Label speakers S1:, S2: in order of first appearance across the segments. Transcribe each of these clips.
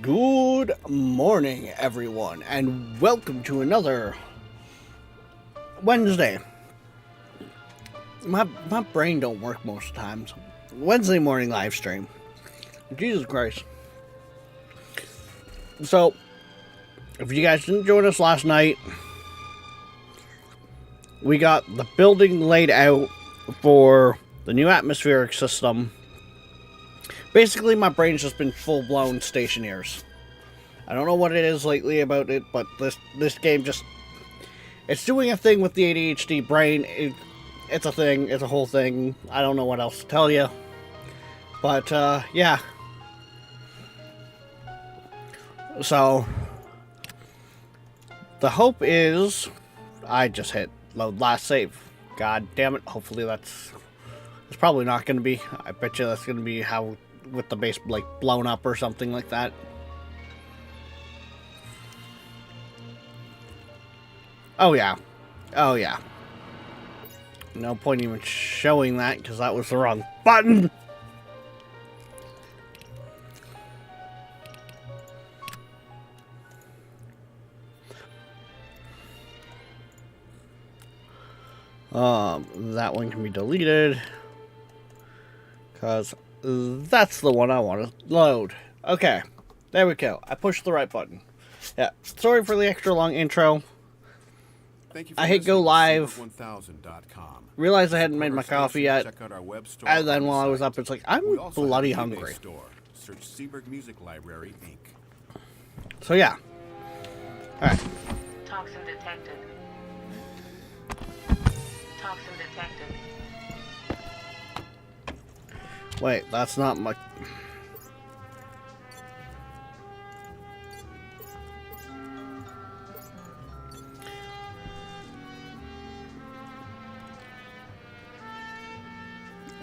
S1: Good morning, everyone, and welcome to another Wednesday. My brain don't work most of the times. Wednesday morning live stream. Jesus Christ. So, if you guys didn't join us last night, we got the building laid out for the new atmospheric system. Basically, my brain's just been full-blown stationaries. I don't know what it is lately about it, but this game just... It's doing a thing with the ADHD brain. It's a thing. It's a whole thing. I don't know what else to tell you. But, yeah. So, the hope is... I just hit load last save. God damn it. Hopefully that's... It's probably not going to be. I bet you that's going to be how... With the base, like, blown up or something like that. Oh, yeah. Oh, yeah. No point even showing that, because that was the wrong button! That one can be deleted. Because that's the one I want to load. Okay. There we go. I pushed the right button. Yeah. Sorry for the extra long intro. I hit go live. Realized I hadn't made my coffee yet. And then while I was up, it's like, I'm bloody hungry.
S2: Search Seberg Music Library, Inc.
S1: So yeah. Alright.
S3: Toxin detected. Toxin detected.
S1: Wait, that's not my...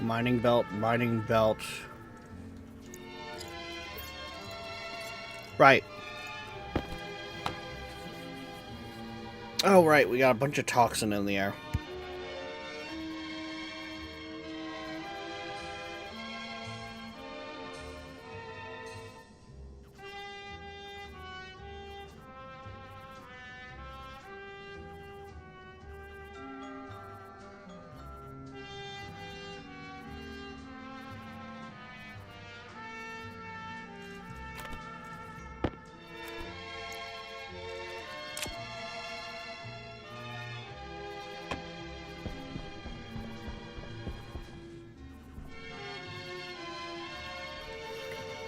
S1: Mining belt, mining belt. Right. Oh, right, we got a bunch of toxin in the air.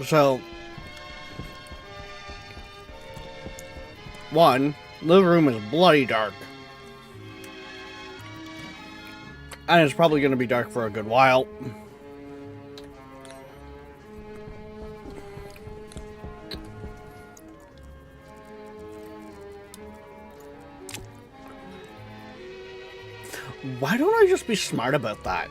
S1: So, one, the room is bloody dark. And it's probably going to be dark for a good while. Why don't I just be smart about that?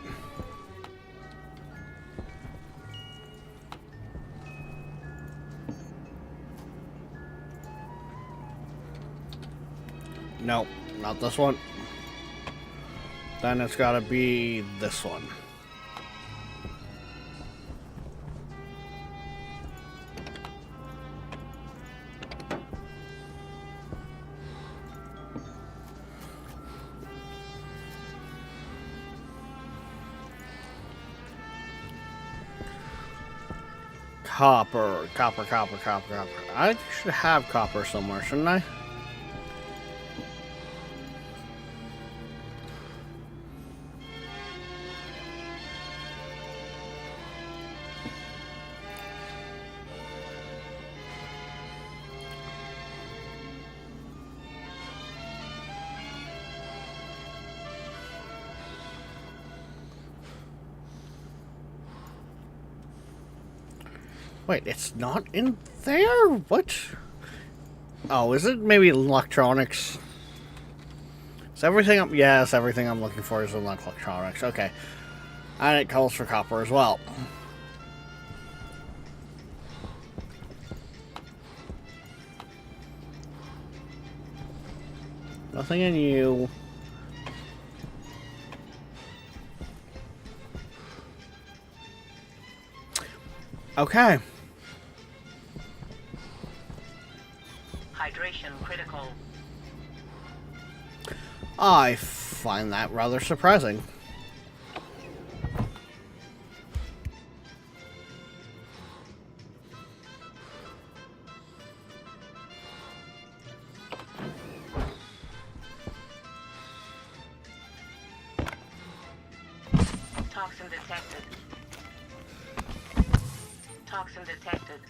S1: No, not this one. Then it's gotta be this one. Copper. I should have copper somewhere, shouldn't I? Wait, it's not in there? What? Oh, is it maybe electronics? Is everything up? Yes, everything I'm looking for is in electronics. Okay. And it calls for copper as well. Nothing in you. Okay.
S3: Hydration critical.
S1: I find that rather surprising.
S3: Toxin detected. Toxin detected.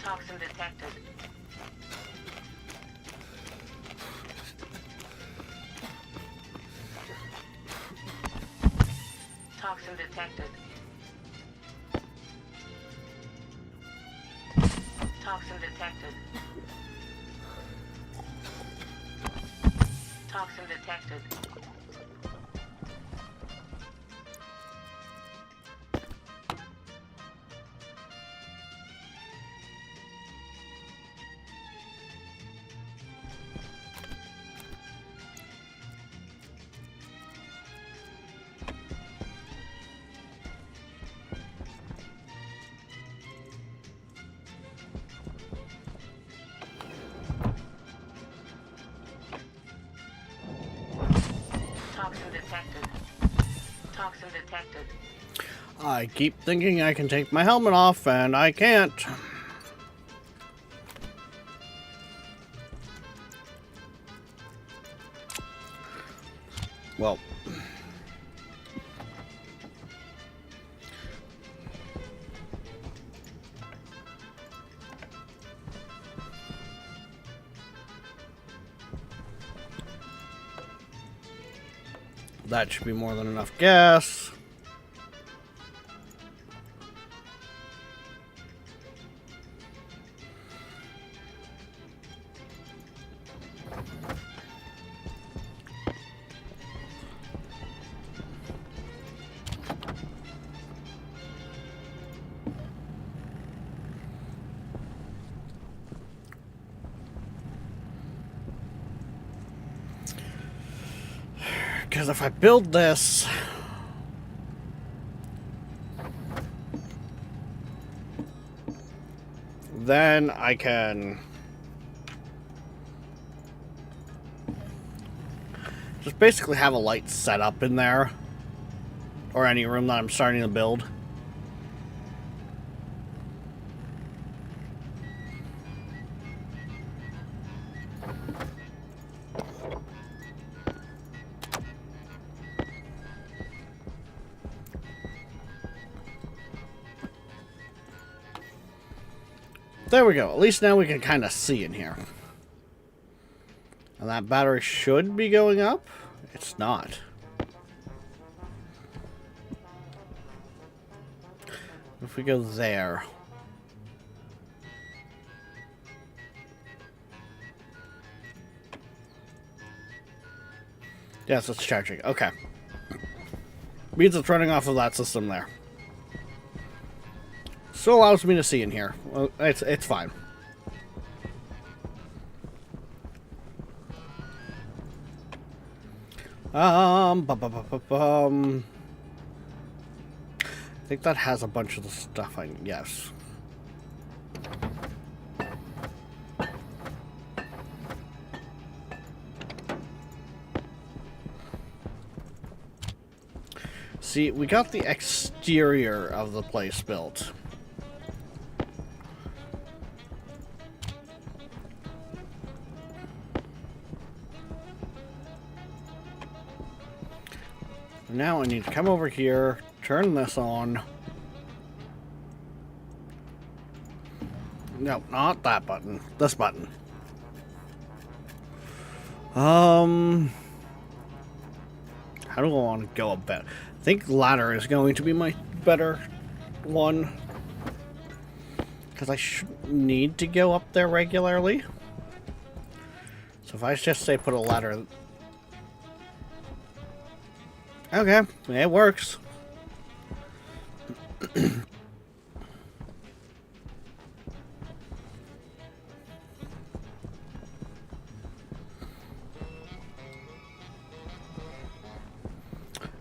S3: Toxin detected. Toxin detected. Toxin detected. Toxin detected. Toxin detected. Toxin detected.
S1: I keep thinking I can take my helmet off, and I can't. Well, that should be more than enough gas. Because if I build this, then I can just basically have a light set up in there, or any room that I'm starting to build. There we go. At least now we can kind of see in here. And that battery should be going up. It's not. If we go there. Yes, it's charging. Okay. Means it's running off of that system there. Still allows me to see in here. Well, it's fine. I think that has a bunch of the stuff I... Yes. See, we got the exterior of the place built. Now I need to come over here, turn this on. No, not that button. This button. How do I want to go about? I think ladder is going to be my better one. Because I shouldn't need to go up there regularly. So if I just say put a ladder... Okay, it works.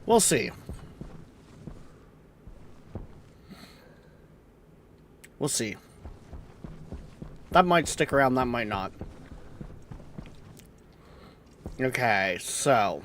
S1: We'll see. We'll see. That might stick around, that might not. Okay, so...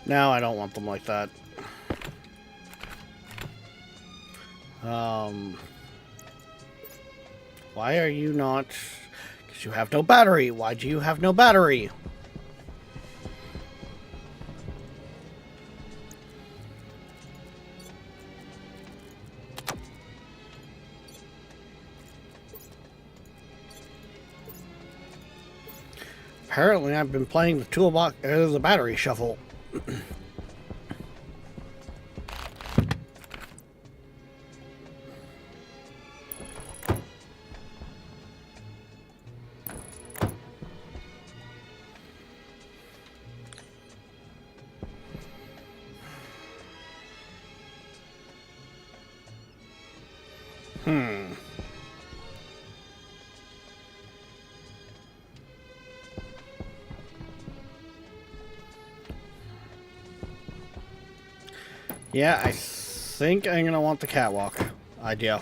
S1: No, I don't want them like that. Why are you not... Because you have no battery. Why do you have no battery? Apparently, I've been playing the toolbox, the battery shuffle. Yeah, I think I'm gonna want the catwalk idea.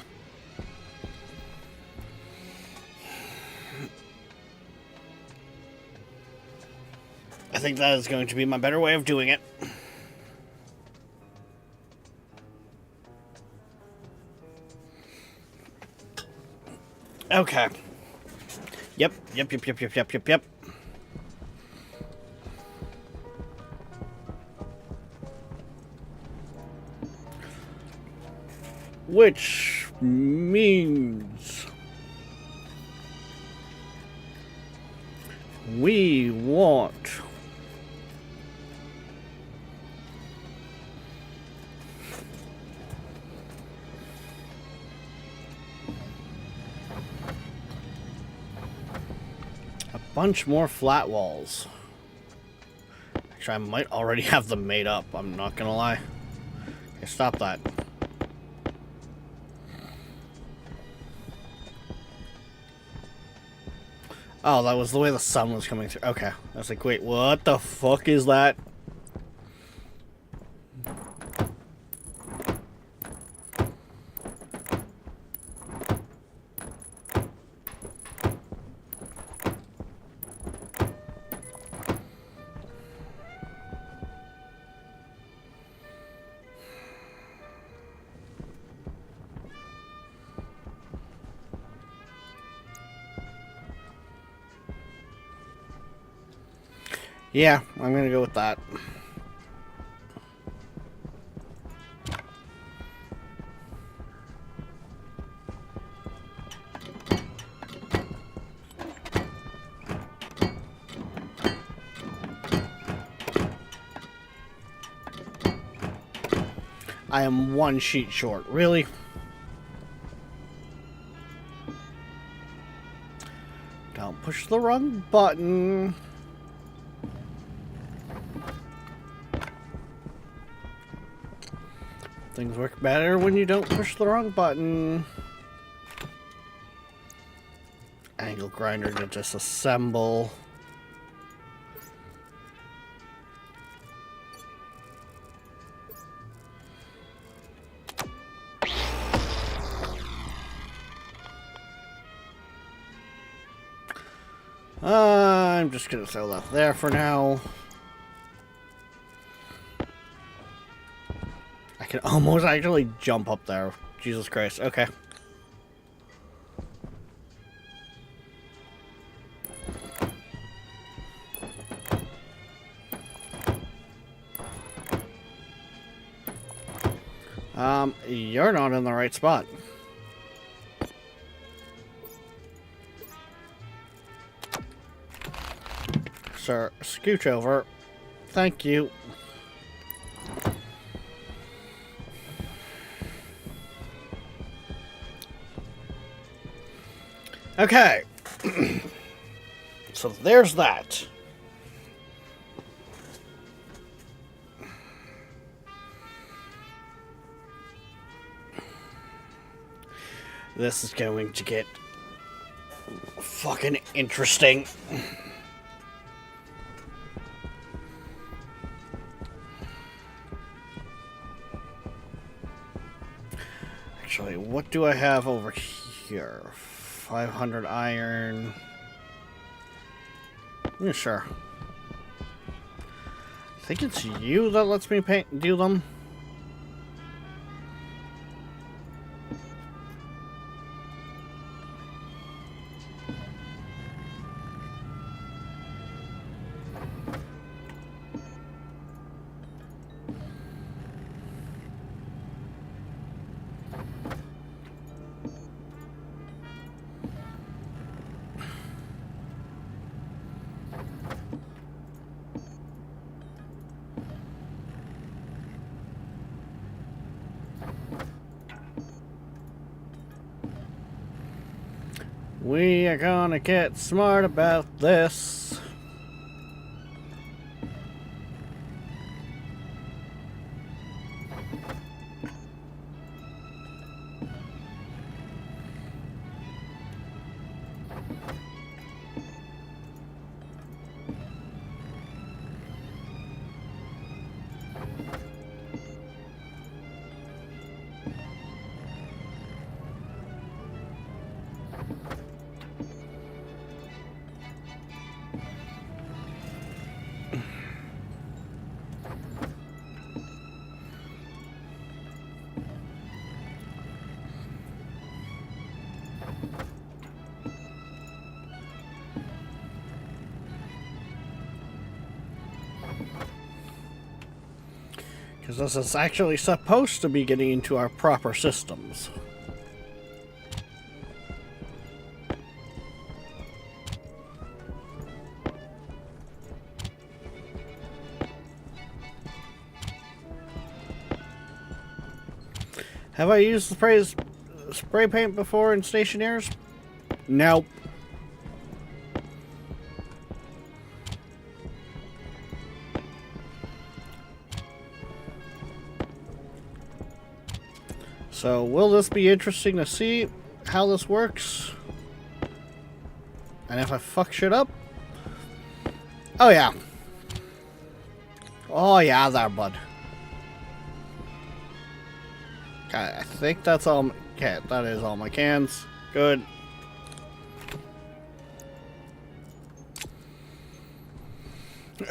S1: I think that is going to be my better way of doing it. Okay. Yep. Which means we want a bunch more flat walls. Actually, I might already have them made up, I'm not gonna lie. Okay, stop that. Oh, that was the way the sun was coming through. Okay. I was like, wait, what the fuck is that? Yeah, I'm gonna go with that. I am one sheet short. Really? Don't push the wrong button. Things work better when you don't push the wrong button. Angle grinder to disassemble. I'm just gonna throw that there for now. I can almost actually jump up there. Jesus Christ. Okay. You're not in the right spot. Sir, scooch over. Thank you. Okay. So there's that. This is going to get fucking interesting. Actually, what do I have over here? 500 iron. Yeah, sure. I think it's you that lets me do them. We are gonna get smart about this. Because this is actually supposed to be getting into our proper systems. Have I used the spray paint before in stationaries? Nope. So, will this be interesting to see how this works? And if I fuck shit up? Oh yeah. Oh yeah, there, bud. Okay, I think that's all. Okay, that is all my cans. Good.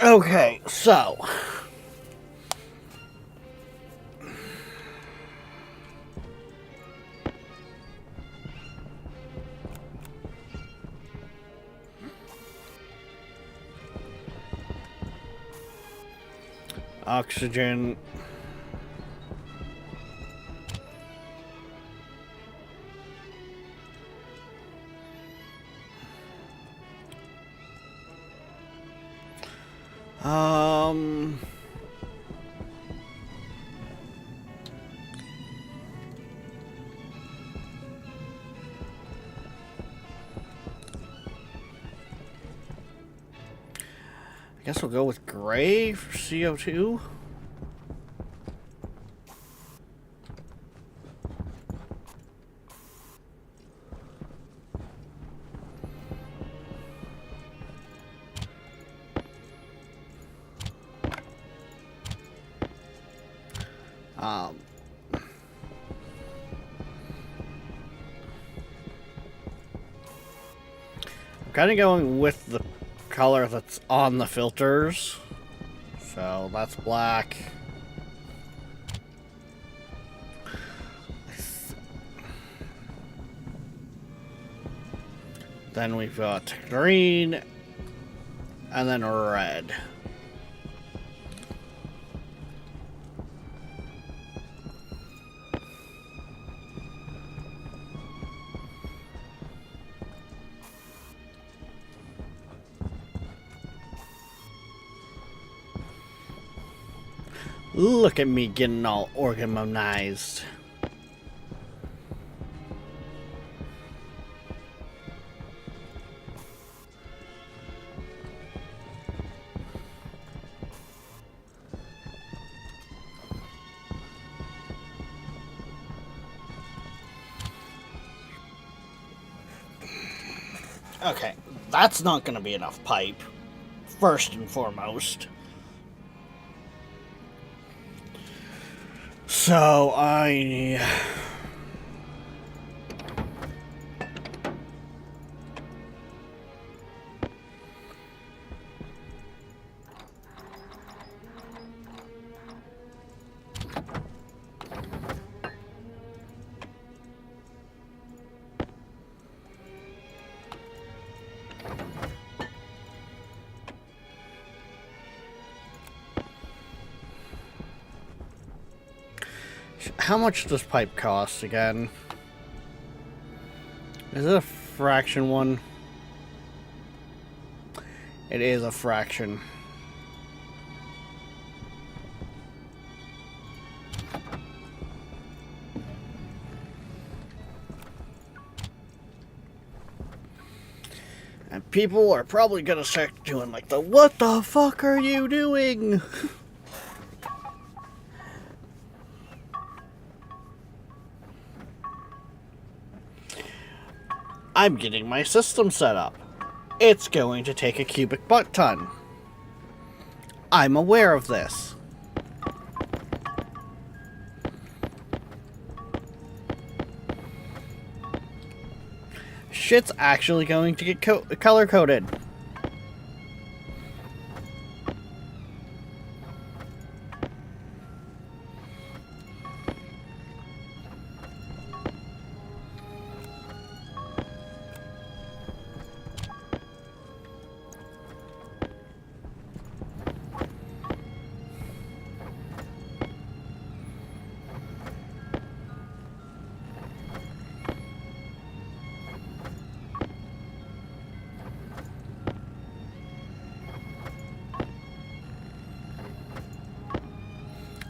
S1: Okay, so. Oxygen. I guess we'll go with gray for CO2. I'm kind of going with the color that's on the filters. So that's black. Then we've got green and then red. Look at me getting all organized. Okay, that's not going to be enough pipe, first and foremost. So, how much does pipe cost again? Is it a fraction one? It is a fraction. And people are probably gonna start doing like the "What the fuck are you doing?" I'm getting my system set up. It's going to take a cubic butt ton. I'm aware of this. Shit's actually going to get color coded.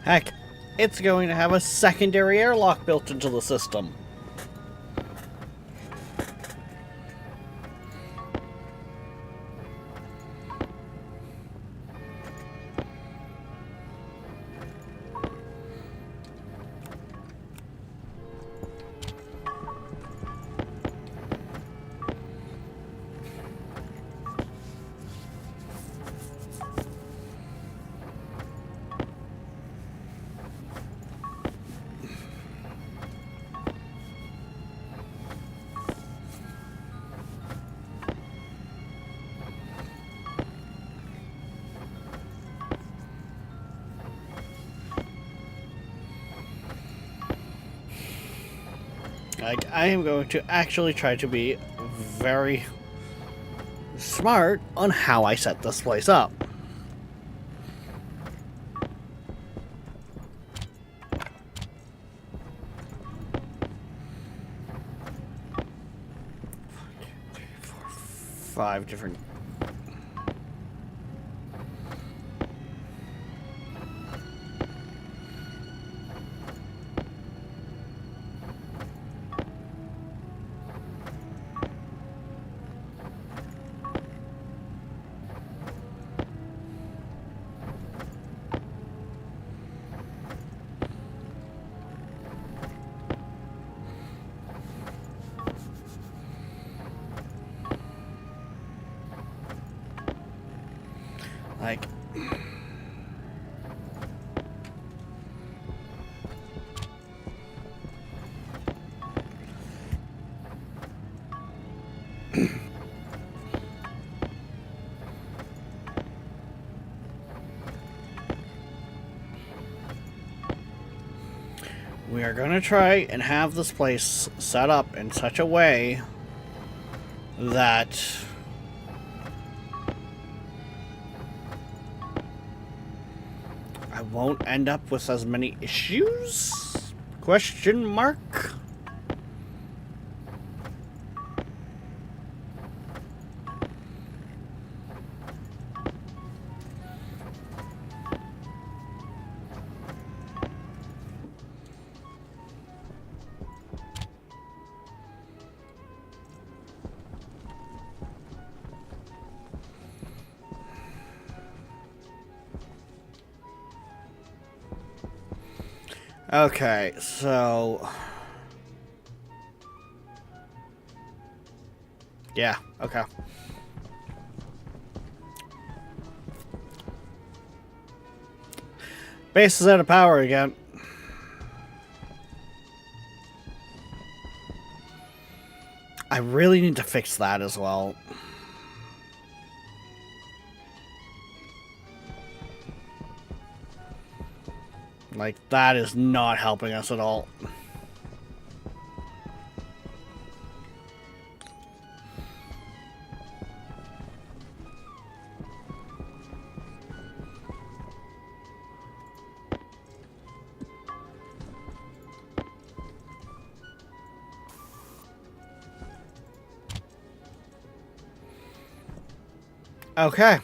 S1: Heck, it's going to have a secondary airlock built into the system. Like, I am going to actually try to be very smart on how I set this place up. Five different. Like, we are going to try and have this place set up in such a way that I won't end up with as many issues? Question mark? Okay, so Yeah, okay. Base is out of power again. I really need to fix that as well. Like, that is not helping us at all. Okay.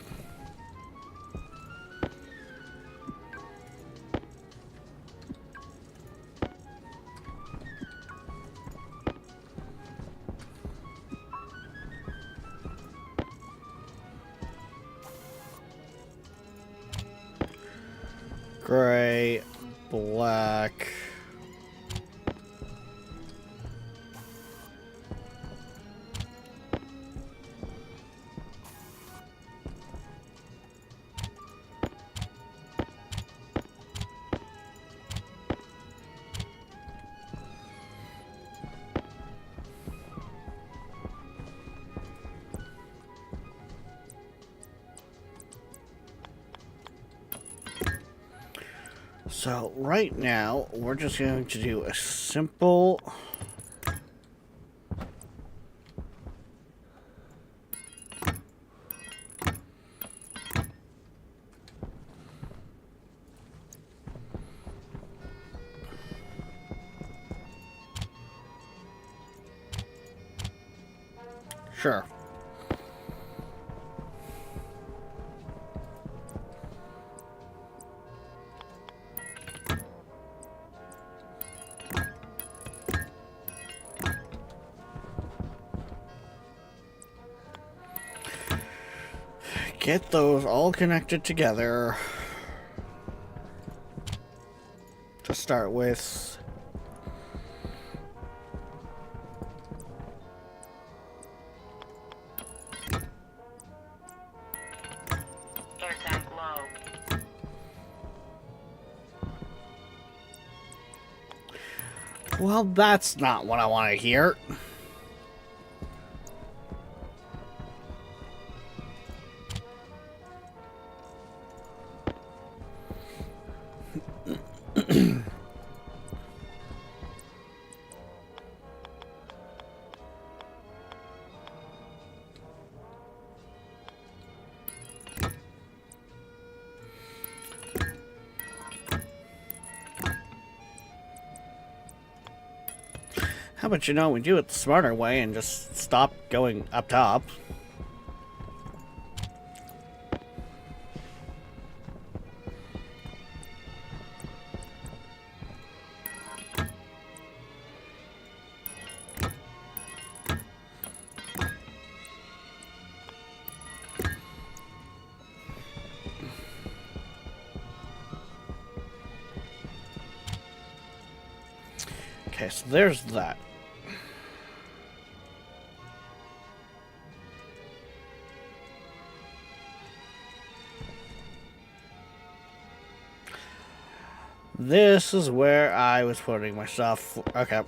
S1: Gray, black. So right now, we're just going to do a simple... Sure. Get those all connected together. To start with.
S3: Air tank low.
S1: Well, that's not what I want to hear. How about you know we do it the smarter way and just stop going up top? Okay, so there's that. This is where I was putting my stuff. Okay.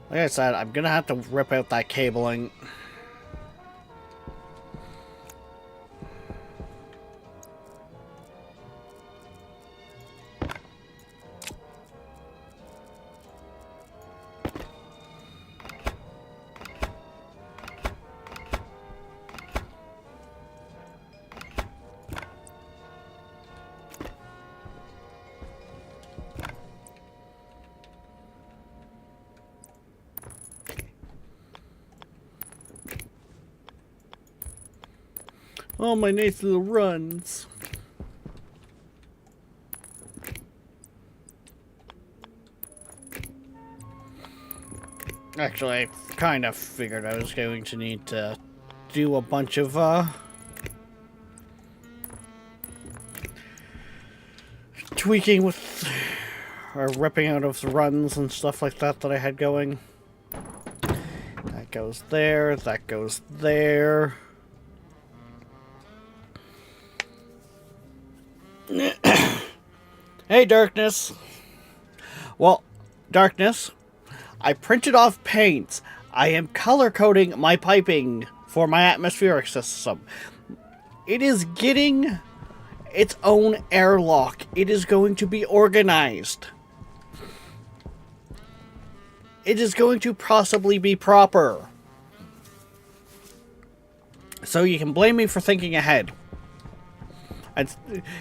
S1: Like I said, I'm gonna have to rip out that cabling. Oh, my nice little runs. Actually, I kind of figured I was going to need to do a bunch of, tweaking with, or ripping out of the runs and stuff like that that I had going. That goes there, that goes there. Hey, Darkness. Well, Darkness, I printed off paints. I am color coding my piping for my atmospheric system. It is getting its own airlock. It is going to be organized. It is going to possibly be proper. So you can blame me for thinking ahead. And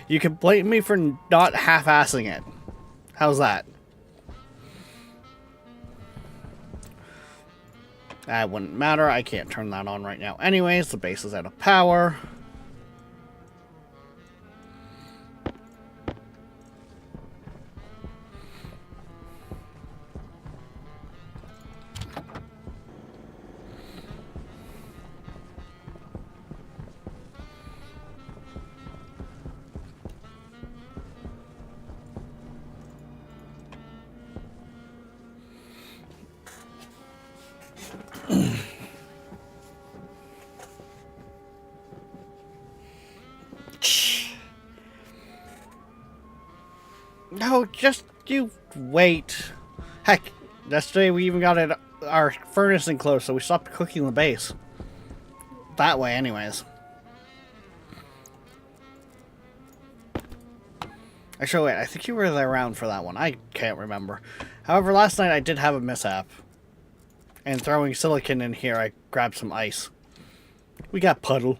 S1: you can blame me for not half-assing it. How's that? That wouldn't matter. I can't turn that on right now. Anyways, the base is out of power. No, just you wait. Heck, yesterday we even got our furnace enclosed, so we stopped cooking the base. That way, anyways. Actually, wait, I think you were there around for that one. I can't remember. However, last night I did have a mishap. And throwing silicon in here, I grabbed some ice. We got puddle.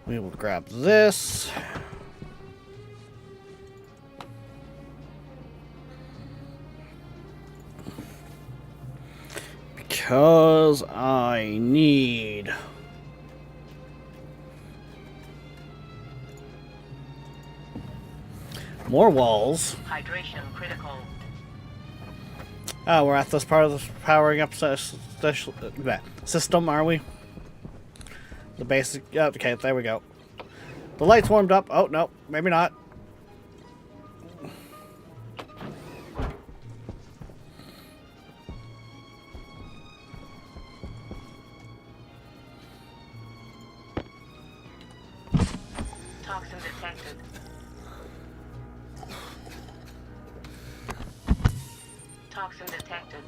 S1: We will grab this. Because I need more walls.
S3: Hydration critical.
S1: Oh, we're at this part of the powering up system, are we? The basic... Oh, okay, there we go. The lights warmed up. Oh, no, maybe not.
S3: Toxin detected. Toxin detected.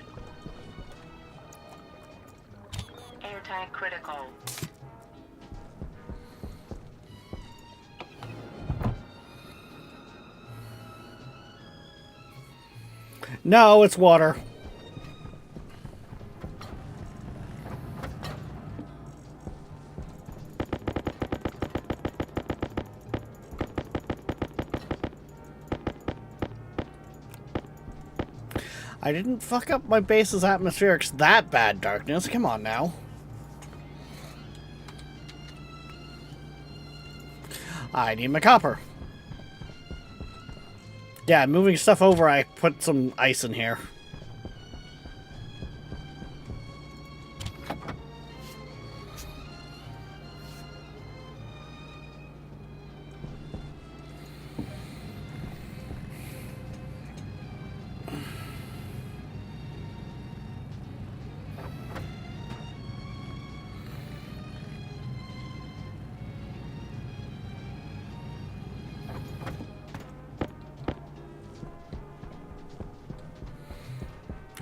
S3: Air tank critical.
S1: No, it's water. I didn't fuck up my base's atmospherics that bad, Darkness. Come on now. I need my copper. Yeah, moving stuff over, I put some ice in here.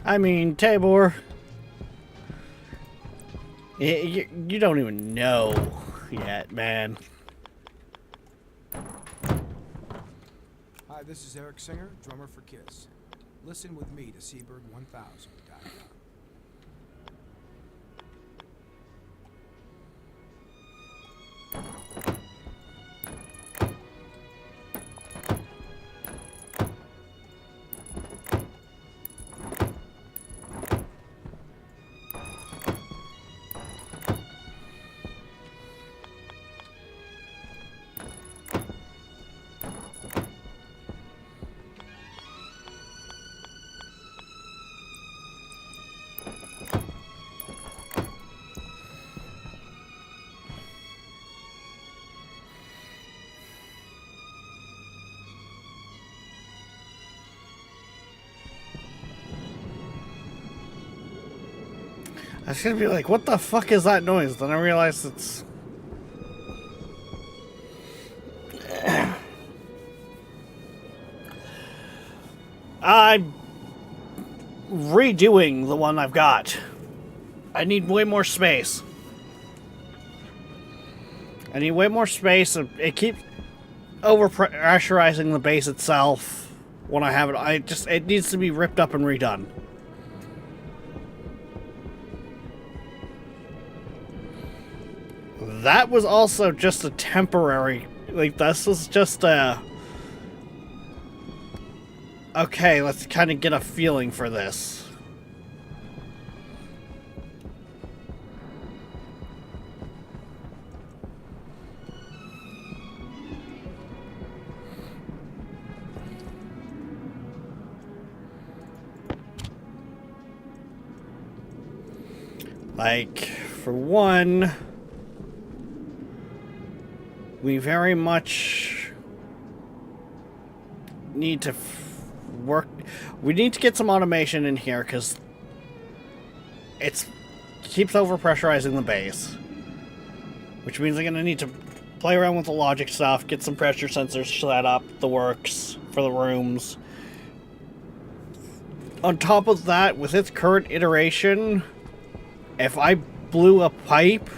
S1: I mean, Tabor, you don't even know yet, man.
S4: Hi, this is Eric Singer, drummer for Kiss. Listen with me to Seabird 1000.
S1: I was gonna be like, what the fuck is that noise? Then I realized it's... I'm redoing the one I've got. I need way more space. I need way more space. It keeps over-pressurizing the base itself when I have it. It needs to be ripped up and redone. That was also just a temporary... Like, this was just a... Okay, let's kind of get a feeling for this. Like, for one... We very much need to work. We need to get some automation in here because it keeps overpressurizing the base, which means I'm going to need to play around with the logic stuff, get some pressure sensors set up, the works for the rooms. On top of that, with its current iteration, if I blew a pipe,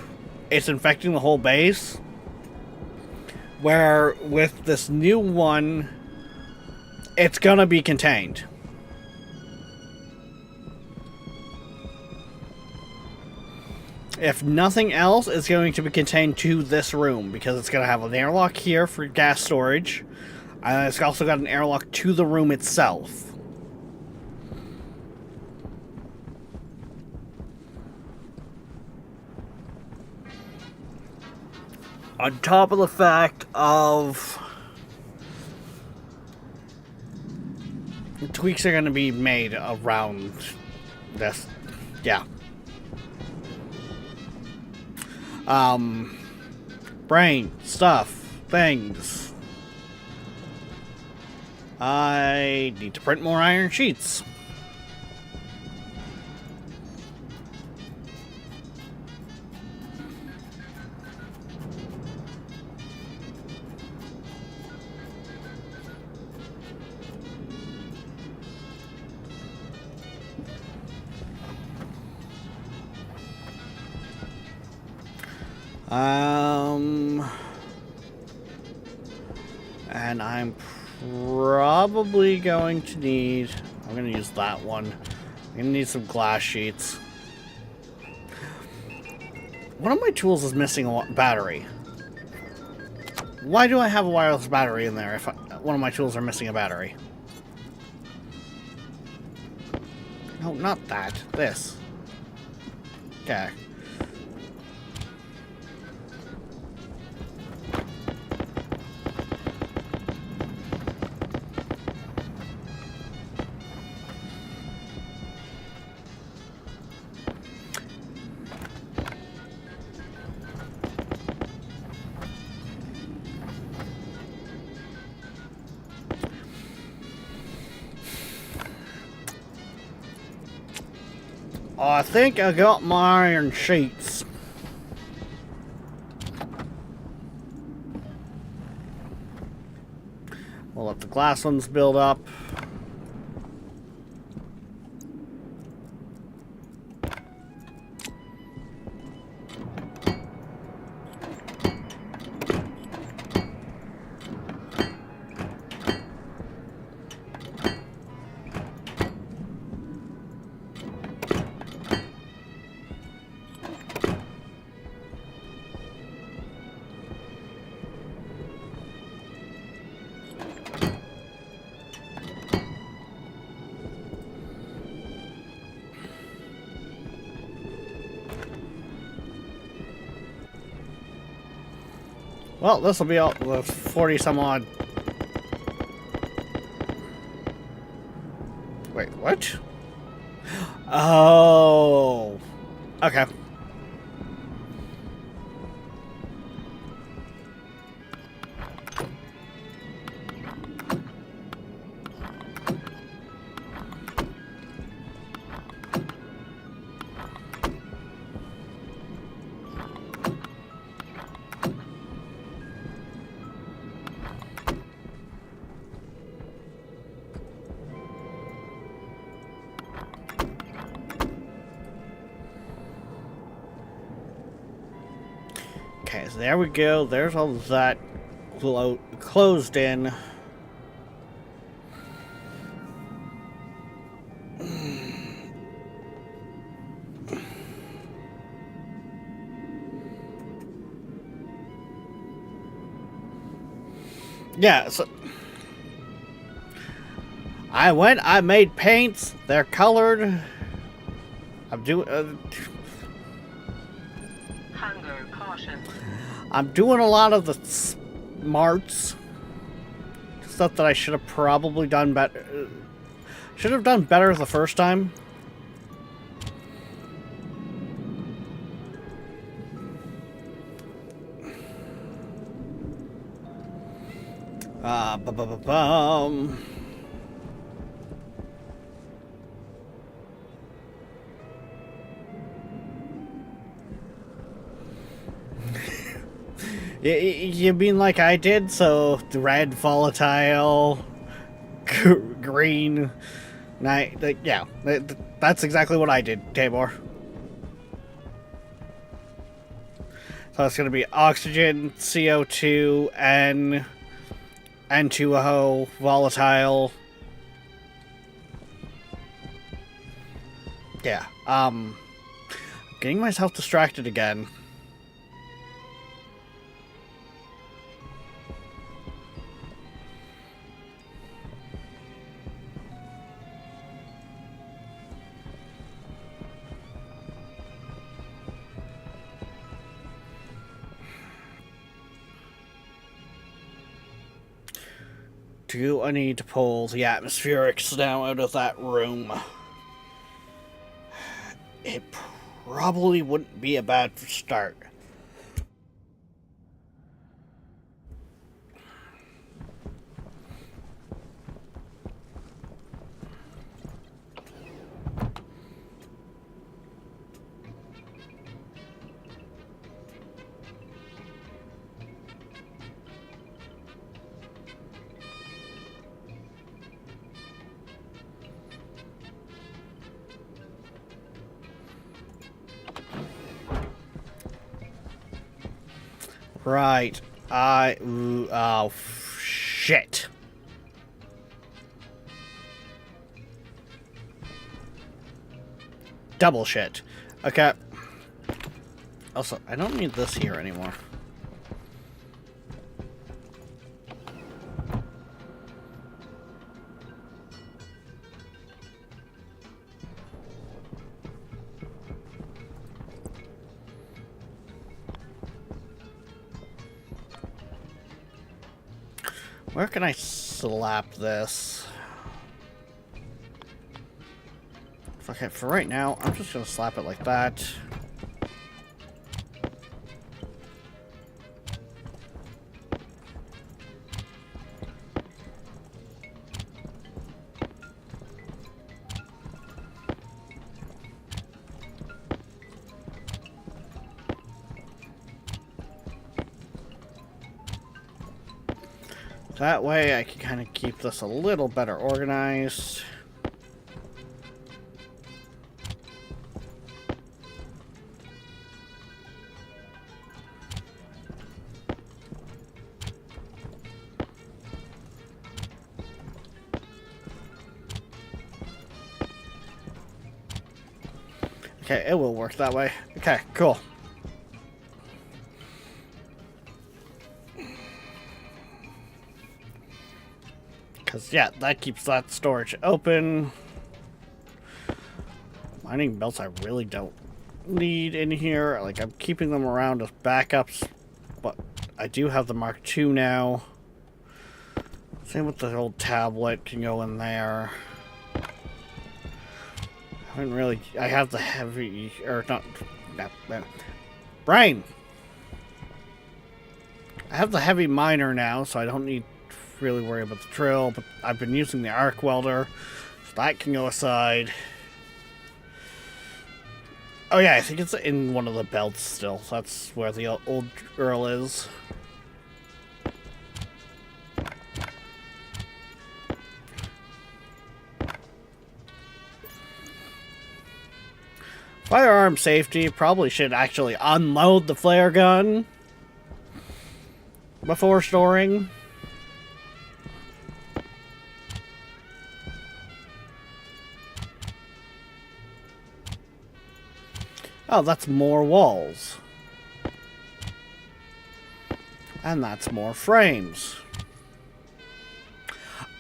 S1: it's infecting the whole base. Where, with this new one, it's gonna be contained. If nothing else, it's going to be contained to this room, because it's gonna have an airlock here for gas storage, and it's also got an airlock to the room itself. On top of the fact of tweaks are going to be made around this, yeah. Brain, stuff, things. I need to print more iron sheets. And I'm probably going to need... I'm going to use that one. I'm going to need some glass sheets. One of my tools is missing a battery. Why do I have a wireless battery in there if one of my tools are missing a battery? No, not that. This. Okay. I think I got my iron sheets. We'll let the glass ones build up. Well, this will be all the 40 some odd. Wait, what? Oh. Okay. There we go. There's all that closed in. Yeah, so I made paints. They're colored. I'm doing
S3: Hunger caution.
S1: I'm doing a lot of the smarts stuff that I should have probably done better. Should have done better the first time. Bum. You mean like I did? So the red, volatile, green, night. Yeah, that's exactly what I did, Tabor. So it's gonna be oxygen, CO2, N2O, volatile. Yeah. Getting myself distracted again. Do I need to pull the atmospherics now out of that room? It probably wouldn't be a bad start. Right. Oh, shit. Double shit. Okay. Also, I don't need this here anymore. Where can I slap this? Okay, for right now, I'm just gonna slap it like that. That way I can kind of keep this a little better organized. Okay, it will work that way. Okay, cool. Because, yeah, that keeps that storage open. Mining belts I really don't need in here. Like, I'm keeping them around as backups. But I do have the Mark II now. Same with the old tablet. Can go in there. I haven't really... I have the heavy... Or, not... Brain! I have the heavy miner now, so I don't need really worry about the drill, but I've been using the arc welder, so that can go aside. Oh yeah, I think it's in one of the belts still, so that's where the old Earl is. Firearm safety, probably should actually unload the flare gun. before storing. Oh, that's more walls. And that's more frames.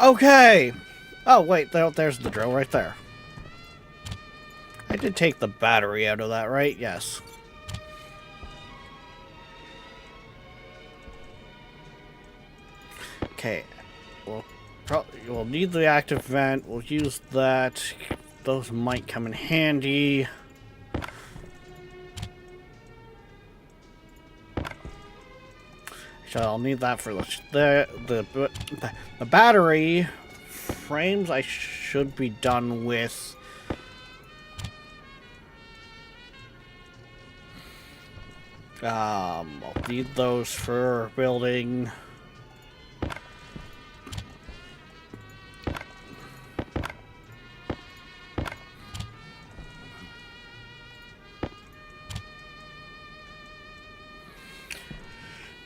S1: Okay. Oh, wait, there's the drill right there. I did take the battery out of that, right? Yes. Okay. We'll need the active vent. We'll use that. Those might come in handy. So I'll need that for the battery frames. I should be done with. I'll need those for building.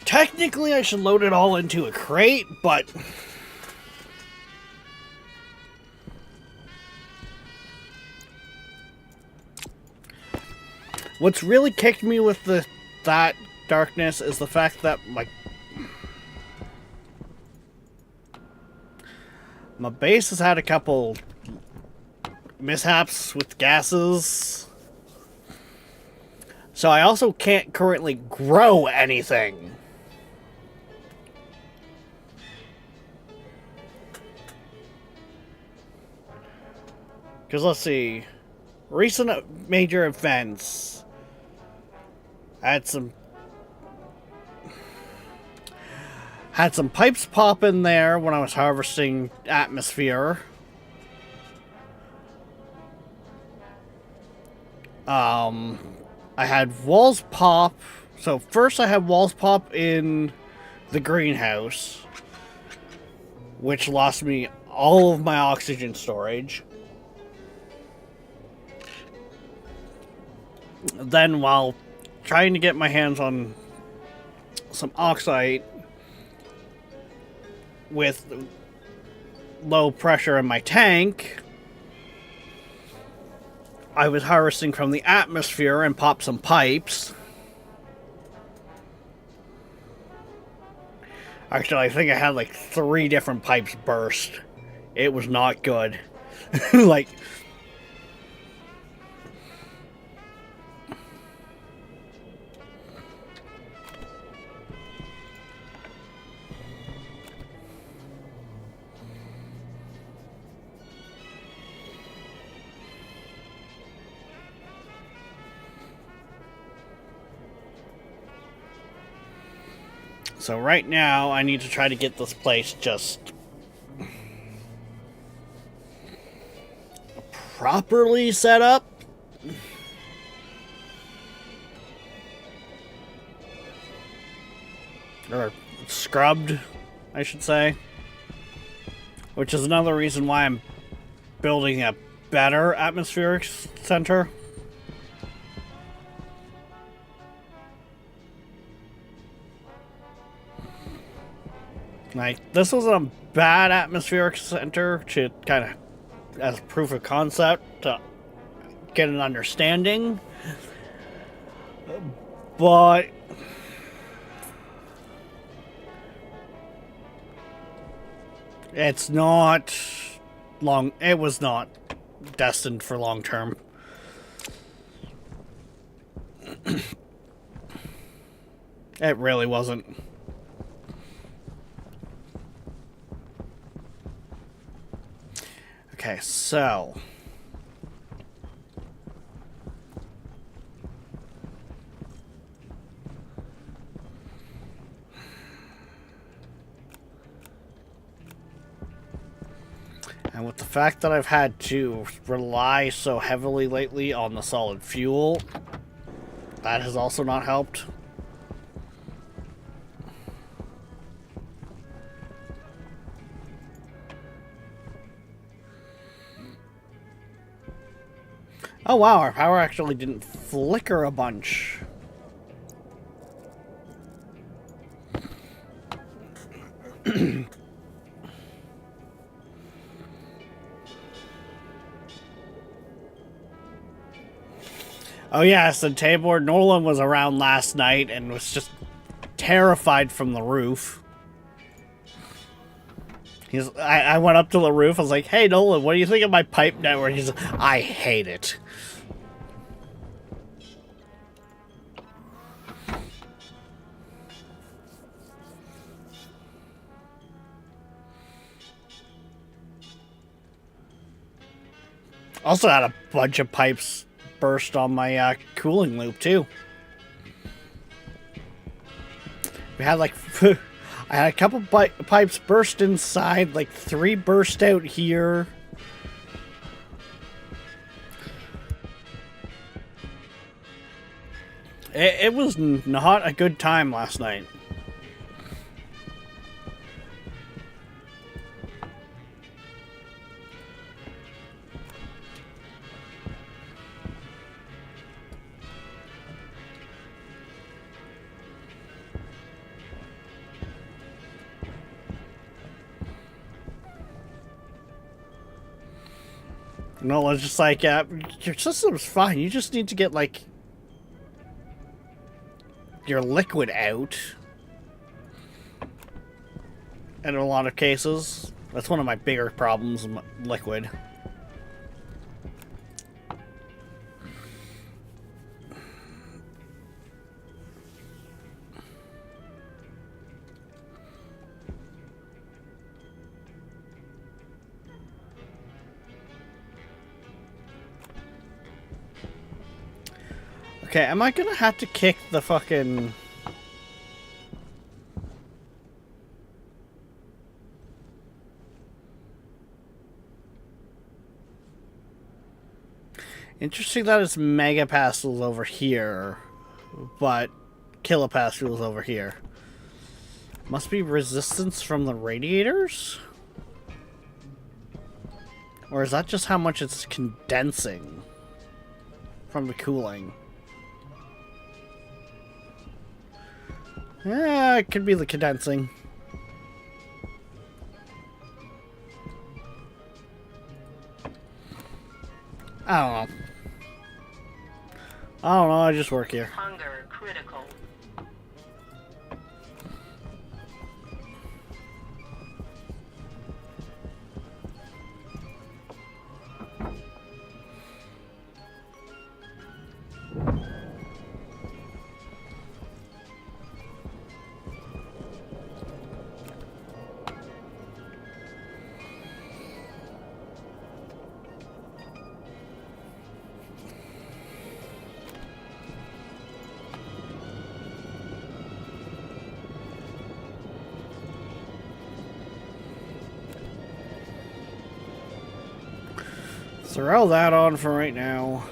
S1: Technically, I should load it all into a crate, but what's really kicked me with that darkness is the fact that my base has had a couple mishaps with gases. So I also can't currently grow anything. Because let's see, recent major events had some pipes pop in there when I was harvesting atmosphere. I had walls pop. So first I had walls pop in the greenhouse, which lost me all of my oxygen storage. Then while trying to get my hands on some oxide with low pressure in my tank, I was harvesting from the atmosphere and popped some pipes. Actually, I think I had like 3 different pipes burst. It was not good. Like, so right now, I need to try to get this place just properly set up. Or scrubbed, I should say. Which is another reason why I'm building a better atmospheric center. Like, this wasn't a bad atmospheric center to kind of, as proof of concept, to get an understanding. But it's not long, it was not destined for long term. It really wasn't. Okay, so and with the fact that I've had to rely so heavily lately on the solid fuel, that has also not helped. Oh wow, our power actually didn't flicker a bunch. Oh yes, and Tabor Nolan was around last night and was just terrified from the roof. I went up to the roof, I was like, hey Nolan, what do you think of my pipe network? He's like, I hate it. Also had a bunch of pipes burst on my cooling loop too. We had like, I had a couple pipes burst inside, like 3 burst out here. It was not a good time last night. No, it's just like, your system's fine. You just need to get, like, your liquid out. And in a lot of cases, that's one of my bigger problems, liquid. Okay, am I gonna have to kick the fucking... Interesting that it's megapascals over here, but kilopascals over here. Must be resistance from the radiators? Or is that just how much it's condensing from the cooling? Yeah, it could be the condensing. I don't know. I just work here.
S3: Hunger critical.
S1: Throw that on for right now.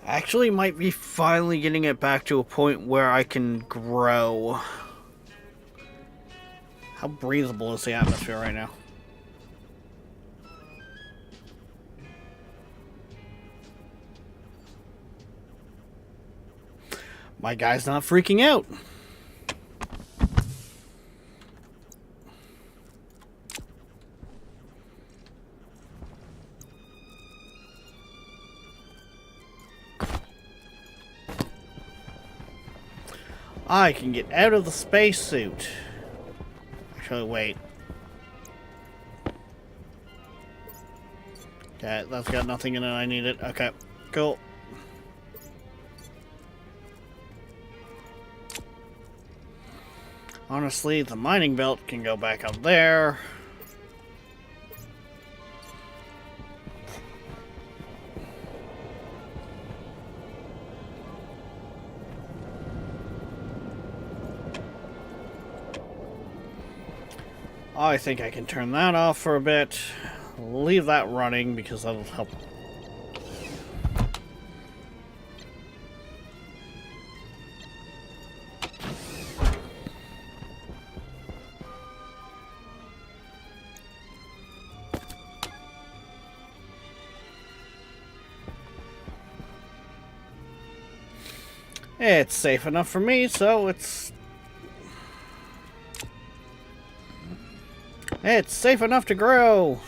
S1: Actually might be finally getting it back to a point where I can grow. How breathable is the atmosphere right now? My guy's not freaking out. I can get out of the spacesuit. Actually, wait. Okay, that's got nothing in it I need it. Okay, cool. Honestly, the mining belt can go back up there. I think I can turn that off for a bit. Leave that running because that'll help. It's safe enough for me, so it's safe enough to grow.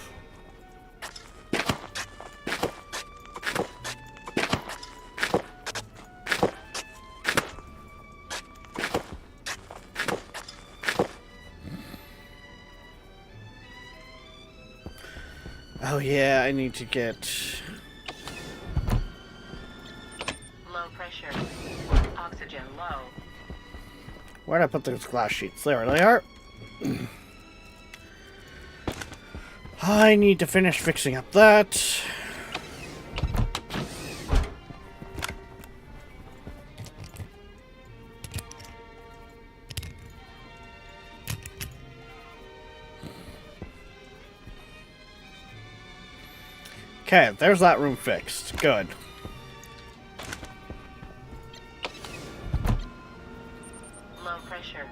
S1: Oh yeah, I need to get...
S3: Low pressure. Oxygen low.
S1: Where'd I put those glass sheets? There they are. I need to finish fixing up that. Okay, there's that room fixed. Good.
S3: Low pressure.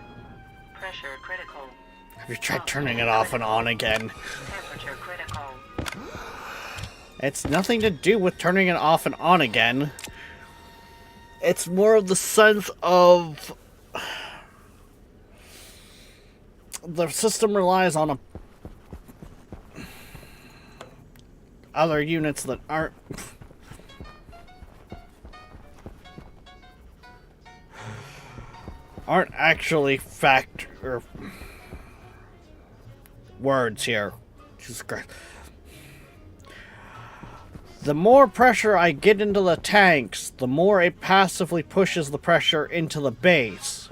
S3: Pressure critical.
S1: Have you tried turning it off and on again?
S3: Temperature critical.
S1: It's nothing to do with turning it off and on again. It's more of the sense of... the system relies on other units that aren't actually fact or words here. Jesus Christ. The more pressure I get into the tanks, the more it passively pushes the pressure into the base,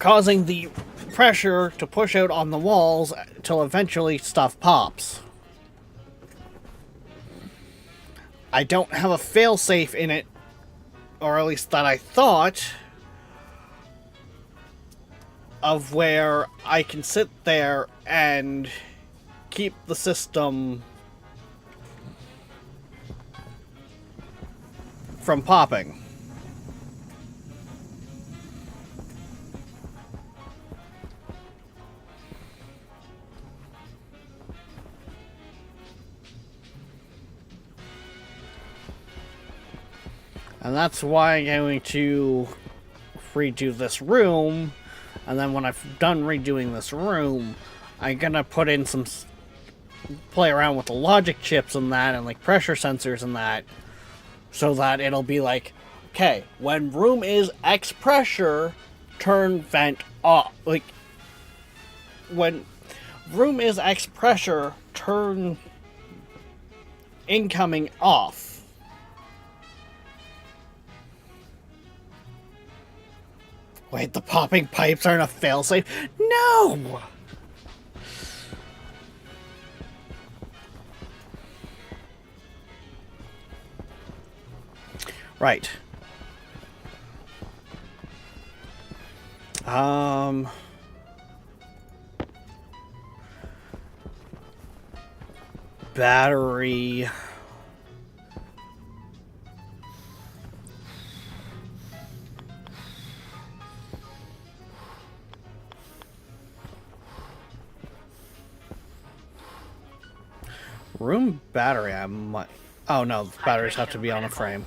S1: causing the pressure to push out on the walls till eventually stuff pops. I don't have a failsafe in it, or at least that I thought, of where I can sit there and keep the system from popping. And that's why I'm going to redo this room. And then when I've done redoing this room, I'm gonna put in some... play around with the logic chips and that, and like pressure sensors and that. So that it'll be like, okay, when room is X pressure, turn vent off. Like, when room is X pressure, turn incoming off. Wait, the popping pipes aren't a failsafe? No! Right. Battery. Room battery, I might... Oh no, the batteries have to be on a frame.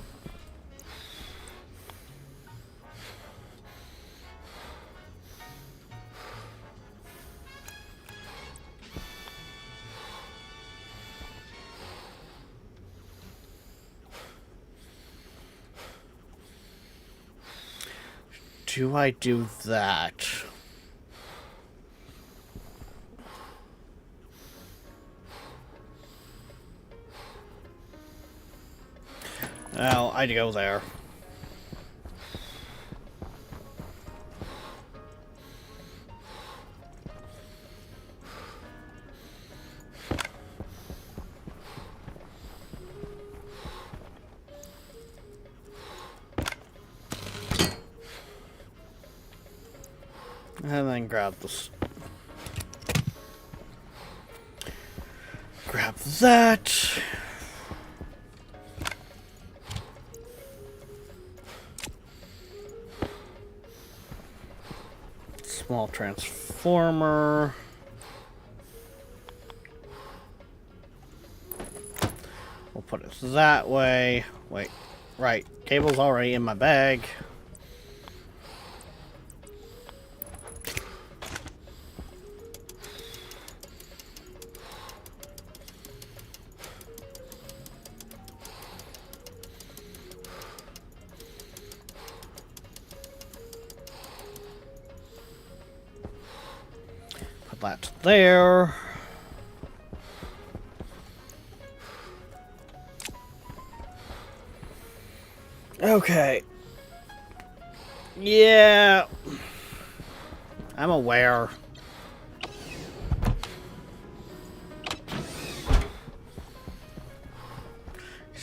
S1: Do I do that? Well, I'd go there. And then grab this. Grab that. Small transformer. We'll put it that way. Wait, Right, cable's already in my bag. Put that there. Okay. Yeah. I'm aware.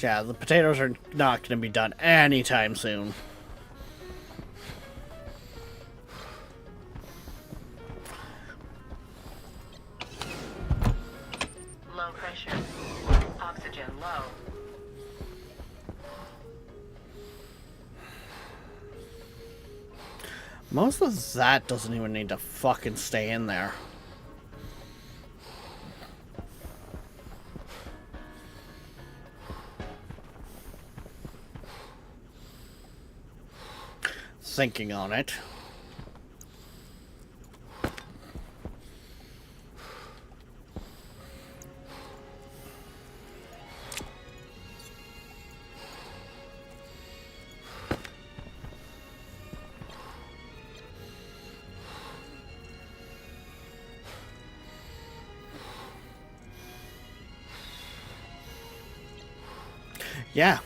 S1: Yeah, the potatoes are not going to be done anytime soon.
S3: Low pressure. Oxygen low.
S1: Most of that doesn't even need to fucking stay in there. Thinking on it. Yeah.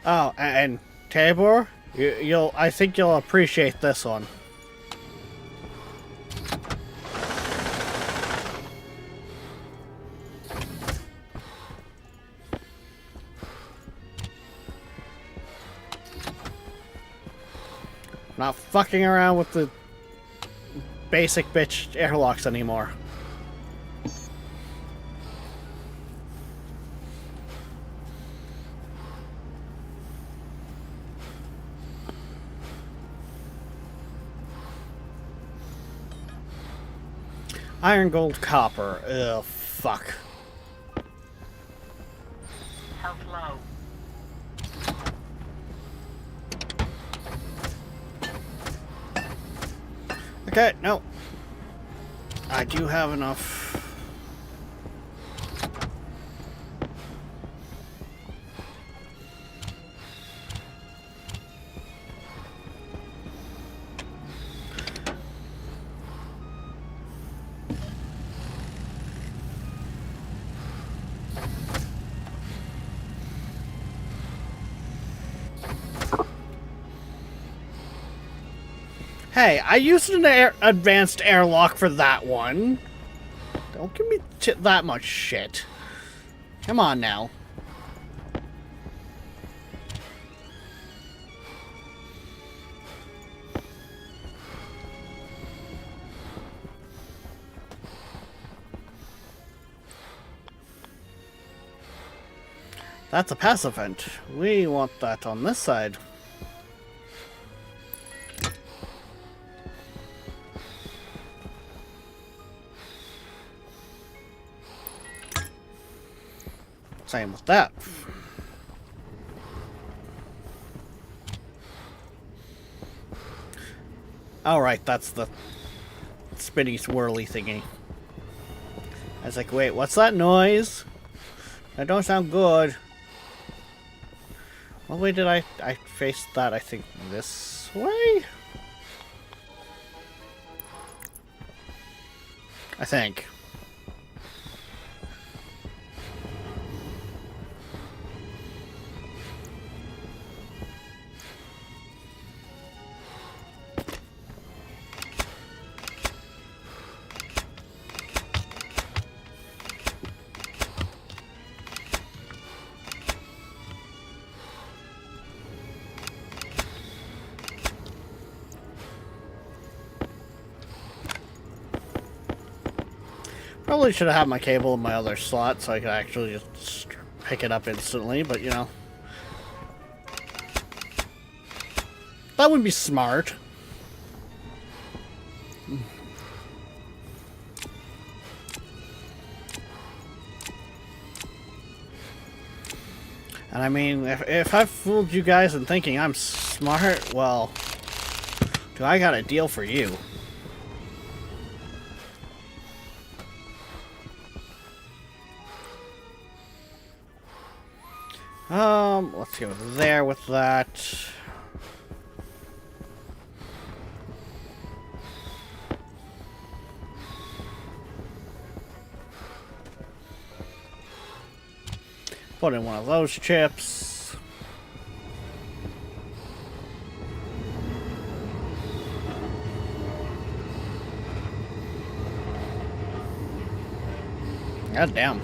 S1: Oh, and Tabor, I think you'll appreciate this one. Not fucking around with the basic bitch airlocks anymore. Iron, gold, copper. Ugh, fuck.
S3: Health low.
S1: Okay, no. I do have enough. Hey, I used an advanced airlock for that one. Don't give me that much shit. Come on now. That's a passive vent. We want that on this side. Same with that. Alright, that's the spinny swirly thingy. I was like, wait, what's that noise? That don't sound good. What way did I face that? I think this way? I think. Probably should have had my cable in my other slot so I could actually just pick it up instantly, but you know. That would be smart. And I mean, if I've fooled you guys in thinking I'm smart, well, do I got a deal for you. Let's go there with that. Put in one of those chips. God damn.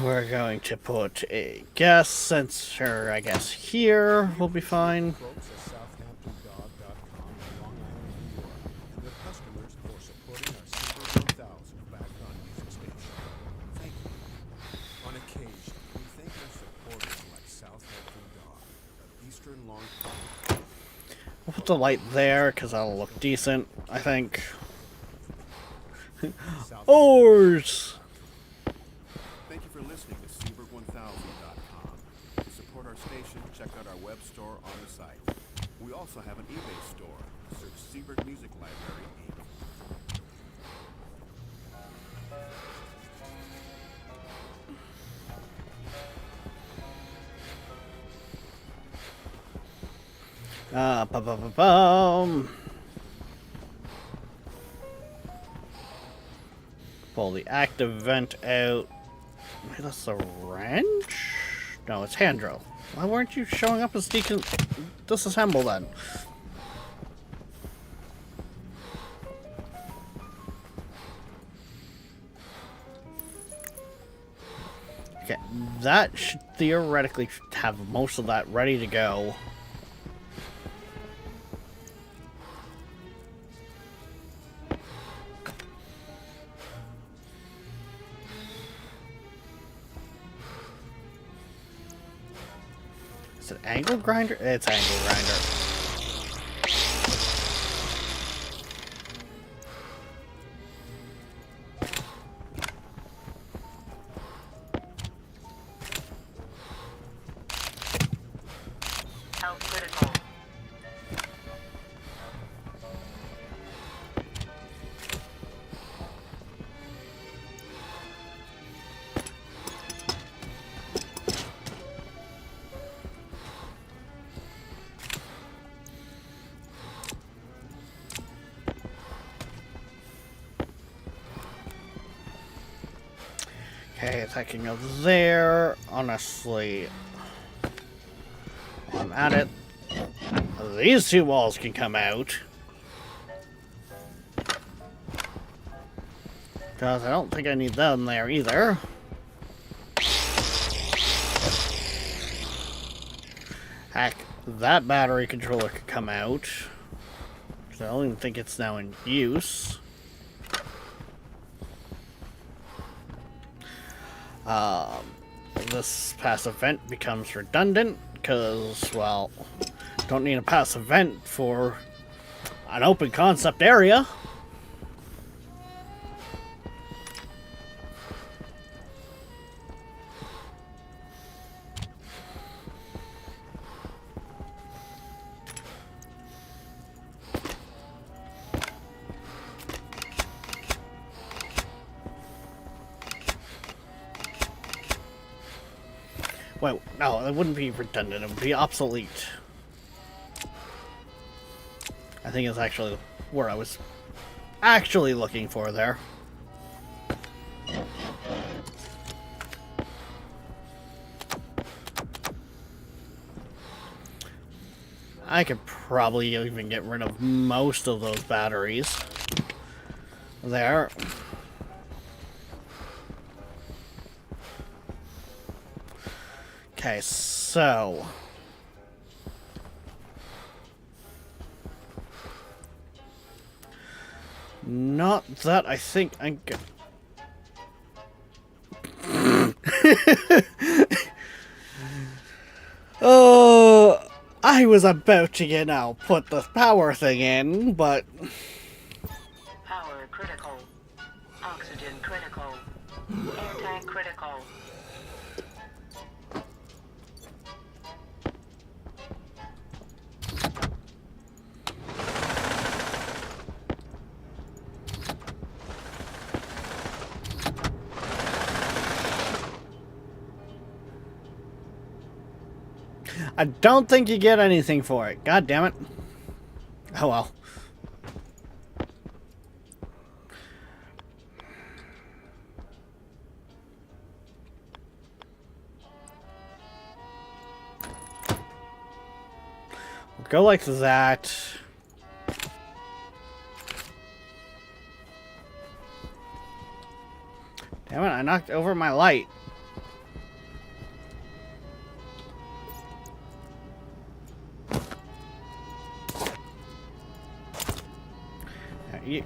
S1: We're going to put a gas sensor, I guess, here. We'll be fine.
S4: Folks at SouthamptonDog.com in Long Island, New York, and their customers for supporting our Super 1000 background music station. Thank you. On occasion, we thank our supporters like Southampton Dog, of Eastern Long Island.
S1: We'll put the light there, because that'll look decent, I think. Oars!
S2: Thank you for listening to Seaberg1000.com. To support our station, check out our web store on the site. We also have an eBay store. Search Seaberg Music Library, Inc.
S1: Ba-ba-ba-bum. Pull the active vent out. Wait, that's the wrench? No, it's hand drill. Why weren't you showing up as disassemble then? Okay, that should theoretically have most of that ready to go. Is it angle grinder? It's angle grinder.
S3: Health critical.
S1: Okay, that can go there. Honestly, while I'm at it, these two walls can come out. Because I don't think I need them there either. Heck, that battery controller could come out. 'Cause I don't even think it's now in use. This passive vent becomes redundant because, well, don't need a passive vent for an open concept area. Wait, no, it wouldn't be redundant, it would be obsolete. I think it's actually where I was actually looking for there. I could probably even get rid of most of those batteries there. Okay, so... Not that I think I'm good. Oh, I was about to, put the power thing in, but...
S3: Power critical. Oxygen critical. Air tank critical.
S1: I don't think you get anything for it. God damn it. Oh well. We'll go like that. Damn it, I knocked over my light.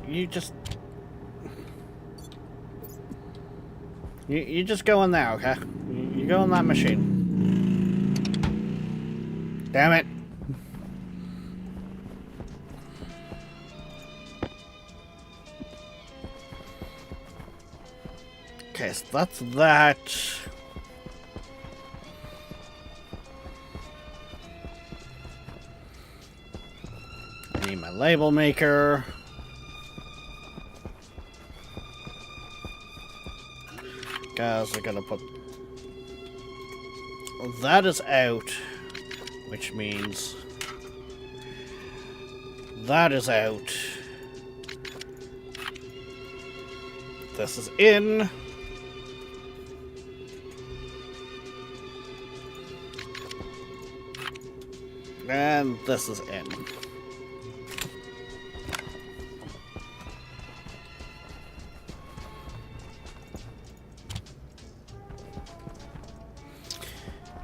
S1: You just... You just go in there, okay? You go in that machine. Damn it. Okay, so that's that. I need my label maker. Guys, I gotta put... That is out, which means... That is out. This is in. And this is in.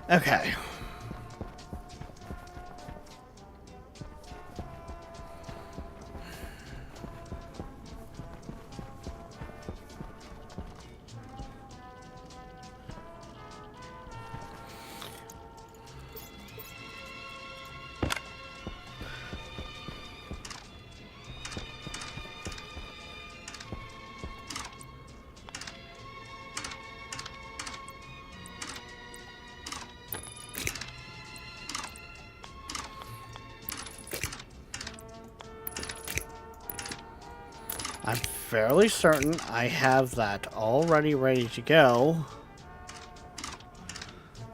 S1: Okay. I'm fairly certain I have that already ready to go.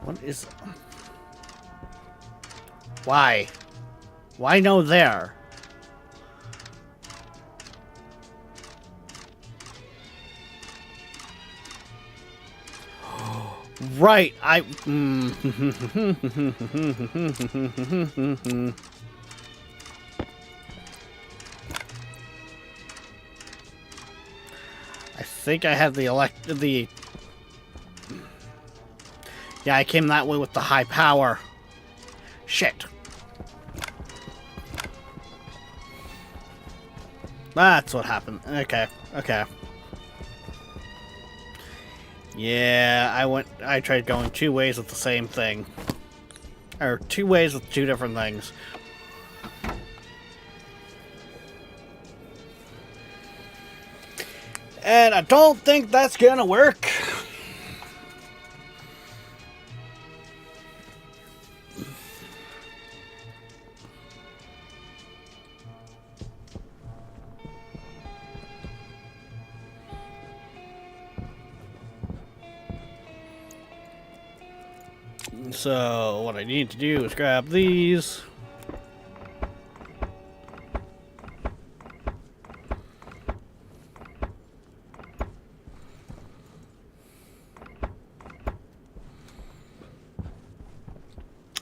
S1: What is... Why? Why no there? Right, I... I think I had the Yeah, I came that way with the high power. Shit. That's what happened. Okay, okay. Yeah, I tried going two ways with the same thing. Or two ways with two different things. And I don't think that's gonna work. So, what I need to do is grab these.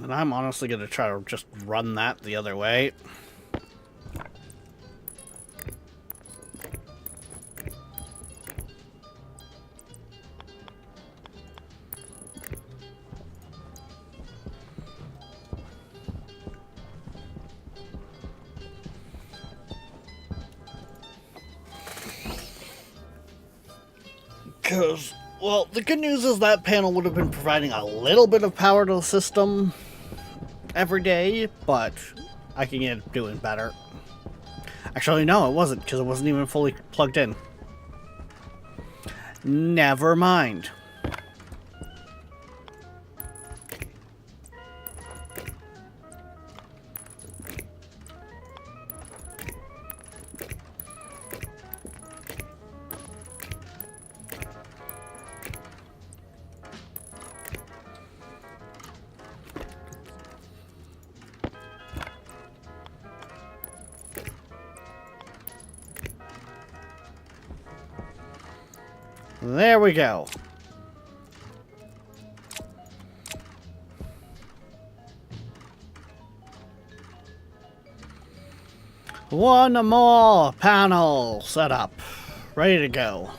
S1: And I'm honestly going to try to just run that the other way. Because, well, the good news is that panel would have been providing a little bit of power to the system every day, but I can get it doing better. Actually, no, it wasn't, because it wasn't even fully plugged in. Never mind. There we go. One more panel set up. Ready to go.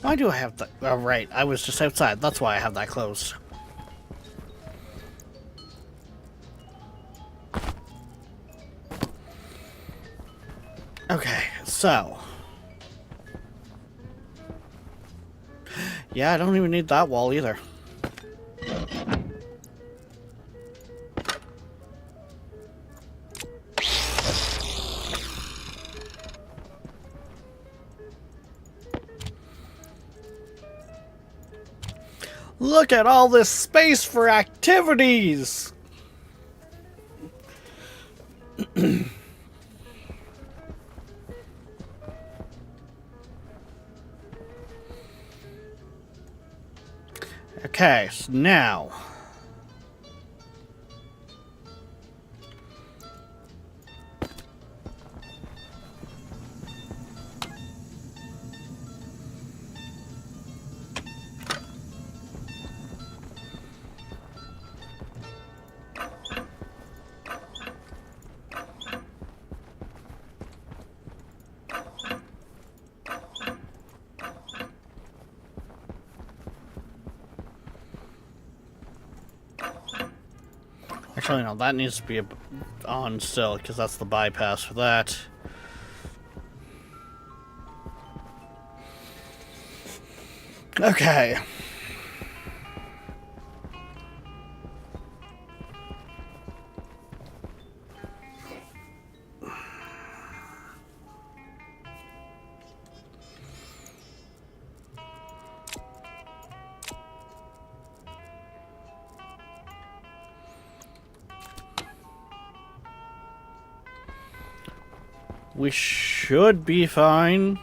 S1: Why do I have that? Oh, right. I was just outside. That's why I have that closed. Okay, so. Yeah, I don't even need that wall either. Look at all this space for activities! Okay, so now. Actually, no, that needs to be on still, because that's the bypass for that. Okay. We should be fine.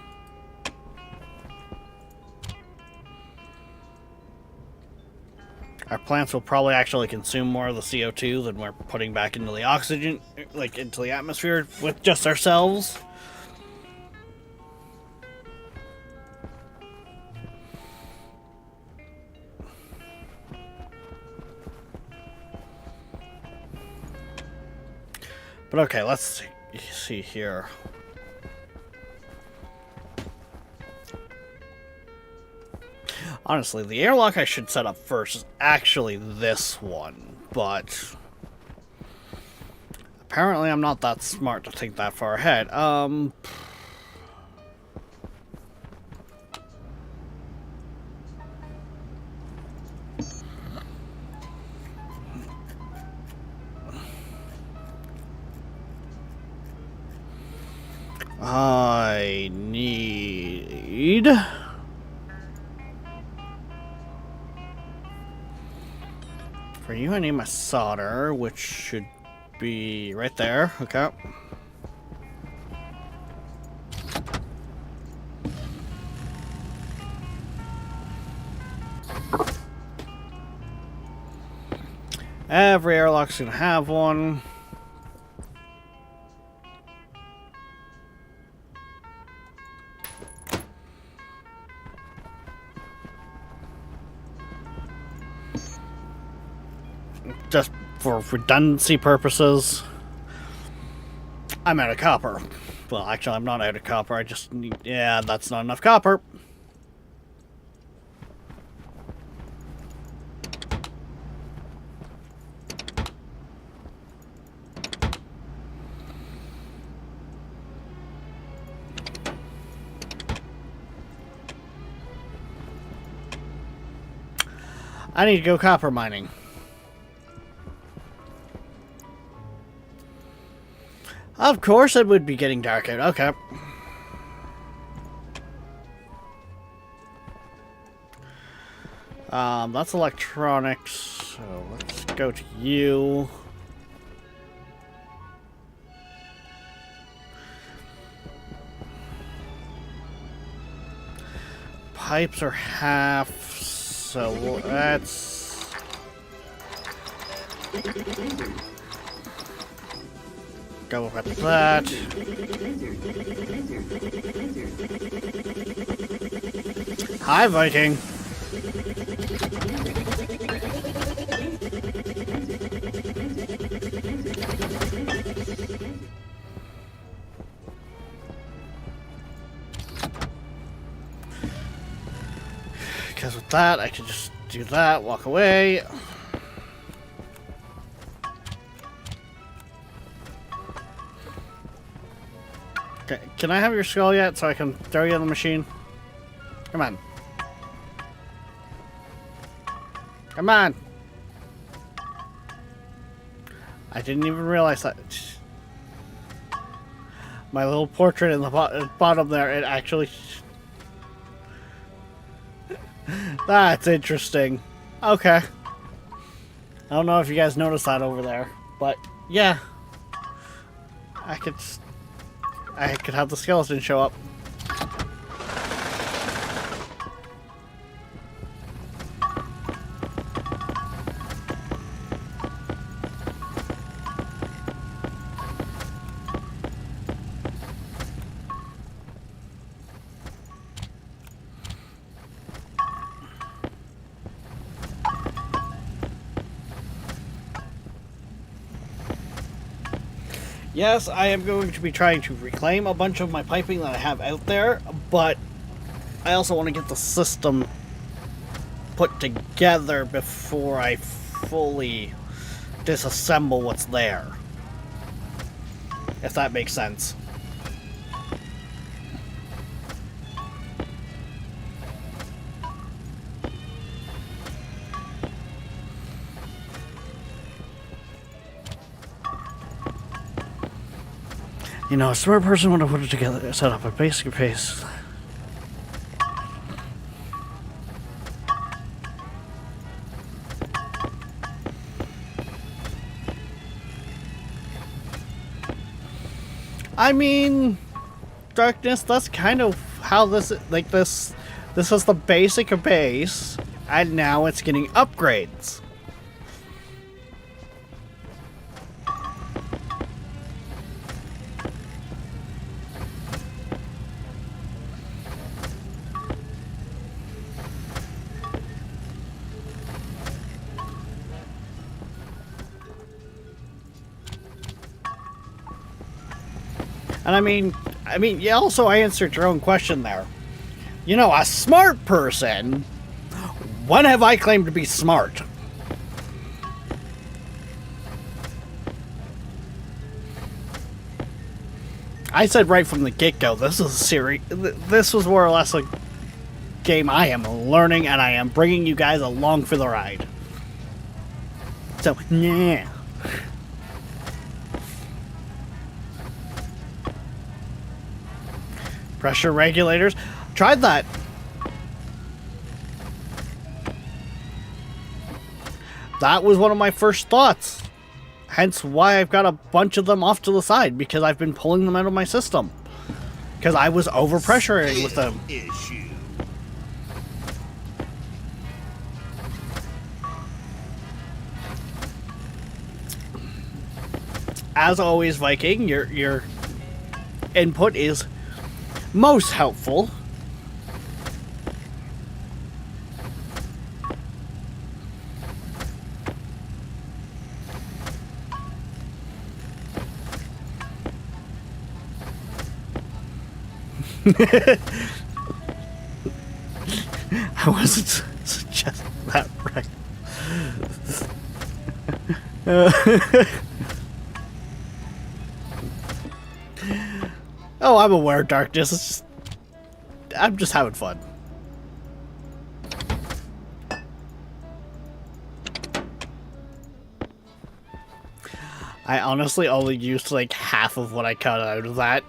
S1: Our plants will probably actually consume more of the CO2 than we're putting back into the oxygen, like into the atmosphere with just ourselves. But okay, let's see here. Honestly, the airlock I should set up first is actually this one, but apparently I'm not that smart to think that far ahead. I need... For you, I need my solder, which should be right there. Okay. Every airlock's gonna have one. Just for redundancy purposes, I'm out of copper. Well, actually, I'm not out of copper. I just need... Yeah, that's not enough copper. I need to go copper mining. Of course it would be getting dark out. Okay. That's electronics, so let's go to you. Pipes are half, so that's... Go with that. Hi, Viking. Because with that, I can just do that, walk away. Okay, can I have your skull yet so I can throw you in the machine? Come on. Come on. I didn't even realize that. My little portrait in the bottom there, it actually... That's interesting. Okay. I don't know if you guys noticed that over there, but yeah. I could have the skeleton show up. Yes, I am going to be trying to reclaim a bunch of my piping that I have out there, but I also want to get the system put together before I fully disassemble what's there. If that makes sense. You know, a smart person would have put it together, set up a basic pace. I mean, Darkness, that's kind of how this, like this is the basic base, and now it's getting upgrades. And I mean, yeah, also I answered your own question there. You know, a smart person, when have I claimed to be smart? I said right from the get-go, this is a series, this was more or less a game I am learning, and I am bringing you guys along for the ride. So, yeah. Pressure regulators. Tried that. That was one of my first thoughts. Hence why I've got a bunch of them off to the side, because I've been pulling them out of my system. Because I was overpressuring with them.
S2: Issue.
S1: As always, Viking, your input is most helpful. I wasn't suggesting that, right? Oh, I'm aware, Darkness. It's just, I'm just having fun. I honestly only used like half of what I cut out of that.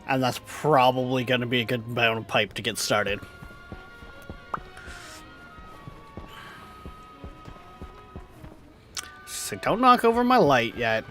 S1: And that's probably going to be a good amount of pipe to get started. So don't knock over my light yet.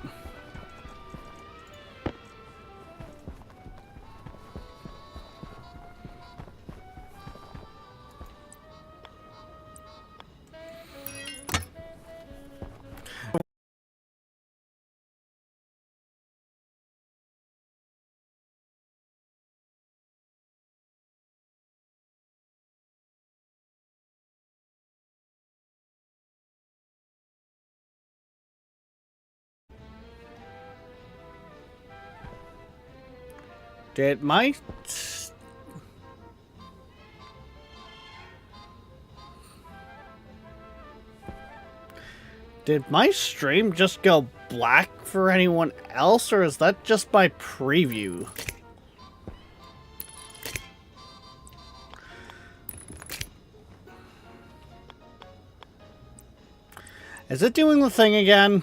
S1: Did my... Did my stream just go black for anyone else, or is that just my preview? Is it doing the thing again?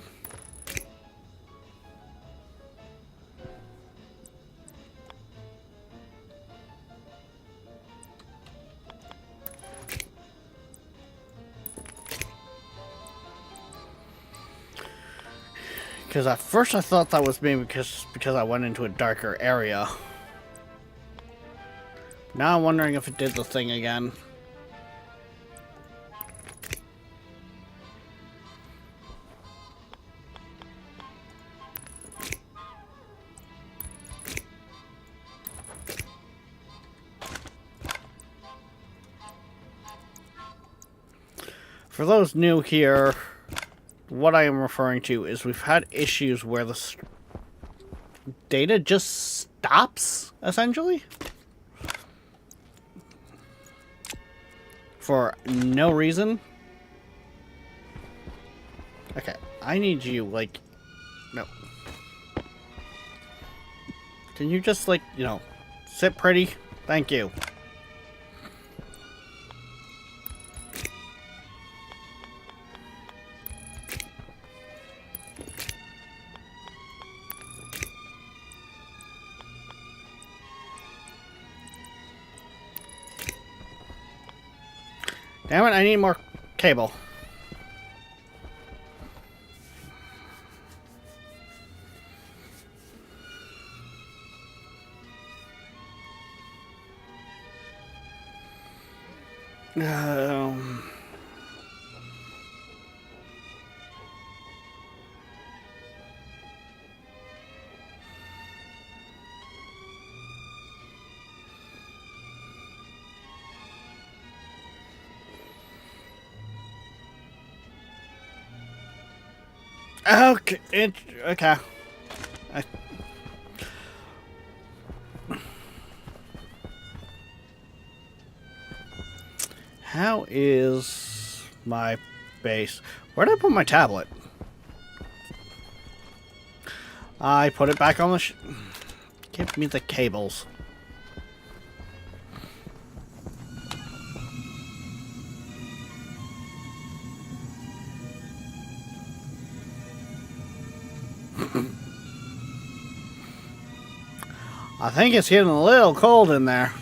S1: Because at first I thought that was maybe because I went into a darker area. Now I'm wondering if it did the thing again. For those new here, what I am referring to is we've had issues where the data just stops, essentially. For no reason. Okay, I need you, like... No. Can you just, like, you know, sit pretty? Thank you. Damn it, I need more cable. Um... Okay, okay. How is my base? Where did I put my tablet? I put it back on the Give me the cables. I think it's getting a little cold in there.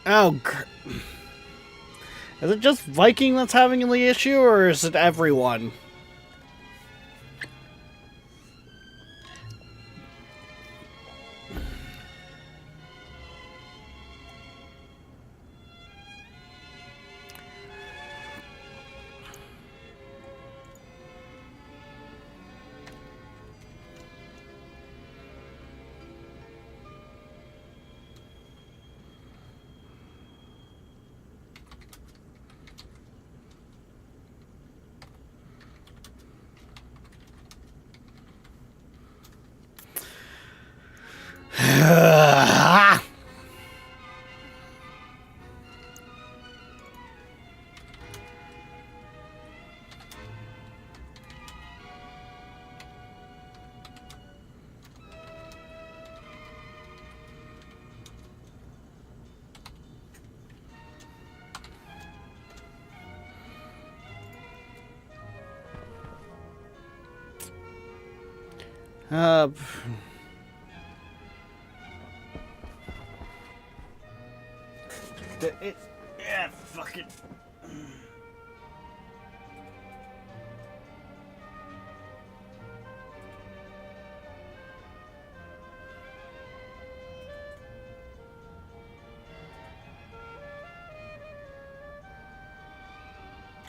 S1: Oh, is it just Viking that's having the issue, or is it everyone? Uh, yeah, fuck it.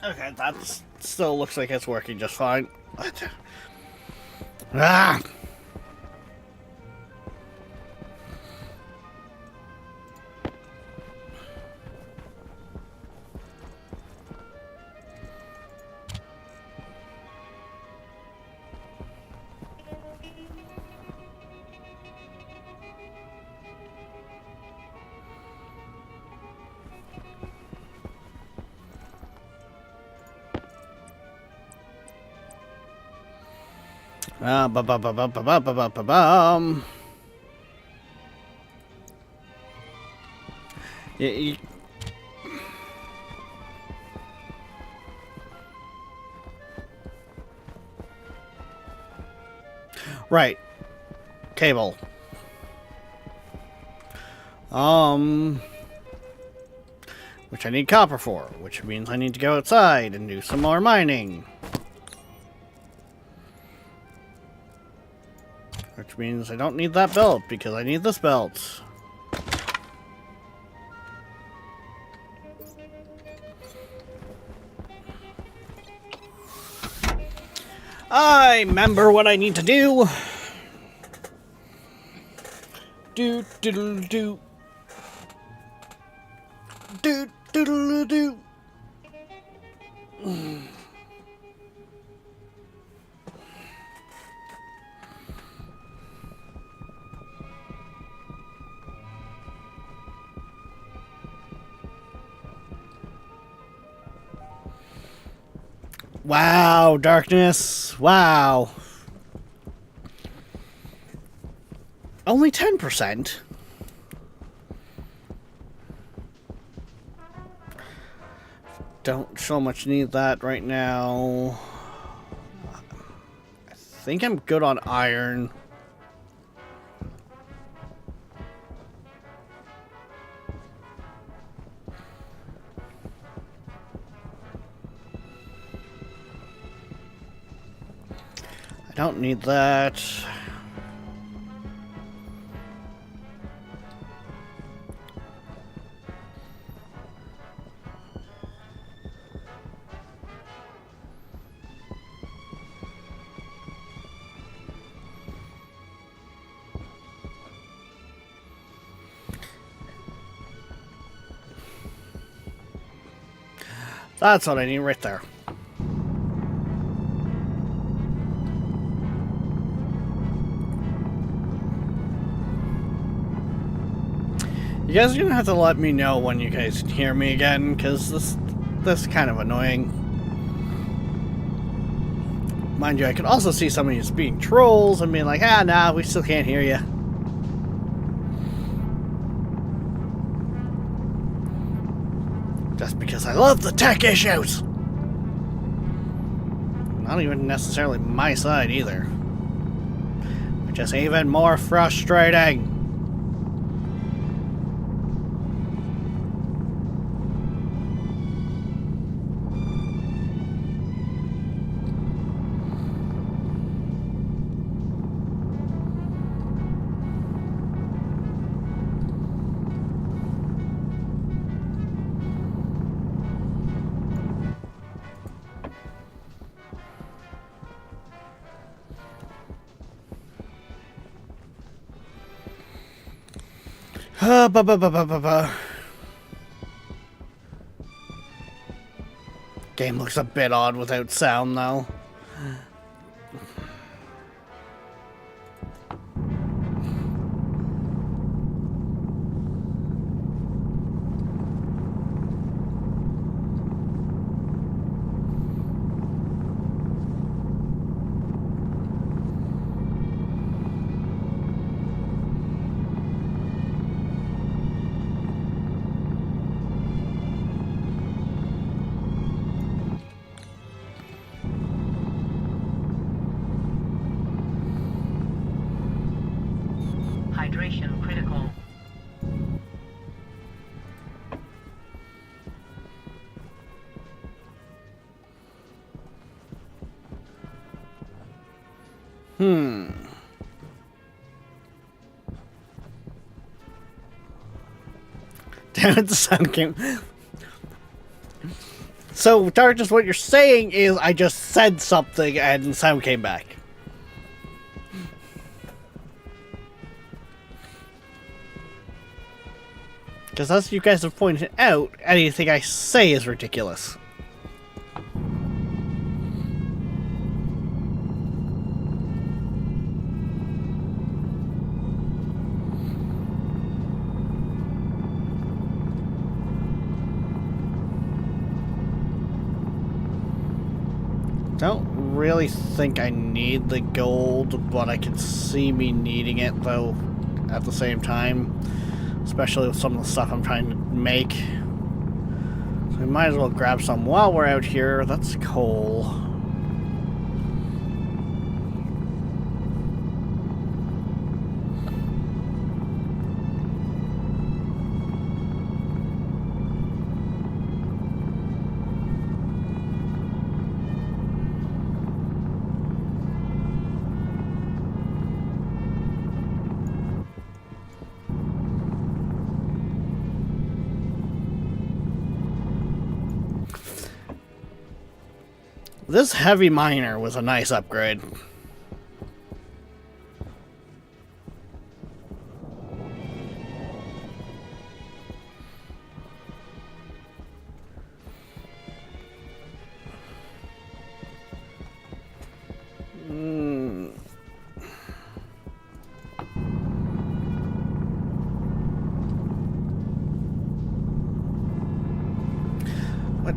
S1: Okay, that still looks like it's working just fine. What? Ah! Ba-ba-ba-ba-ba-ba-ba-ba-bum. You, right. Cable. Which I need copper for, which means I need to go outside and do some more mining. Which means I don't need that belt, because I need this belt. I remember what I need to do. Do do do. Do do do. Wow, darkness. Wow. Only 10%. Don't so much need that right now. I think I'm good on iron. I don't need that. That's what I need right there. You guys are gonna have to let me know when you guys can hear me again, because this is kind of annoying. Mind you, I can also see some of you being trolls and being like, ah, nah, we still can't hear you. Just because I love the tech issues! Not even necessarily my side either. Which is even more frustrating. Game looks a bit odd without sound, though.
S3: Hydration critical.
S1: Damn it, the sound came. So, Darkness, what you're saying is I just said something and the sound came back. Because as you guys have pointed out, anything I say is ridiculous. Don't really think I need the gold, but I can see me needing it though at the same time, especially with some of the stuff I'm trying to make. So we might as well grab some while we're out here. That's coal. This heavy miner was a nice upgrade. What?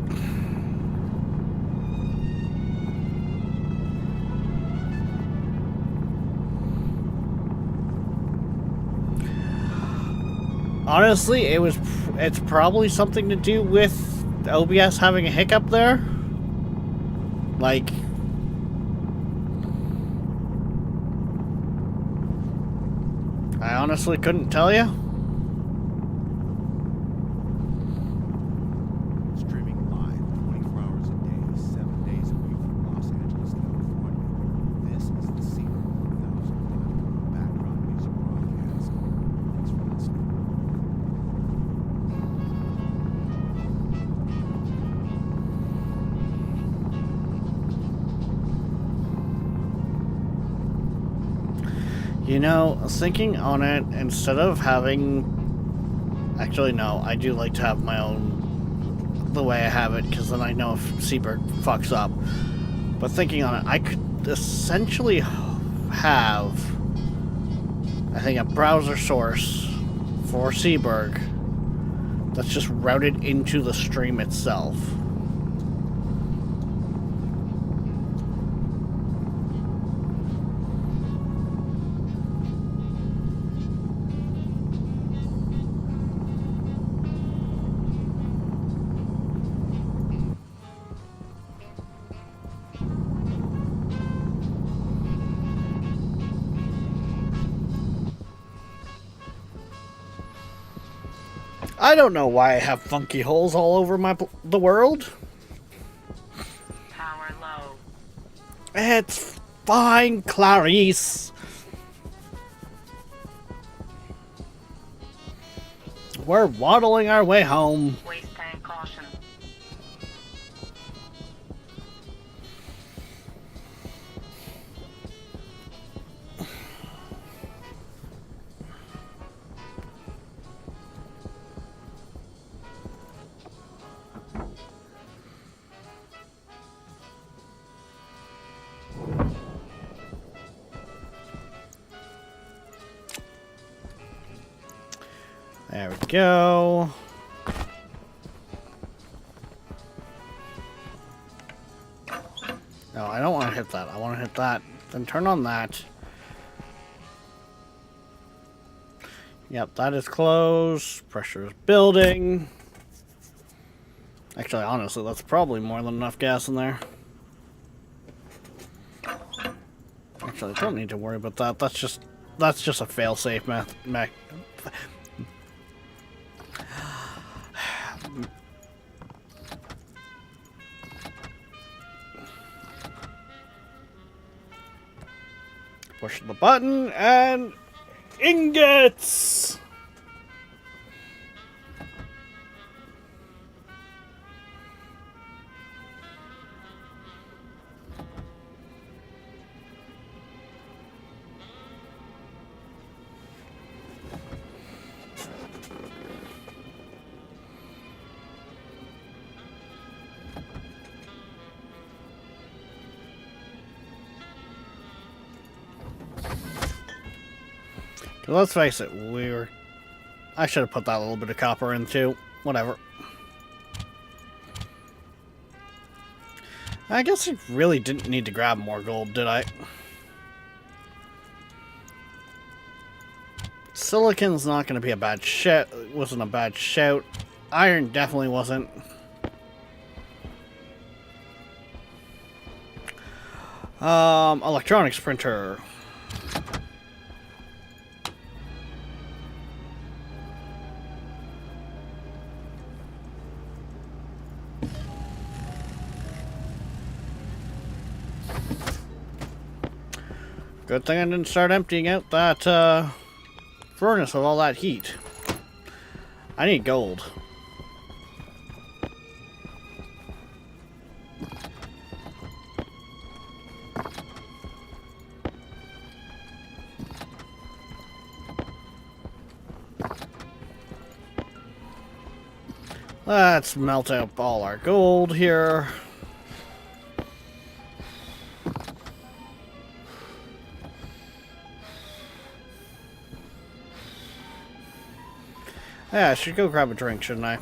S1: Honestly, it's probably something to do with OBS having a hiccup there. Like, I honestly couldn't tell you.
S4: Streaming live 24 hours a day, 7 days a week from Los Angeles, California. This is the Seabird 1000 background music broadcast. Thanks for listening.
S1: You know, thinking on it, instead of having... Actually, no, I do like to have my own... the way I have it, because then I know if Seabird fucks up. But thinking on it, I could essentially have... I think a browser source for Seaberg that's just routed into the stream itself. I don't know why I have funky holes all over the world.
S3: Power low.
S1: It's fine, Clarice. We're waddling our way home.
S3: Waste tank caution.
S1: There we go. No, I don't want to hit that. I want to hit that. Then turn on that. Yep, that is closed. Pressure is building. Actually, honestly, that's probably more than enough gas in there. Actually, I don't need to worry about that. That's just That's just a failsafe mech. Push the button and ingots. Let's face it, I should have put that little bit of copper in too. Whatever. I guess I really didn't need to grab more gold, did I? Silicon's not going to be a bad shout. Wasn't a bad shout. Iron definitely wasn't. Electronics printer. Good thing I didn't start emptying out that furnace with all that heat. I need gold. Let's melt out all our gold here. Yeah, I should go grab a drink, shouldn't I?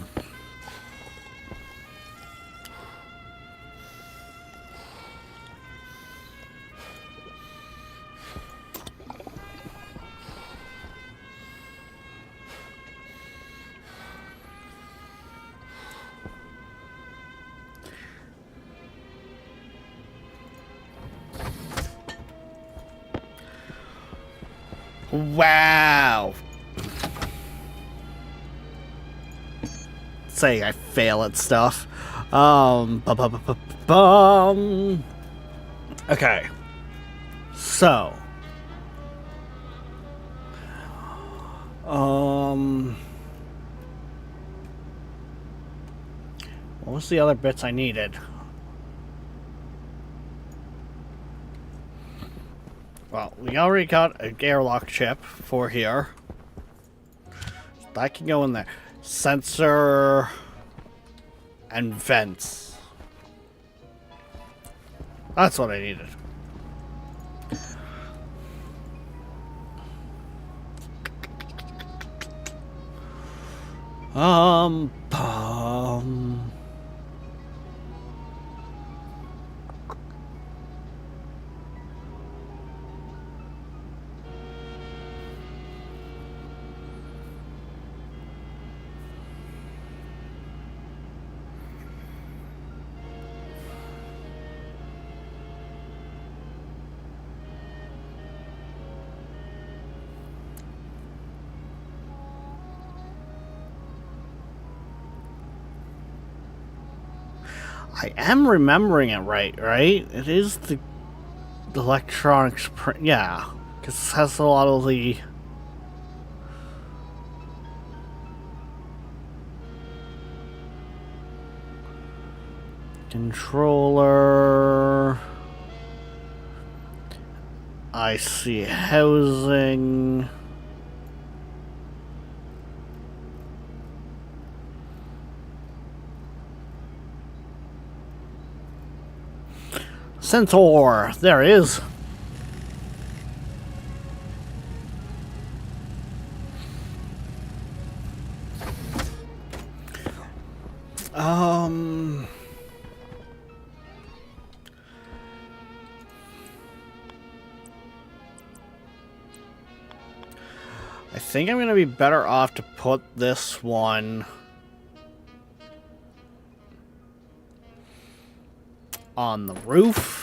S1: Wow. Say I fail at stuff. Okay. So. What was the other bits I needed? Well, we already got a airlock chip for here. That can go in there. Sensor and vents. That's what I needed. I am remembering it right? It is the electronics print, yeah, because it has a lot of the controller. I see housing. Centaur, there it is. I think I'm gonna be better off to put this one on the roof.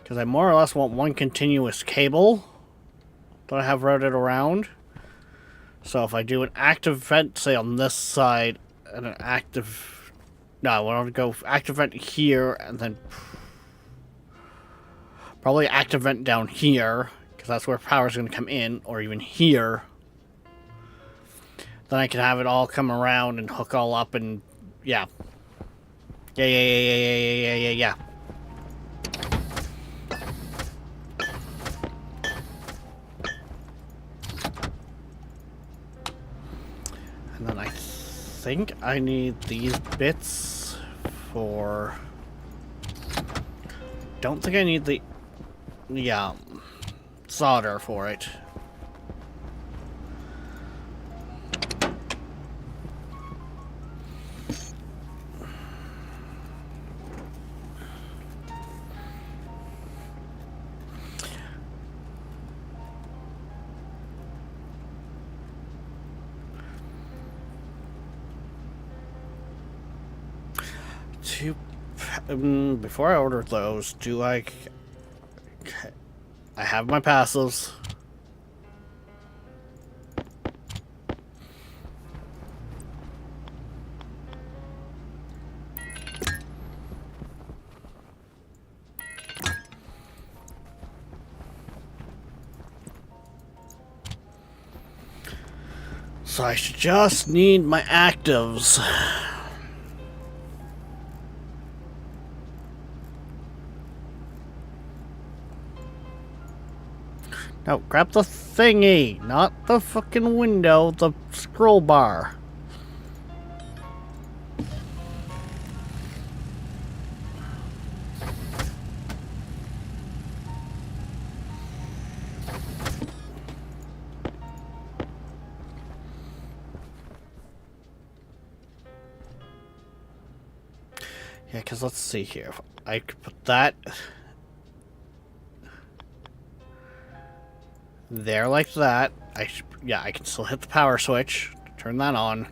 S1: Because I more or less want one continuous cable that I have routed around. So if I do an active vent, say on this side, and an active... No, I want to go active vent here, and then... Probably active vent down here, because that's where power's going to come in, or even here. Then I can have it all come around and hook all up and... Yeah. Yeah. And then I think I need these bits for... Don't think I need the solder for it. Before I order those, do I have my passives. So I should just need my actives. No, grab the thingy, not the fucking window, the scroll bar. Yeah, because let's see here. I could put that there like that. I can still hit the power switch, turn that on.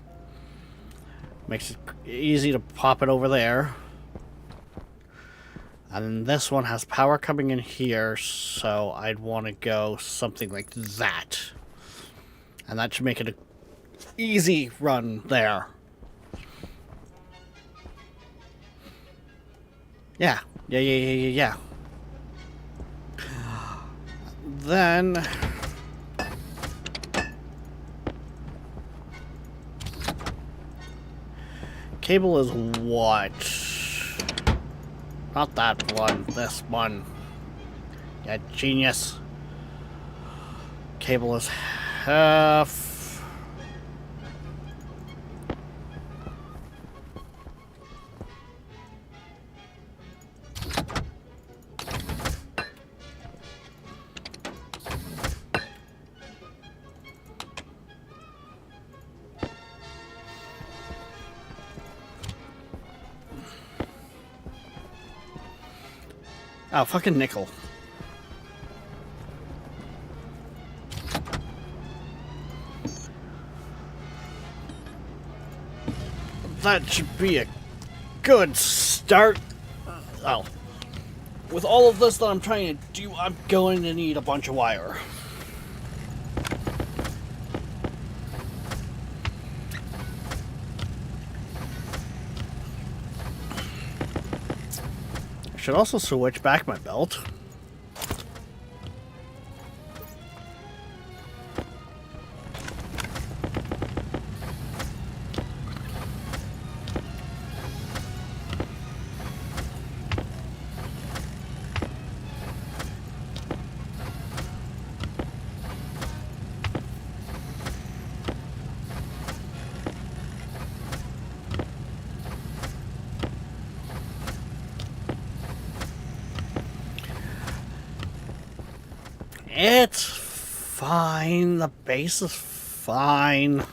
S1: Makes it easy to pop it over there. And then this one has power coming in here, so I'd want to go something like that. And that should make it an easy run there. Yeah. Then... Cable is what? Not that one, this one. Yeah, genius. Cable is half... Oh, fucking nickel. That should be a good start. Oh. With all of this that I'm trying to do, I'm going to need a bunch of wire. Should also switch back my belt. It's fine. The base is fine.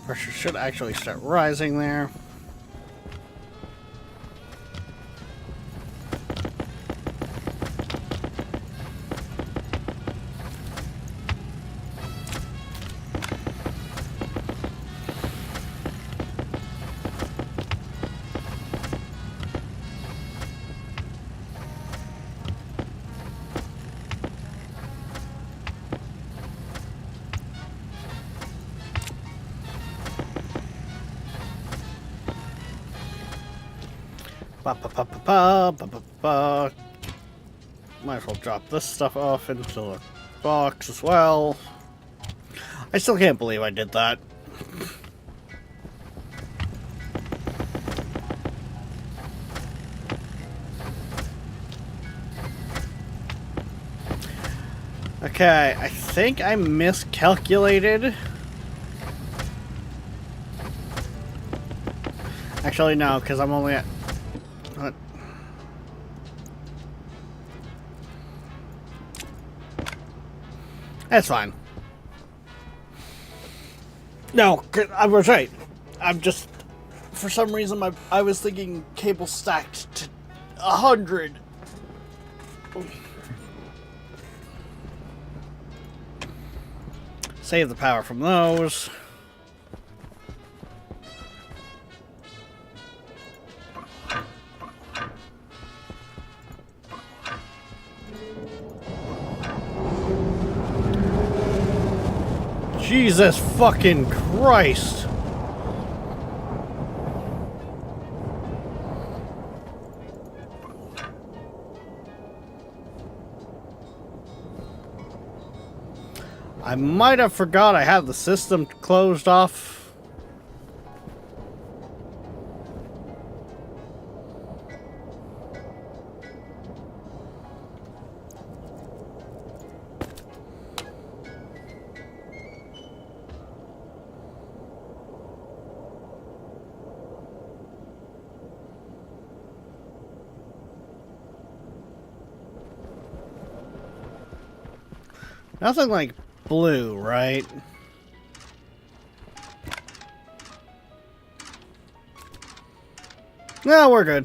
S1: Pressure should actually start rising there. Ba, ba, ba, ba, ba, ba, ba, ba. Might as well drop this stuff off into the box as well. I still can't believe I did that. Okay, I think I miscalculated. Actually, no, because I'm only at... What? That's fine. No, I was right. I'm just... For some reason, I was thinking cable stacked to 100. Save the power from those. Jesus fucking Christ. I might have forgot I had the system closed off. Nothing like blue, right? No, we're good.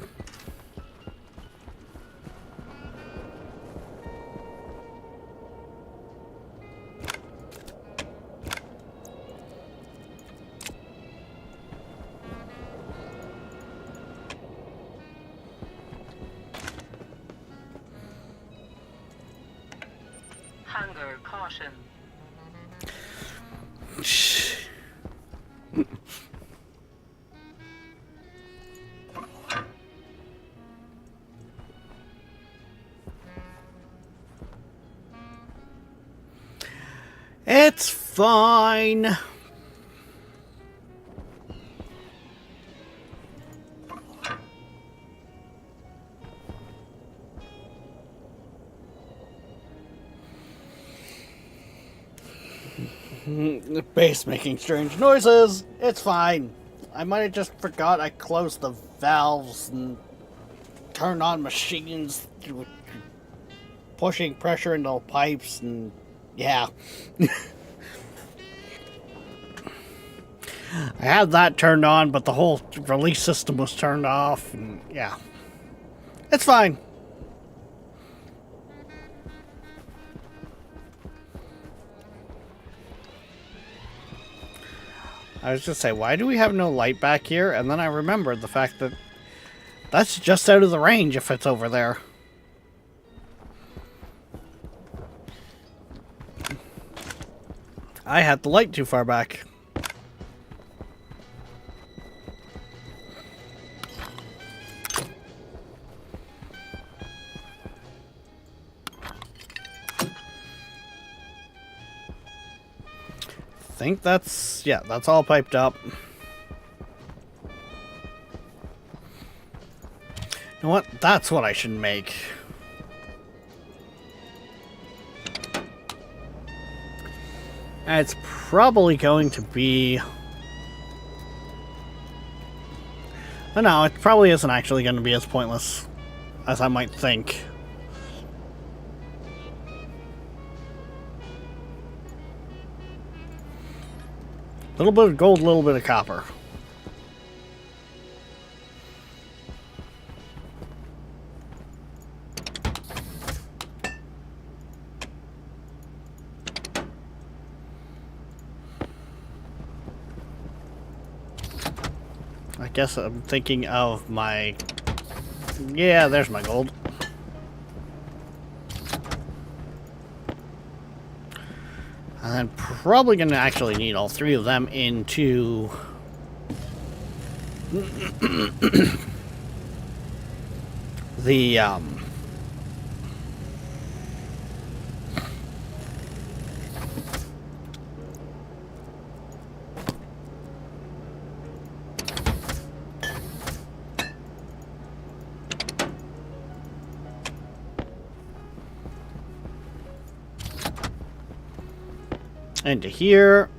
S3: Hunger caution.
S1: It's fine. The base making strange noises. It's fine. I might have just forgot I closed the valves and turned on machines, pushing pressure into the pipes, and yeah. I had that turned on, but the whole release system was turned off, and yeah. It's fine. I was just saying, why do we have no light back here? And then I remembered the fact that that's just out of the range if it's over there. I had the light too far back. I think that's, yeah, that's all piped up. You know what? That's what I should make. It's probably going to be... Oh, no, it probably isn't actually going to be as pointless as I might think. Little bit of gold, little bit of copper. I guess I'm thinking of my... Yeah, there's my gold. I'm probably going to actually need all three of them into... the, into here.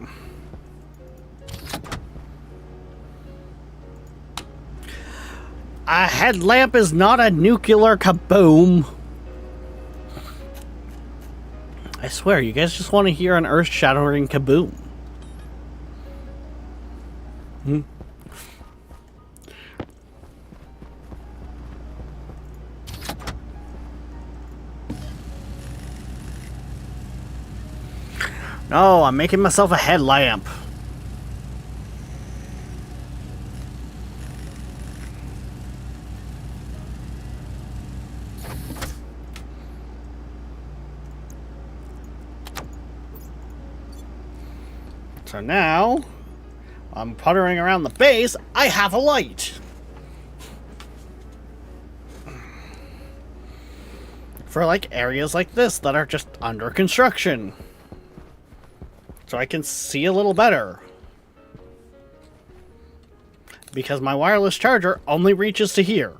S1: A headlamp is not a nuclear kaboom. I swear, you guys just want to hear an earth-shattering kaboom. No, I'm making myself a headlamp. So now, I'm puttering around the base, I have a light. For like areas like this that are just under construction. So I can see a little better. Because my wireless charger only reaches to here,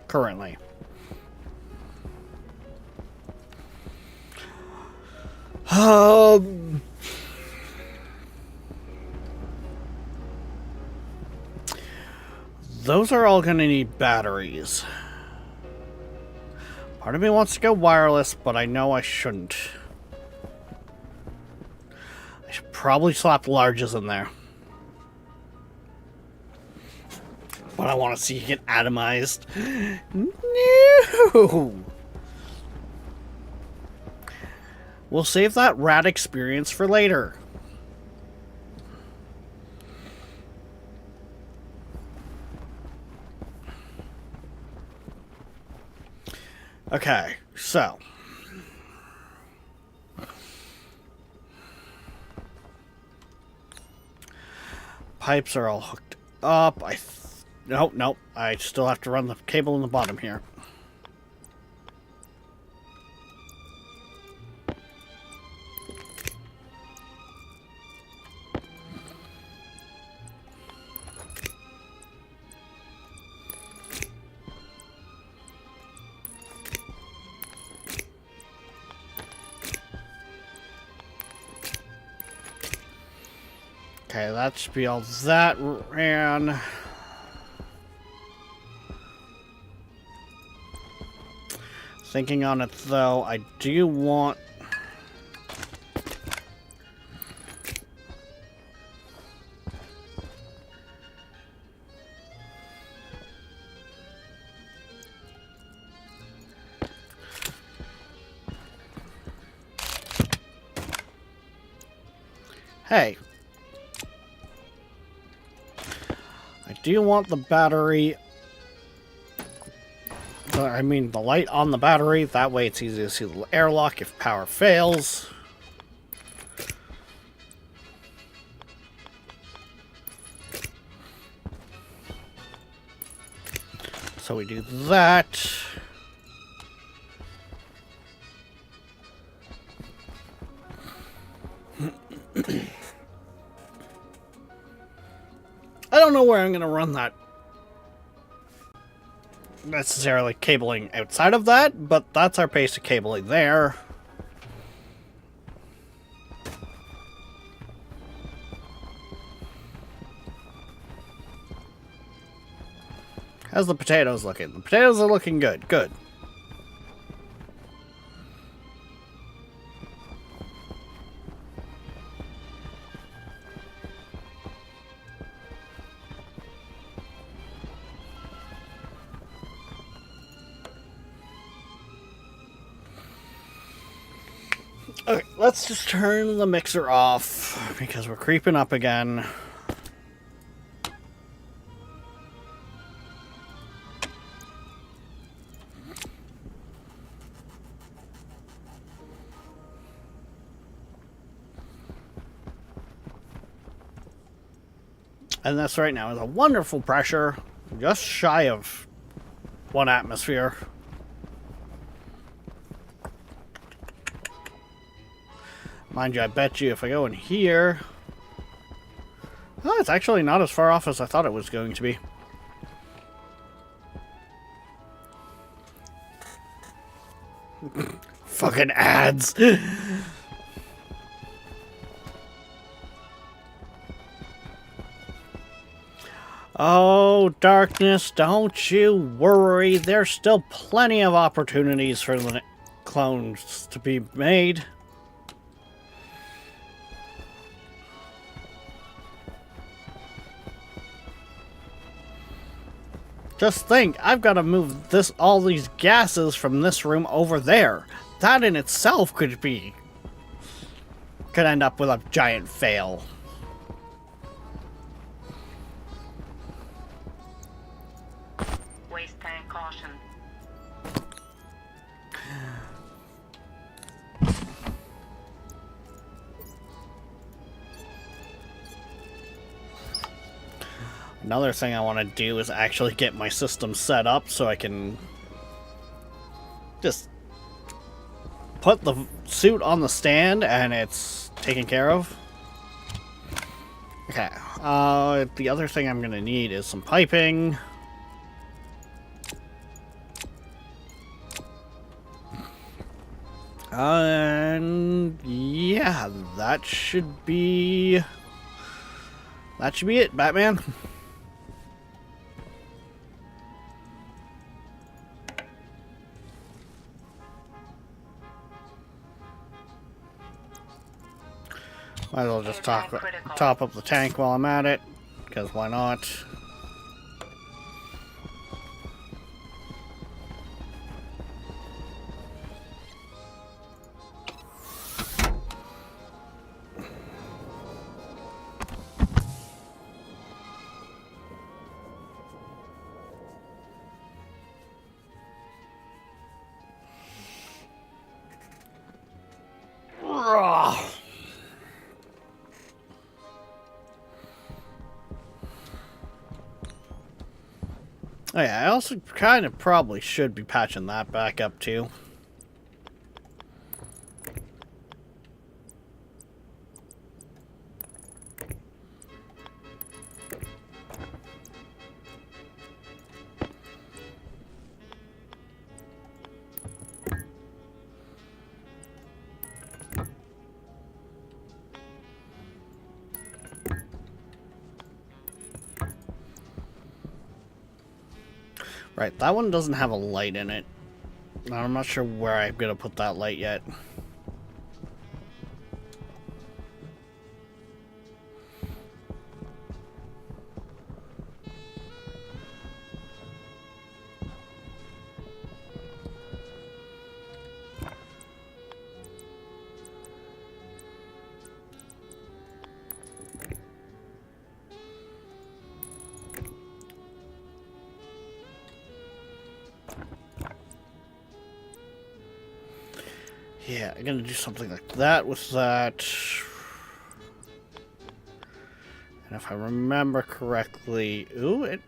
S1: currently. Those are all going to need batteries. Part of me wants to go wireless, but I know I shouldn't. I should probably slap larges in there. But I want to see you get atomized. No! We'll save that rat experience for later. Okay, so... pipes are all hooked up. Nope. I still have to run the cable in the bottom here. Okay, that should be all that ran. Thinking on it though, I do want... Hey. I do want the battery... I mean, the light on the battery. That way it's easy to see the airlock if power fails. So we do that. I don't know where I'm going to run that necessarily cabling outside of that, but that's our basic cabling there. How's the potatoes looking? The potatoes are looking good. Good. Okay, let's just turn the mixer off because we're creeping up again. And this right now is a wonderful pressure, just shy of 1 atmosphere. Mind you, I bet you if I go in here... Oh, it's actually not as far off as I thought it was going to be. Fucking ads! Oh, darkness, don't you worry. There's still plenty of opportunities for the clones to be made. Just think, I've got to move all these gases from this room over there. That in itself could end up with a giant fail.
S3: Waste tank caution.
S1: Another thing I want to do is actually get my system set up so I can just put the suit on the stand and it's taken care of. Okay, the other thing I'm going to need is some piping. And yeah, that should be it, Batman. Might as well just top up the tank while I'm at it, because why not? Oh yeah, I also kind of probably should be patching that back up too. Right, that one doesn't have a light in it. I'm not sure where I'm gonna put that light yet. Yeah, I'm gonna do something like that with that. And if I remember correctly, ooh, it.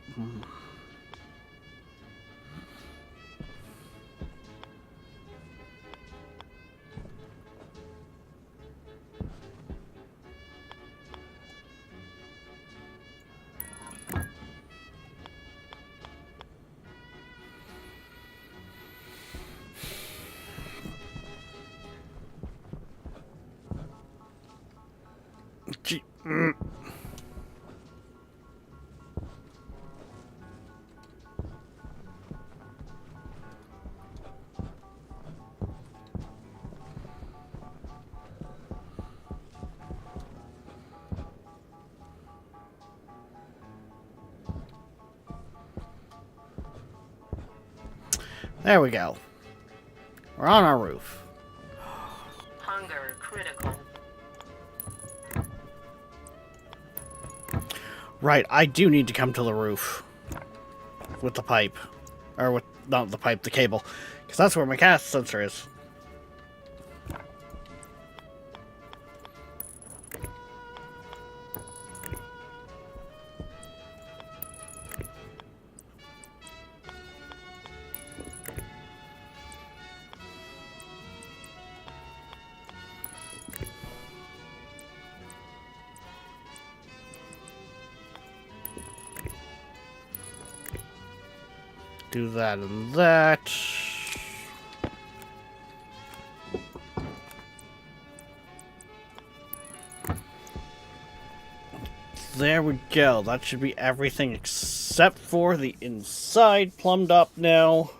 S1: There we go. We're on our roof.
S3: Hunger critical.
S1: Right, I do need to come to the roof. With the pipe. Or with, not the pipe, the cable. Because that's where my gas sensor is. Do that and that. There we go. That should be everything except for the inside plumbed up now.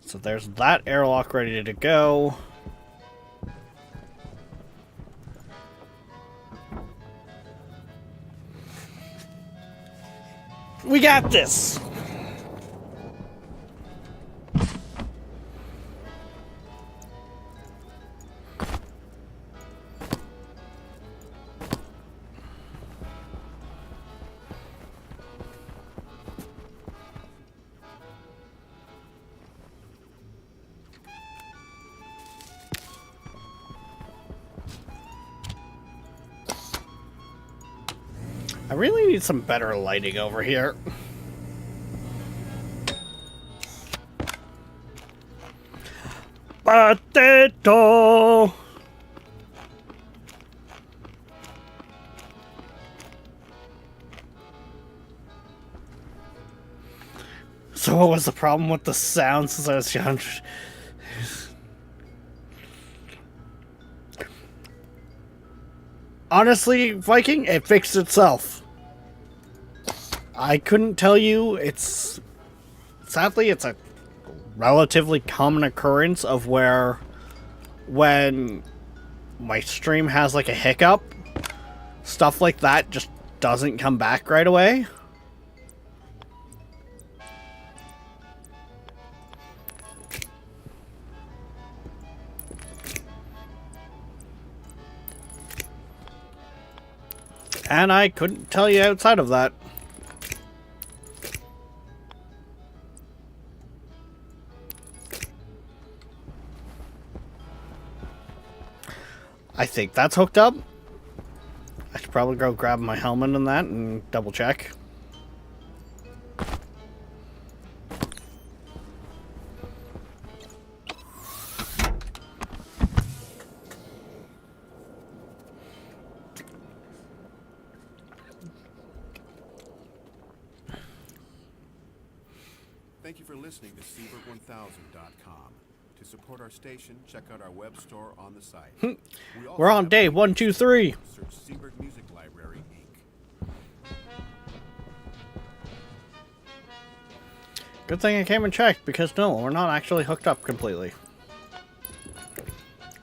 S1: So there's that airlock ready to go. We got this! I really need some better lighting over here. Potato! So what was the problem with the sound since I was young? Honestly, Viking, it fixed itself. I couldn't tell you. Sadly, it's a relatively common occurrence of where when my stream has like a hiccup, stuff like that just doesn't come back right away. And I couldn't tell you outside of that. I think that's hooked up. I should probably go grab my helmet and that and double check.
S2: Thank you for listening to Seabird1000.com. To support our station, check out our web store on the site. We also
S1: We're on
S2: have
S1: day
S2: a
S1: 1, 2, 3.
S2: Search Seabird Music Library, Inc.
S1: Good thing I came and checked, because no, we're not actually hooked up completely.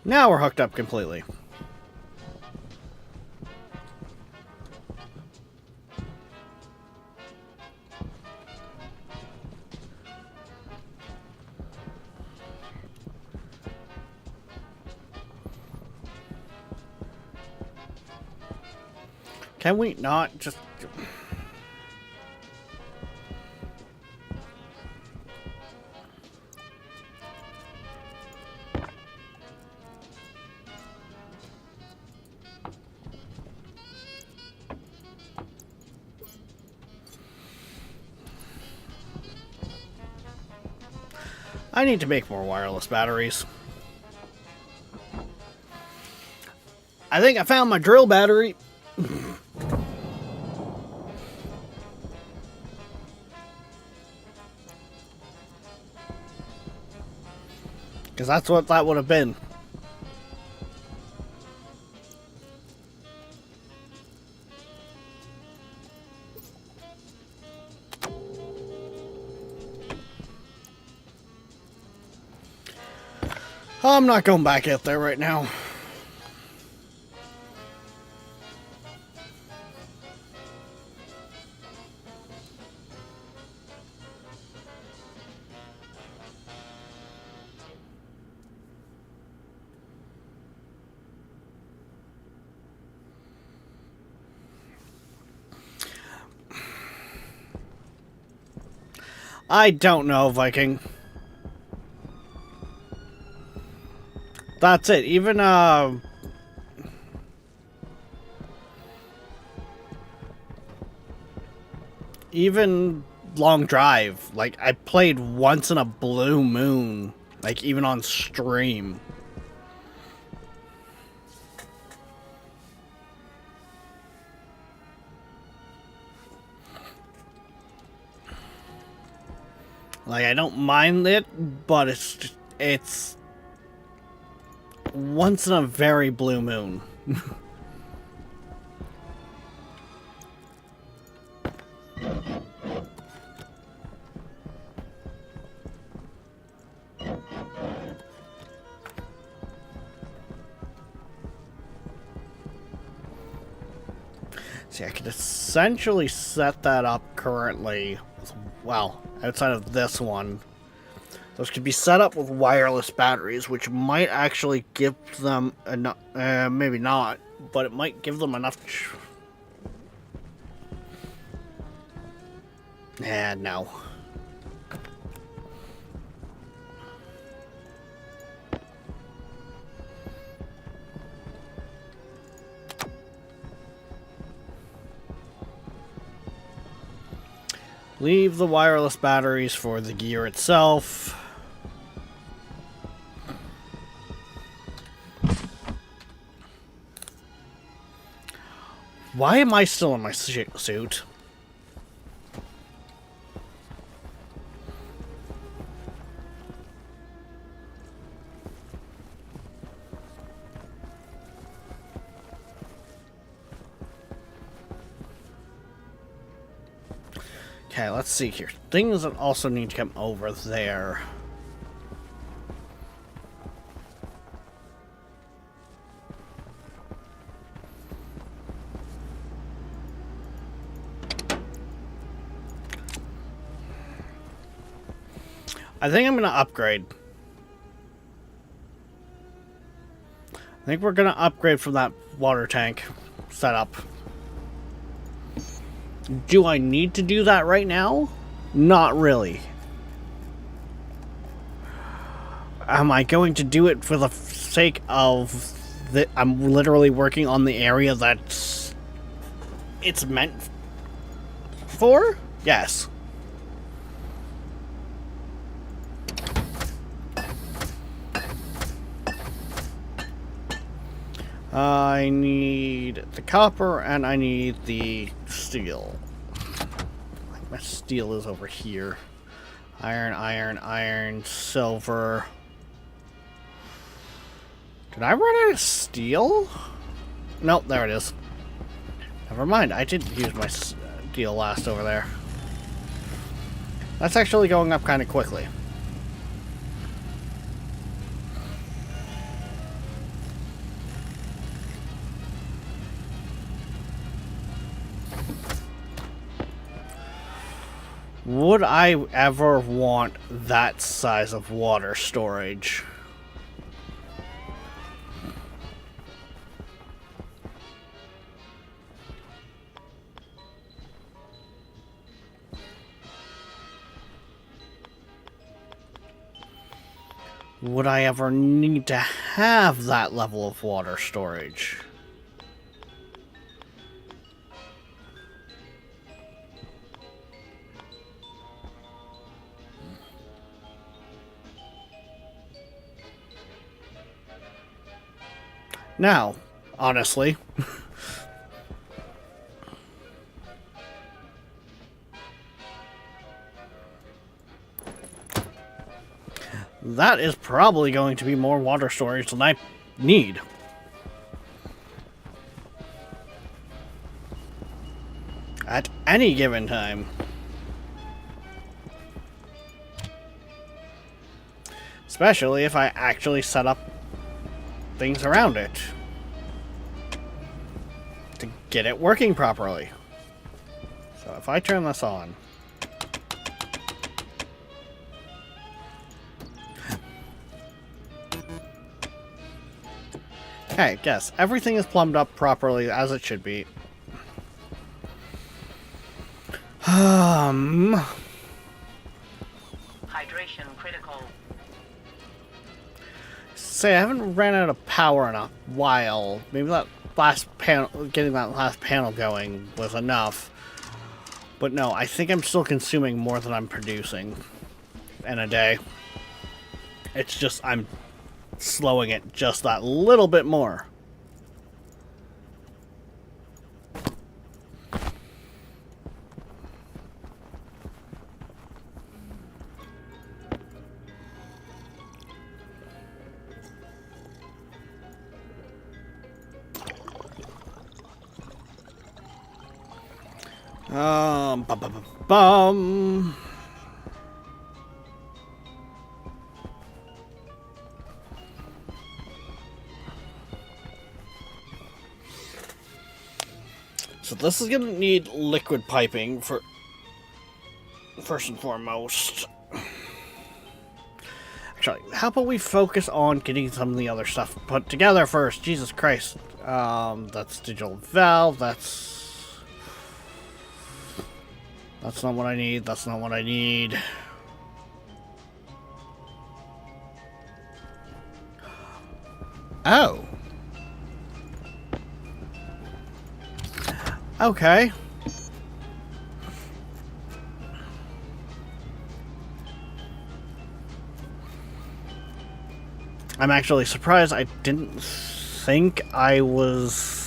S1: Now we're hooked up completely. Can we not just... I need to make more wireless batteries. I think I found my drill battery. Because that's what that would have been. I'm not going back out there right now. I don't know, Viking. That's it. Even Long Drive, like, I played once in a blue moon, like, even on stream. Like, I don't mind it, but it's once in a very blue moon. See, I could essentially set that up currently. Well, outside of this one. Those could be set up with wireless batteries, which might actually give them enough, maybe not, but it might give them enough. No. Leave the wireless batteries for the gear itself. Why am I still in my suit? Okay, let's see here. Things that also need to come over there. I think I'm going to upgrade. I think we're going to upgrade from that water tank setup. Do I need to do that right now? Not really. Am I going to do it for the sake of that I'm literally working on the area that's it's meant for? Yes. I need the copper and I need the steel. My steel is over here. Iron, iron, iron, silver. Did I run out of steel? Nope, there it is. Never mind, I did use my steel last over there. That's actually going up kind of quickly. Would I ever want that size of water storage? Would I ever need to have that level of water storage? Now, honestly, that is probably going to be more water storage than I need. At any given time. Especially if I actually set up things around it to get it working properly. So if I turn this on, okay, yes, everything is plumbed up properly as it should be.
S3: Oxygen critical.
S1: Say, I haven't ran out of power in a while. Maybe that last panel, getting that last panel going was enough. But no, I think I'm still consuming more than I'm producing in a day. It's just I'm slowing it just that little bit more. Bum, bum, bum, bum. So this is gonna need liquid piping for first and foremost. Actually, how about we focus on getting some of the other stuff put together first? Jesus Christ. That's digital valve, that's not what I need, that's not what I need. Oh. Okay. I'm actually surprised I didn't think I was...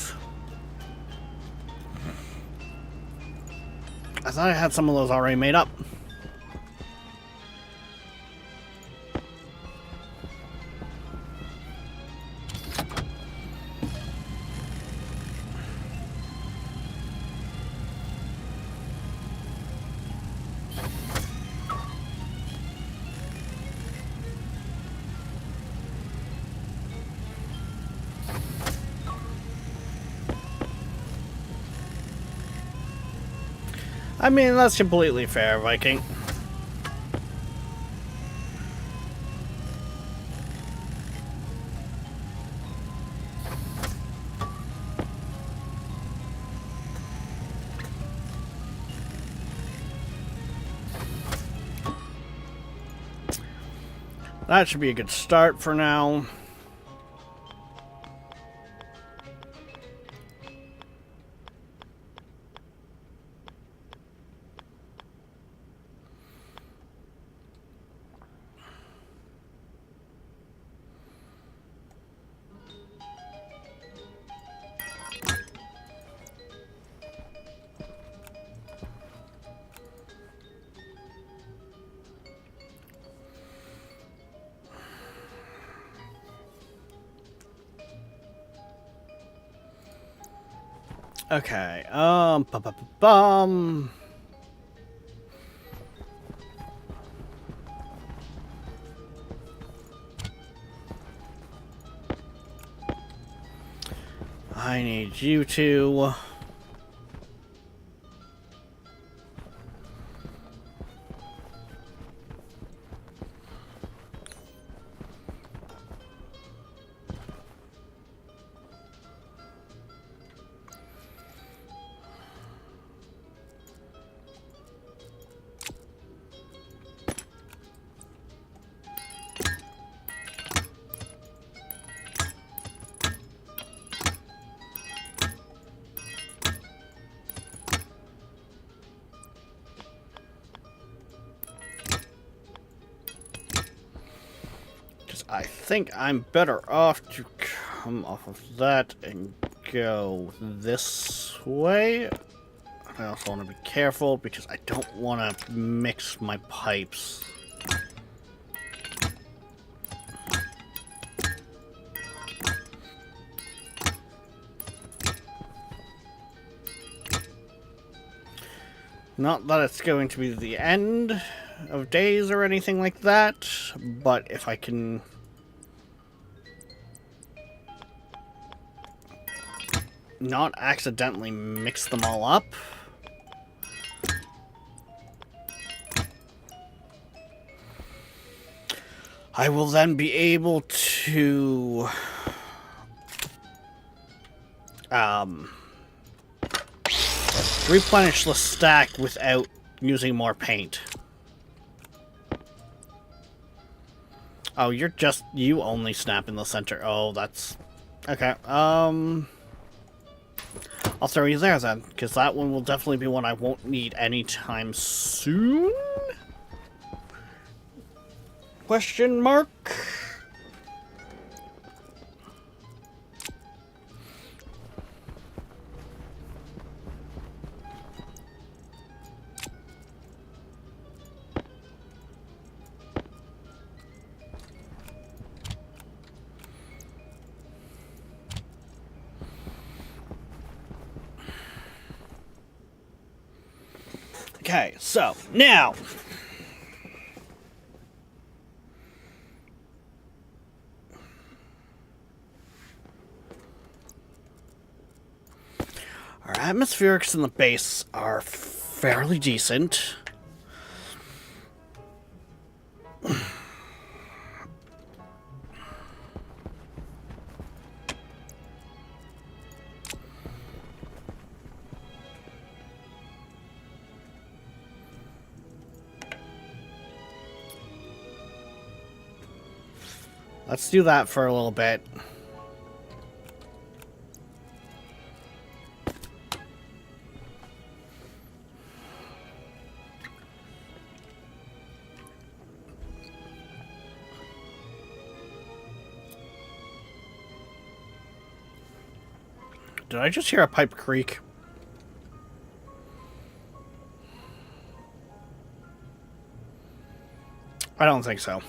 S1: I thought I had some of those already made up. I mean, that's completely fair, Viking. That should be a good start for now. Okay, bum. I need you to... I think I'm better off to come off of that and go this way. I also want to be careful because I don't want to mix my pipes. Not that it's going to be the end of days or anything like that, but if I can... not accidentally mix them all up. I will then be able to replenish the stack without using more paint. Oh, you only snap in the center. Oh, that's... Okay, I'll throw you there then, because that one will definitely be one I won't need anytime soon? Question mark? Okay, so, now... Our atmospherics in the base are fairly decent. Let's do that for a little bit. Did I just hear a pipe creak? I don't think so.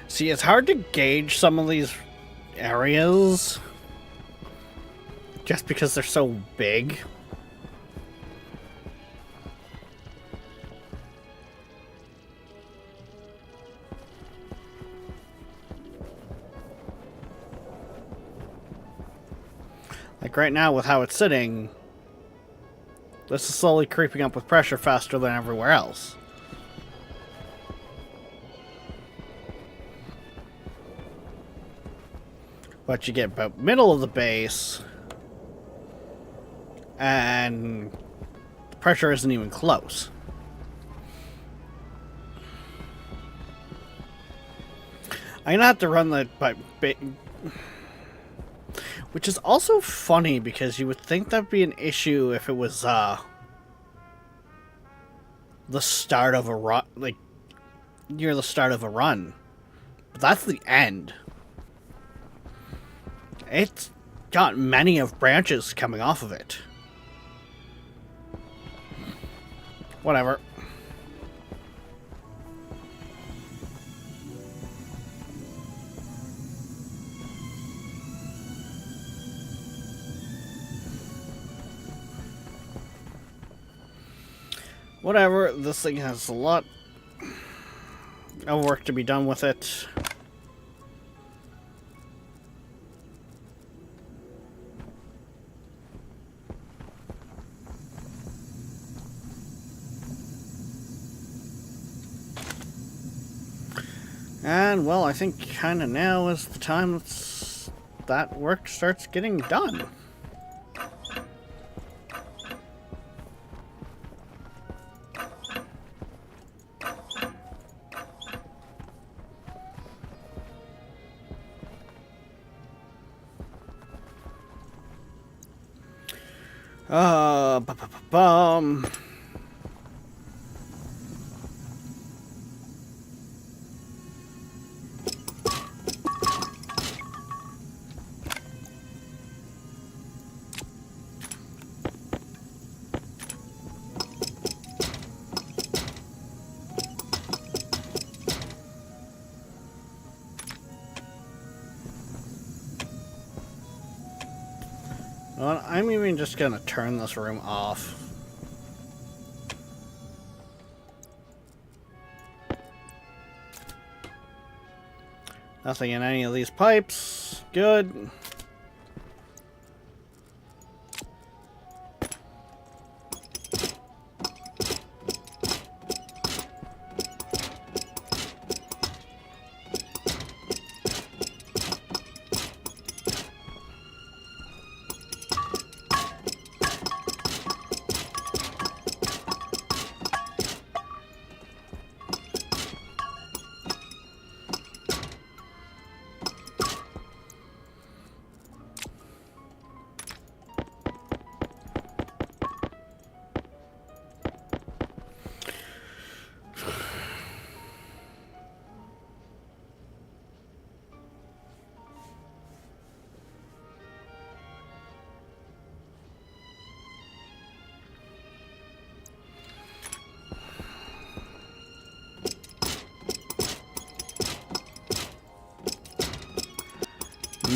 S1: See, it's hard to gauge some of these areas just because they're so big. Like right now with how it's sitting, this is slowly creeping up with pressure faster than everywhere else. But you get about middle of the base, and the pressure isn't even close. I'm gonna have to run the which is also funny because you would think that'd be an issue if it was the start of a run, like near the start of a run. But that's the end. It's got many of branches coming off of it. Whatever. Whatever, this thing has a lot of work to be done with it. And, well, I think kind of now is the time that work starts getting done. Bum. Well, I'm even just gonna turn this room off. Nothing in any of these pipes. Good.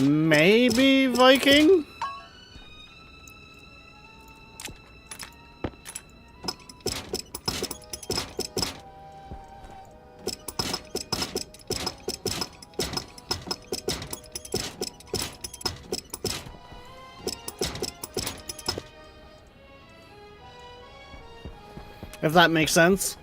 S1: Maybe Viking? If that makes sense.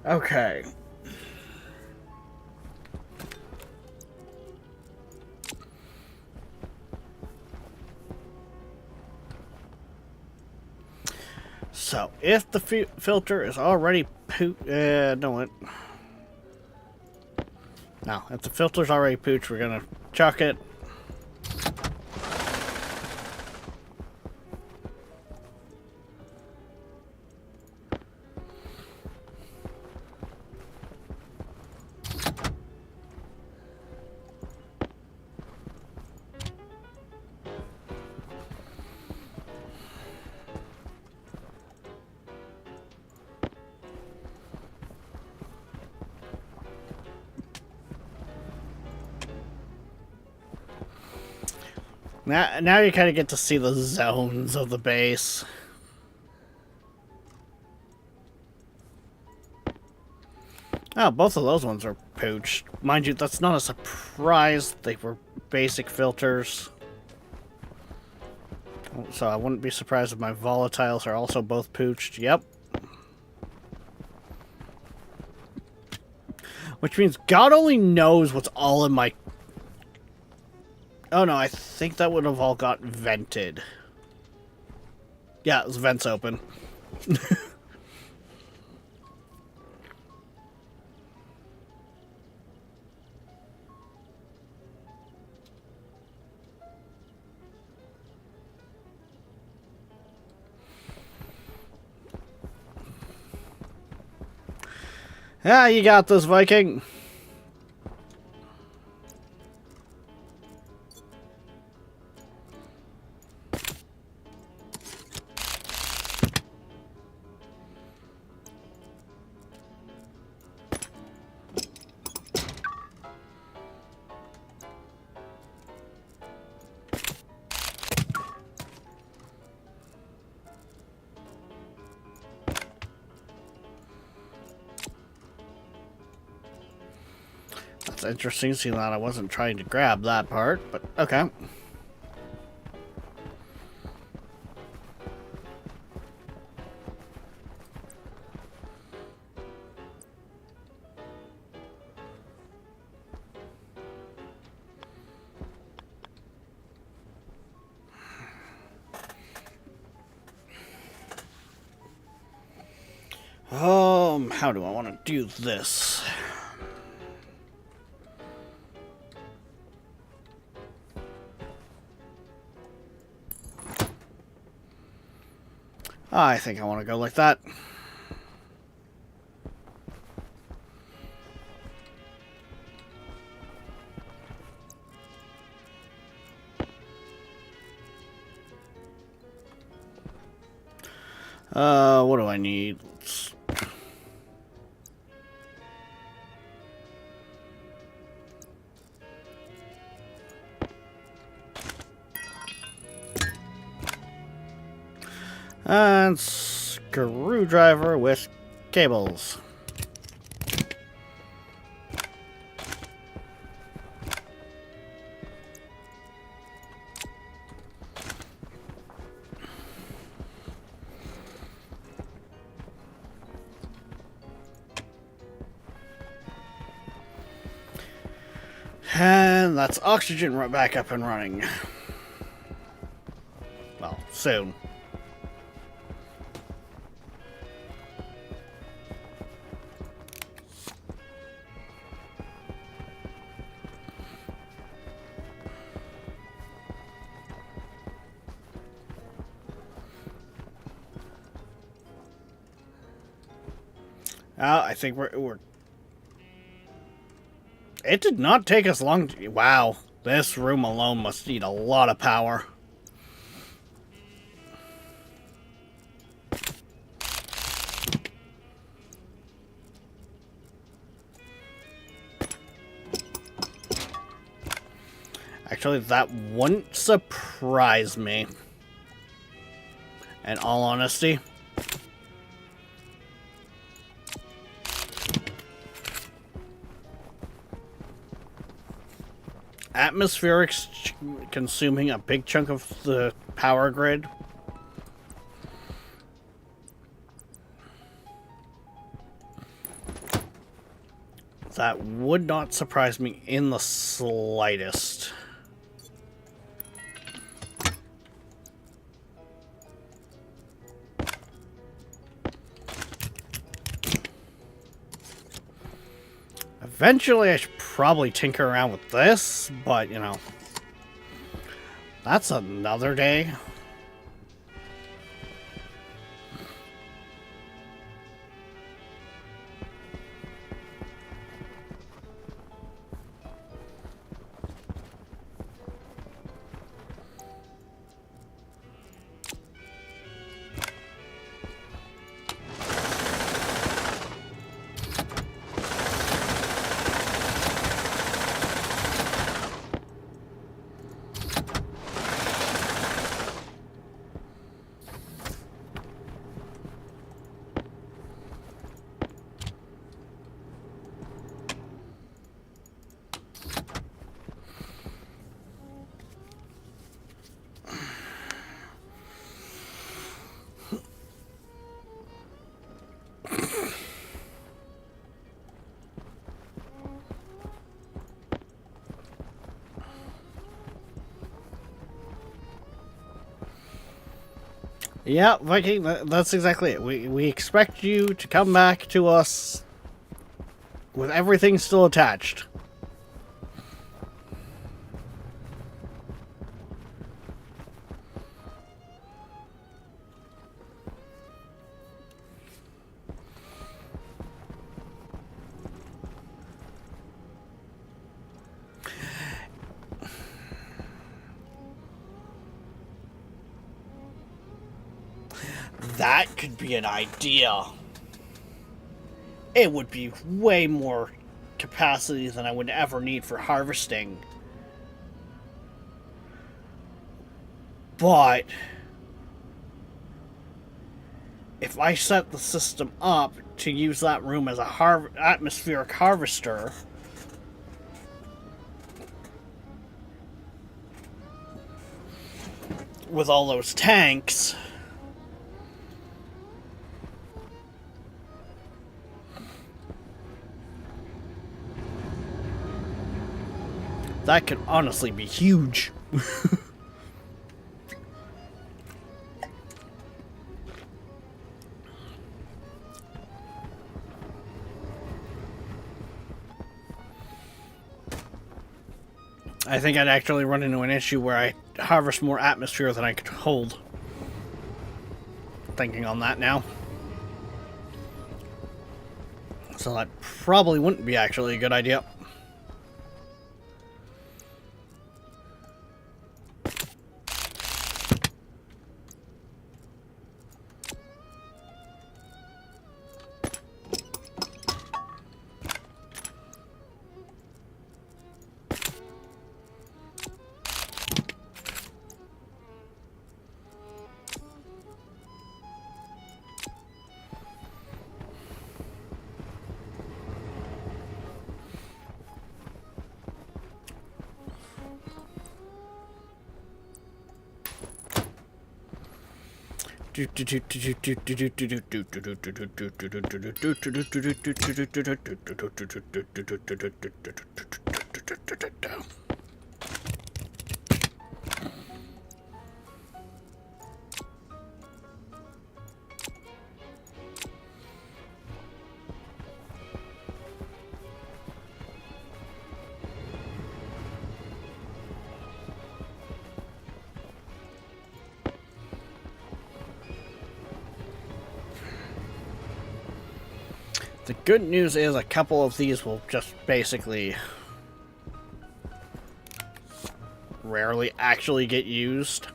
S1: Okay. So, if the filter is already no, if the filter's already pooched, we're gonna chuck it. Now you kind of get to see the zones of the base. Oh, both of those ones are pooched. Mind you, that's not a surprise. They were basic filters. So I wouldn't be surprised if my volatiles are also both pooched. Yep. Which means God only knows what's all in my... Oh no, I think that would have all got vented. Yeah, the vent's open. Yeah, you got this, Viking. That's interesting, seeing that I wasn't trying to grab that part, but okay. How do I want to do this? I think I want to go like that. What do I need? And screwdriver with cables. And that's oxygen right back up and running. Well, soon. I think we're... It did not take us long to... Wow. This room alone must need a lot of power. Actually, that wouldn't surprise me. In all honesty. Atmospherics consuming a big chunk of the power grid. That would not surprise me in the slightest. Eventually, I should probably tinker around with this, but, you know, that's another day. Yeah, Viking, that's exactly it. We expect you to come back to us with everything still attached. That could be an idea. It would be way more capacity than I would ever need for harvesting. But if I set the system up to use that room as a atmospheric harvester, with all those tanks, that could honestly be huge. I think I'd actually run into an issue where I harvest more atmosphere than I could hold. Thinking on that now. So that probably wouldn't be actually a good idea. The good news is a couple of these will just basically rarely actually get used.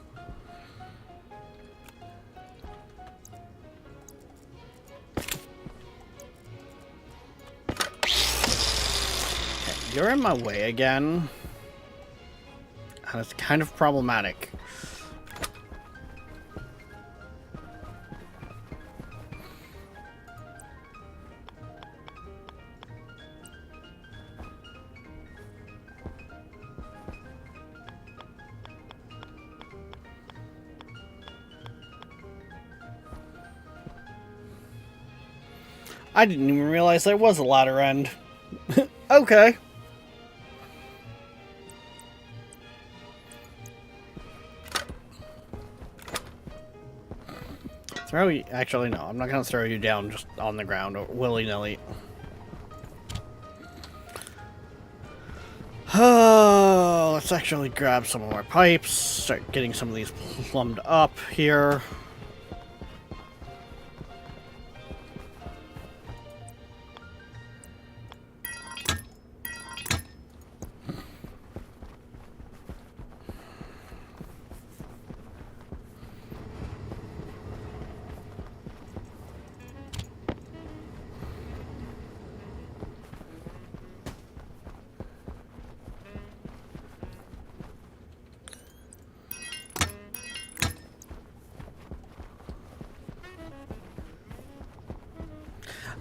S1: You're in my way again. And it's kind of problematic. I didn't even realize there was a ladder end. Okay. Throw you. Actually, no. I'm not gonna throw you down just on the ground or willy-nilly. Oh, let's actually grab some more pipes. Start getting some of these plumbed up here.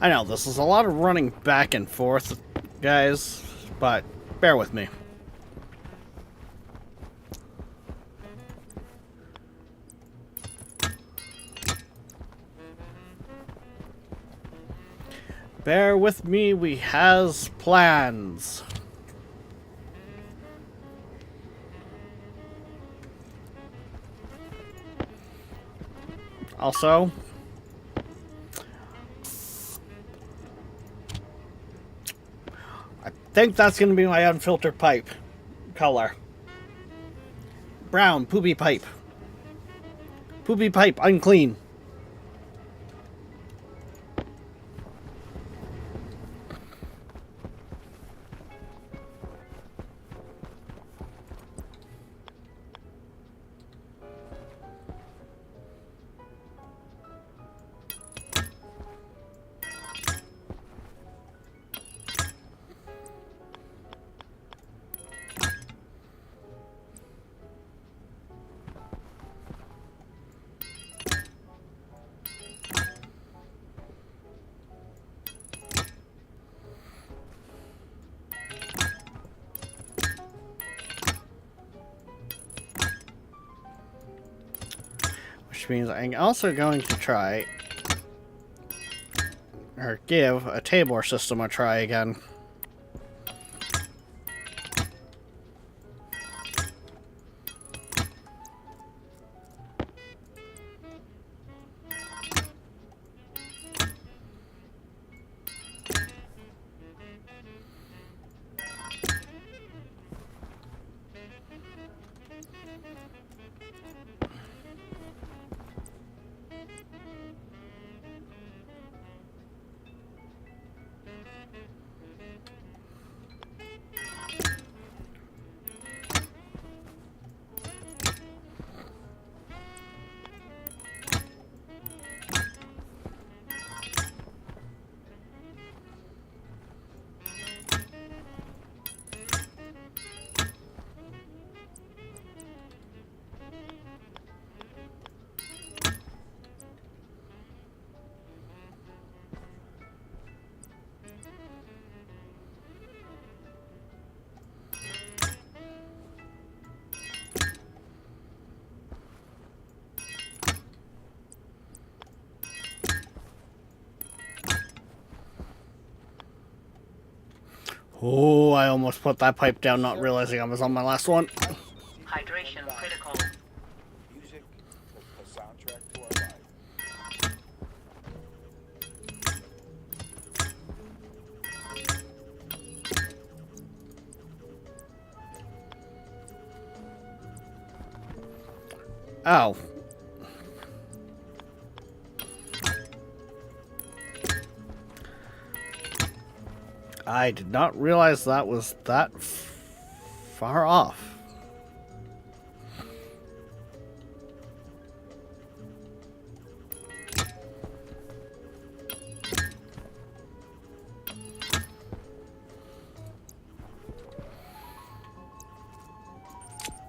S1: I know, this is a lot of running back and forth, guys, but bear with me. Bear with me, we has plans. Also, I think that's going to be my unfiltered pipe color. Brown, poopy pipe. Poopy pipe, unclean. Which means I'm also going to try, or give, a Tabor system a try again. Oh, I almost put that pipe down, not realizing I was on my last one.
S3: Hydration critical.
S4: Music, a soundtrack to our life.
S1: Oh. I did not realize that was that far off.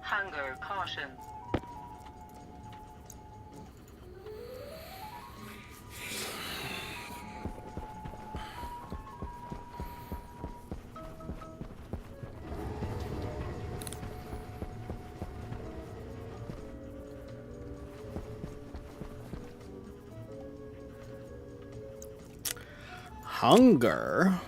S3: Hunger caution.
S1: Hunger?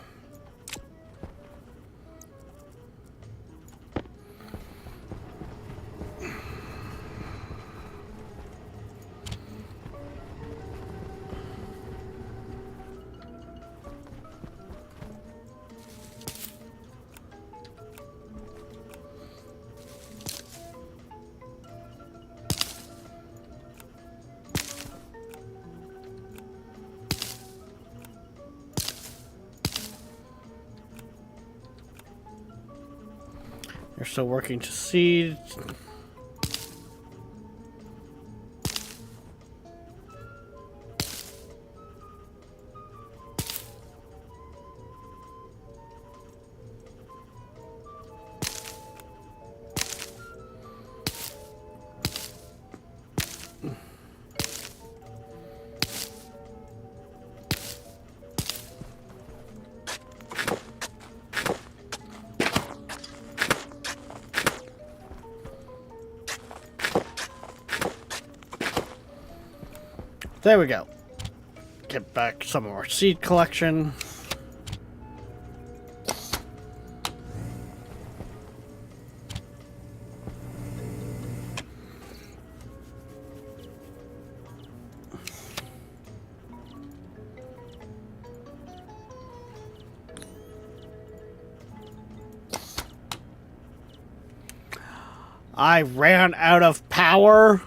S1: You're still working to seed. There we go. Get back some of our seed collection. I ran out of power.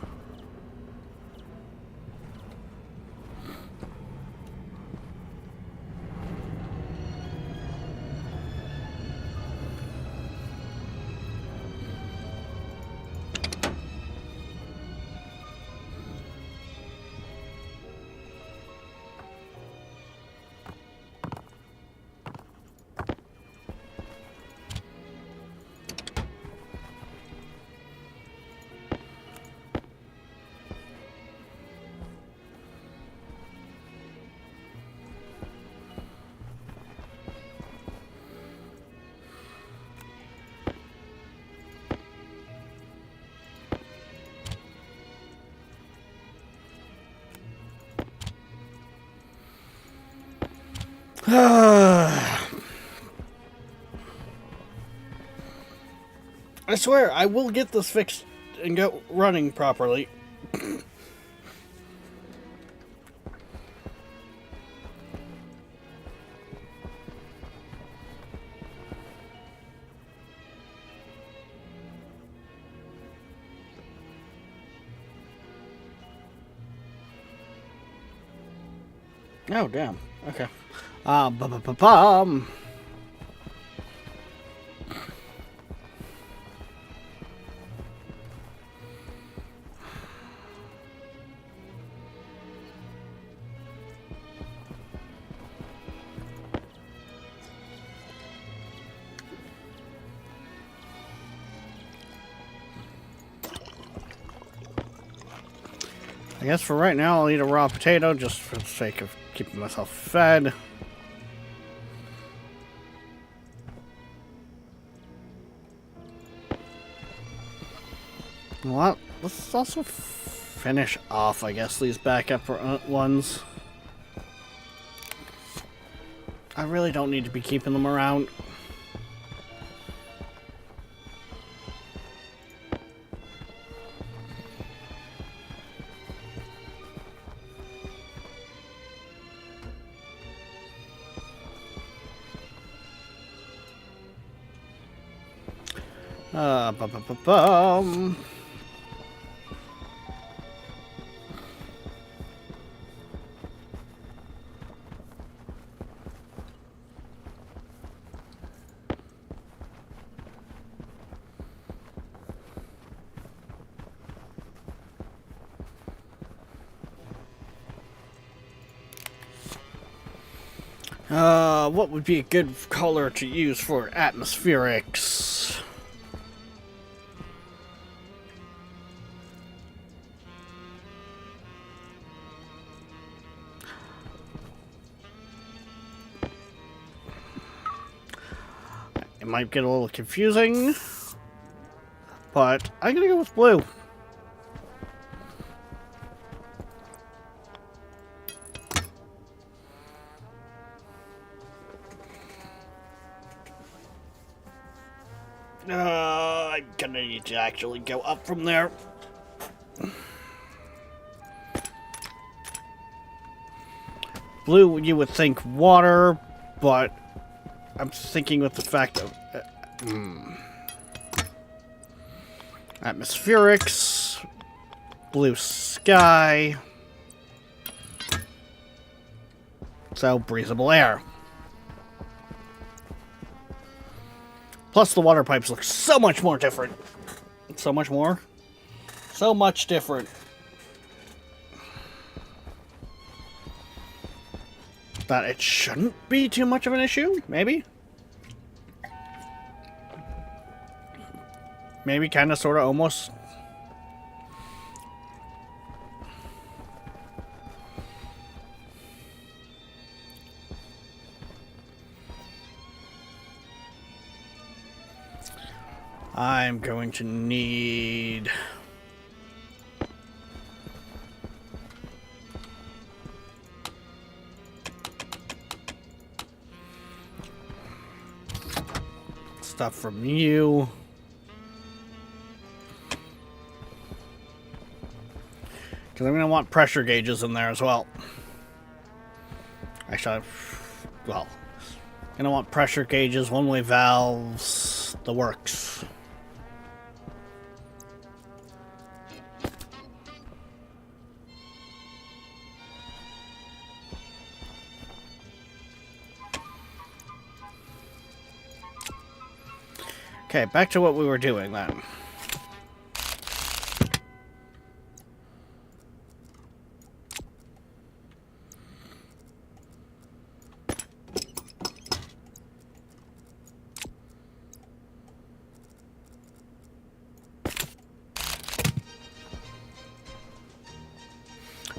S1: I swear, I will get this fixed and go running properly. Oh, damn. Okay. Ba-ba-ba-bum. I guess for right now I'll eat a raw potato just for the sake of keeping myself fed. Well, let's also finish off, I guess, these backup ones. I really don't need to be keeping them around. Ba-ba-ba-bum. What would be a good color to use for atmospherics? It might get a little confusing, but I'm gonna go with blue. I'm gonna need to actually go up from there. Blue, you would think water, but I'm thinking with the fact of atmospherics, blue sky, so breathable air. Plus, the water pipes look so much more different. So much more. So much different. That it shouldn't be too much of an issue, maybe? Maybe, kind of, sort of, almost. I'm going to need... stuff from you. Because I'm going to want pressure gauges in there as well. Actually, well, going to want pressure gauges, one-way valves, the works. Okay, back to what we were doing then.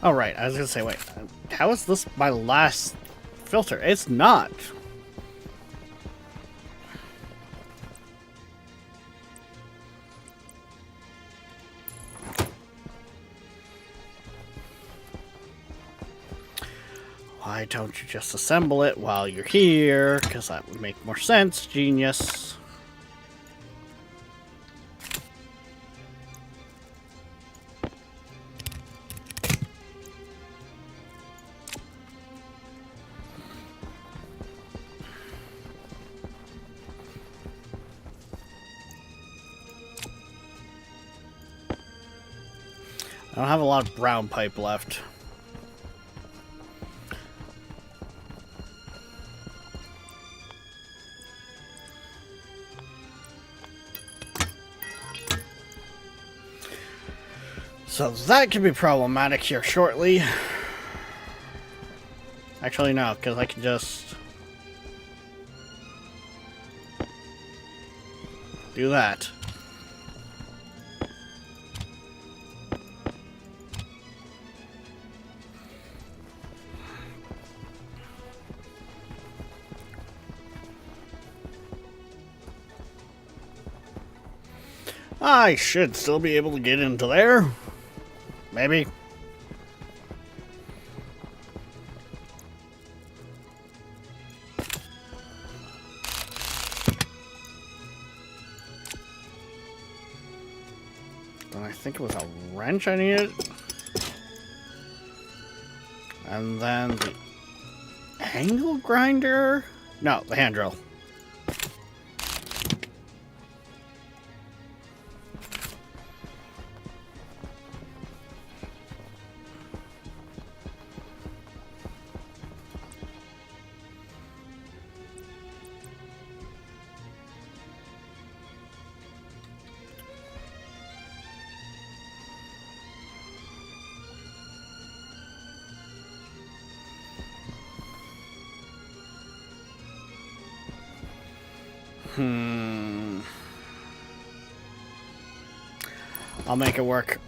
S1: Oh, right, I was gonna say, wait, how is this my last filter? It's not. Why don't you just assemble it while you're here? Because that would make more sense, genius. I don't have a lot of brown pipe left. So that could be problematic here shortly. Actually, no, because I can just do that. I should still be able to get into there. Maybe. And I think it was a wrench I needed. And then the angle grinder? No, the hand drill. I'll make it work.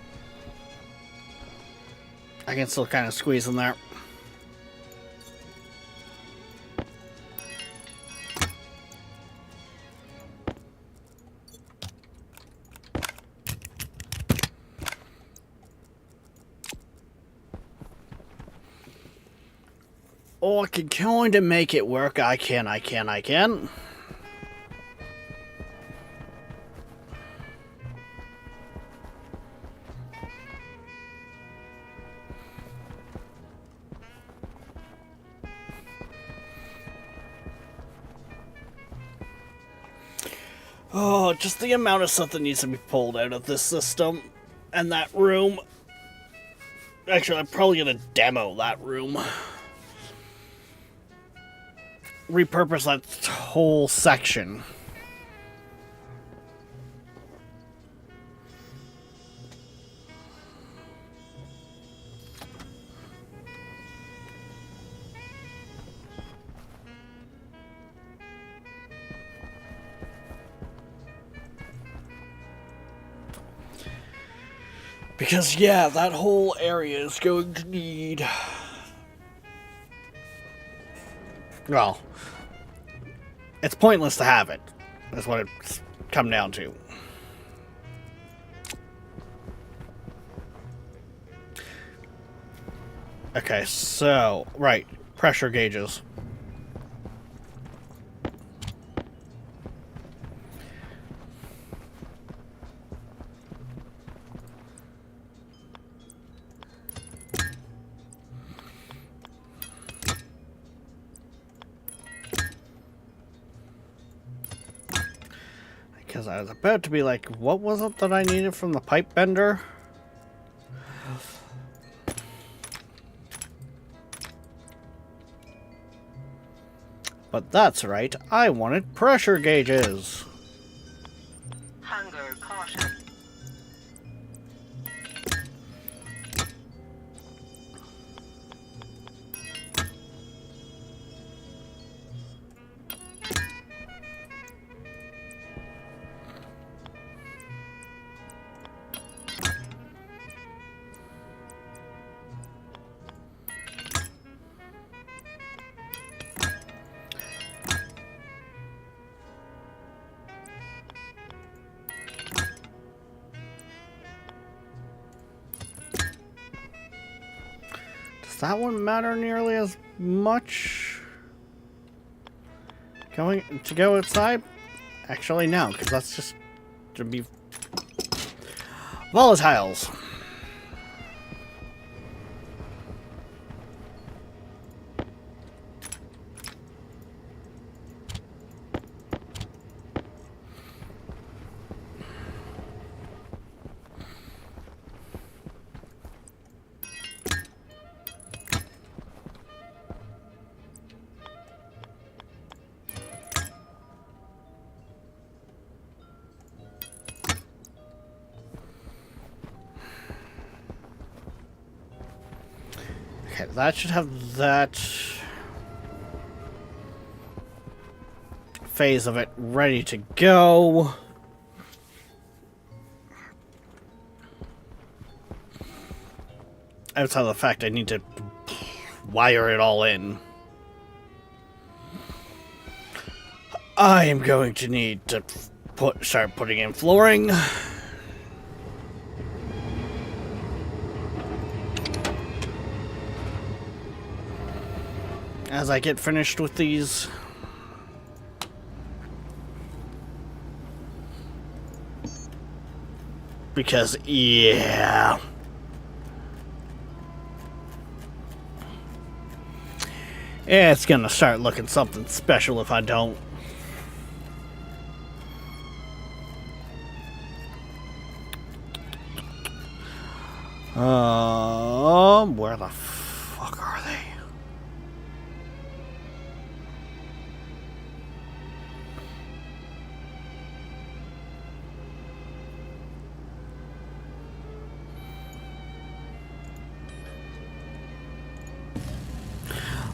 S1: I can still kind of squeeze in there. Oh, I can kind of make it work. I can. Oh, just the amount of stuff that needs to be pulled out of this system and that room. Actually, I'm probably going to demo that room. Repurpose that whole section. Because, yeah, that whole area is going to need... Well, it's pointless to have it. That's what it's come down to. Okay, so, right, pressure gauges. Because I was about to be like, what was it that I needed from the pipe bender? But that's right, I wanted pressure gauges.
S3: Hunger caution.
S1: Does that one matter nearly as much? Going to go outside? Actually, no, because that's just to be volatiles. Okay, that should have that phase of it ready to go. Outside of the fact I need to wire it all in. I am going to need to start putting in flooring. As I get finished with these. Because, yeah. It's gonna start looking something special if I don't. Where the fuck are they?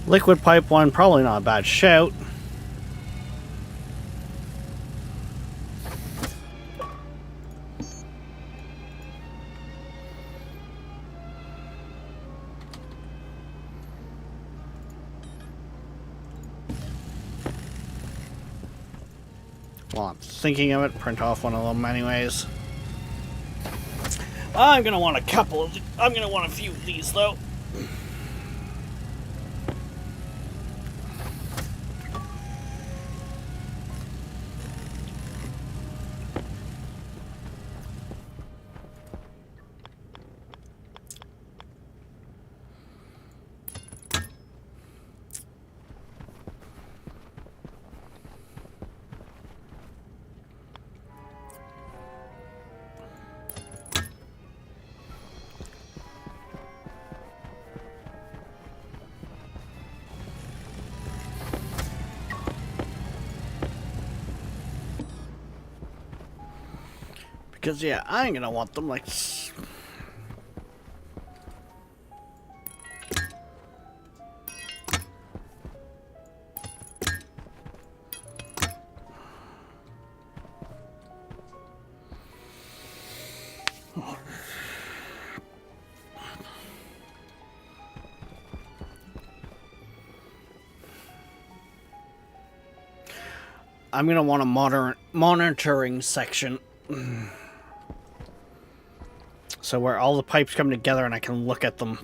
S1: Liquid pipe one, probably not a bad shout. while I'm thinking of it. Print off one of them anyways. I'm gonna want a couple of... I'm gonna want a few of these, though. Because, yeah, I ain't gonna want them like... I'm gonna want a monitoring section. So where all the pipes come together and I can look at them.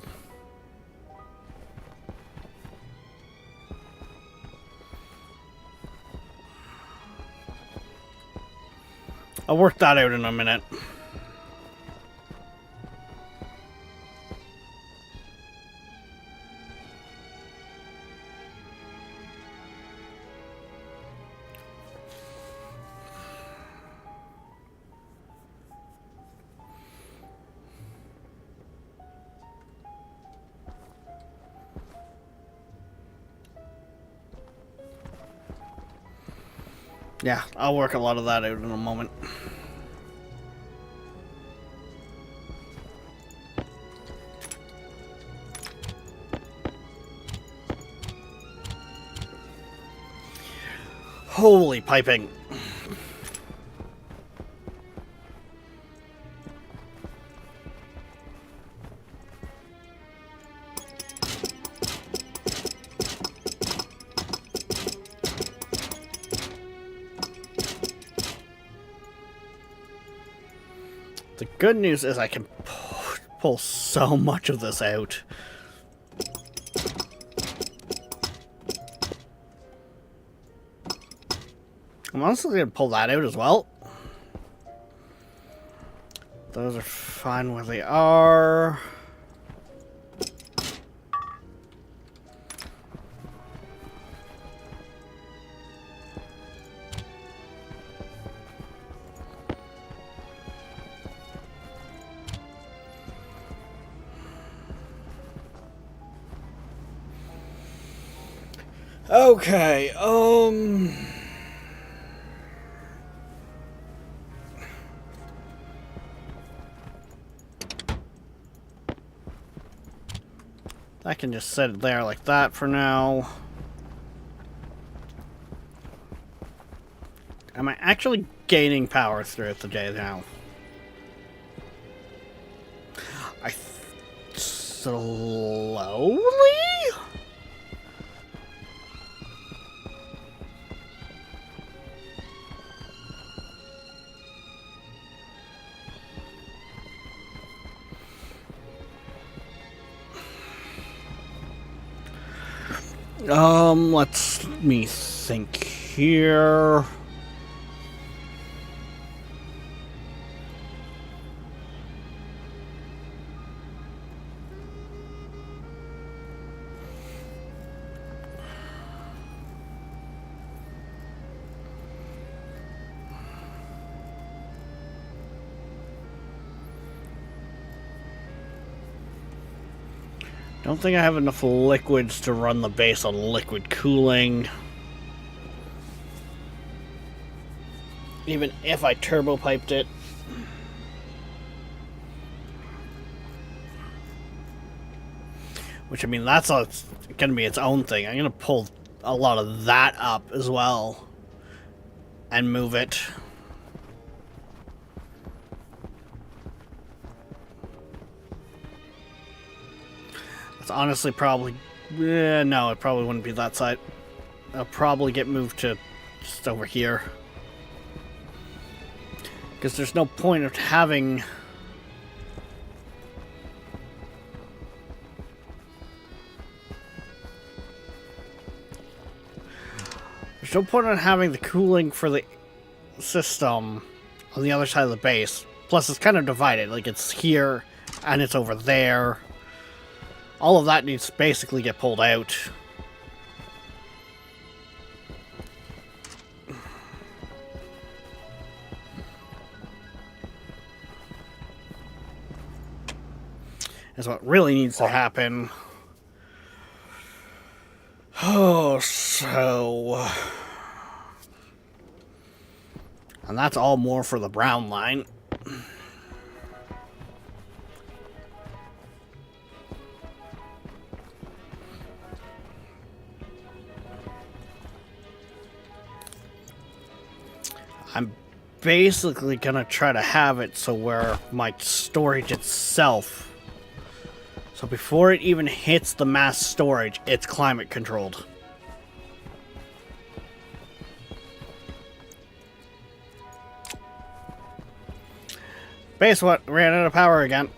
S1: I'll work that out in a minute. Yeah, I'll work a lot of that out in a moment. Holy piping. The good news is I can pull so much of this out. I'm honestly going to pull that out as well. Those are fine where they are. Okay, I can just set it there like that for now. Am I actually gaining power throughout the day now? Slowly? Let me think here. Don't think I have enough liquids to run the base on liquid cooling. Even if I turbo piped it. Which, I mean, that's going to be its own thing. I'm going to pull a lot of that up as well. And move it. It's honestly probably... no, it probably wouldn't be that side. I'll probably get moved to just over here. Because there's no point of having... There's no point in having the cooling for the system on the other side of the base. Plus, it's kind of divided. Like, it's here, and it's over there. All of that needs to basically get pulled out. That's what really needs to happen. Oh, so... And that's all more for the brown line. I'm basically gonna try to have it so where my storage itself, so before it even hits the mass storage, it's climate controlled. Base what? Ran out of power again.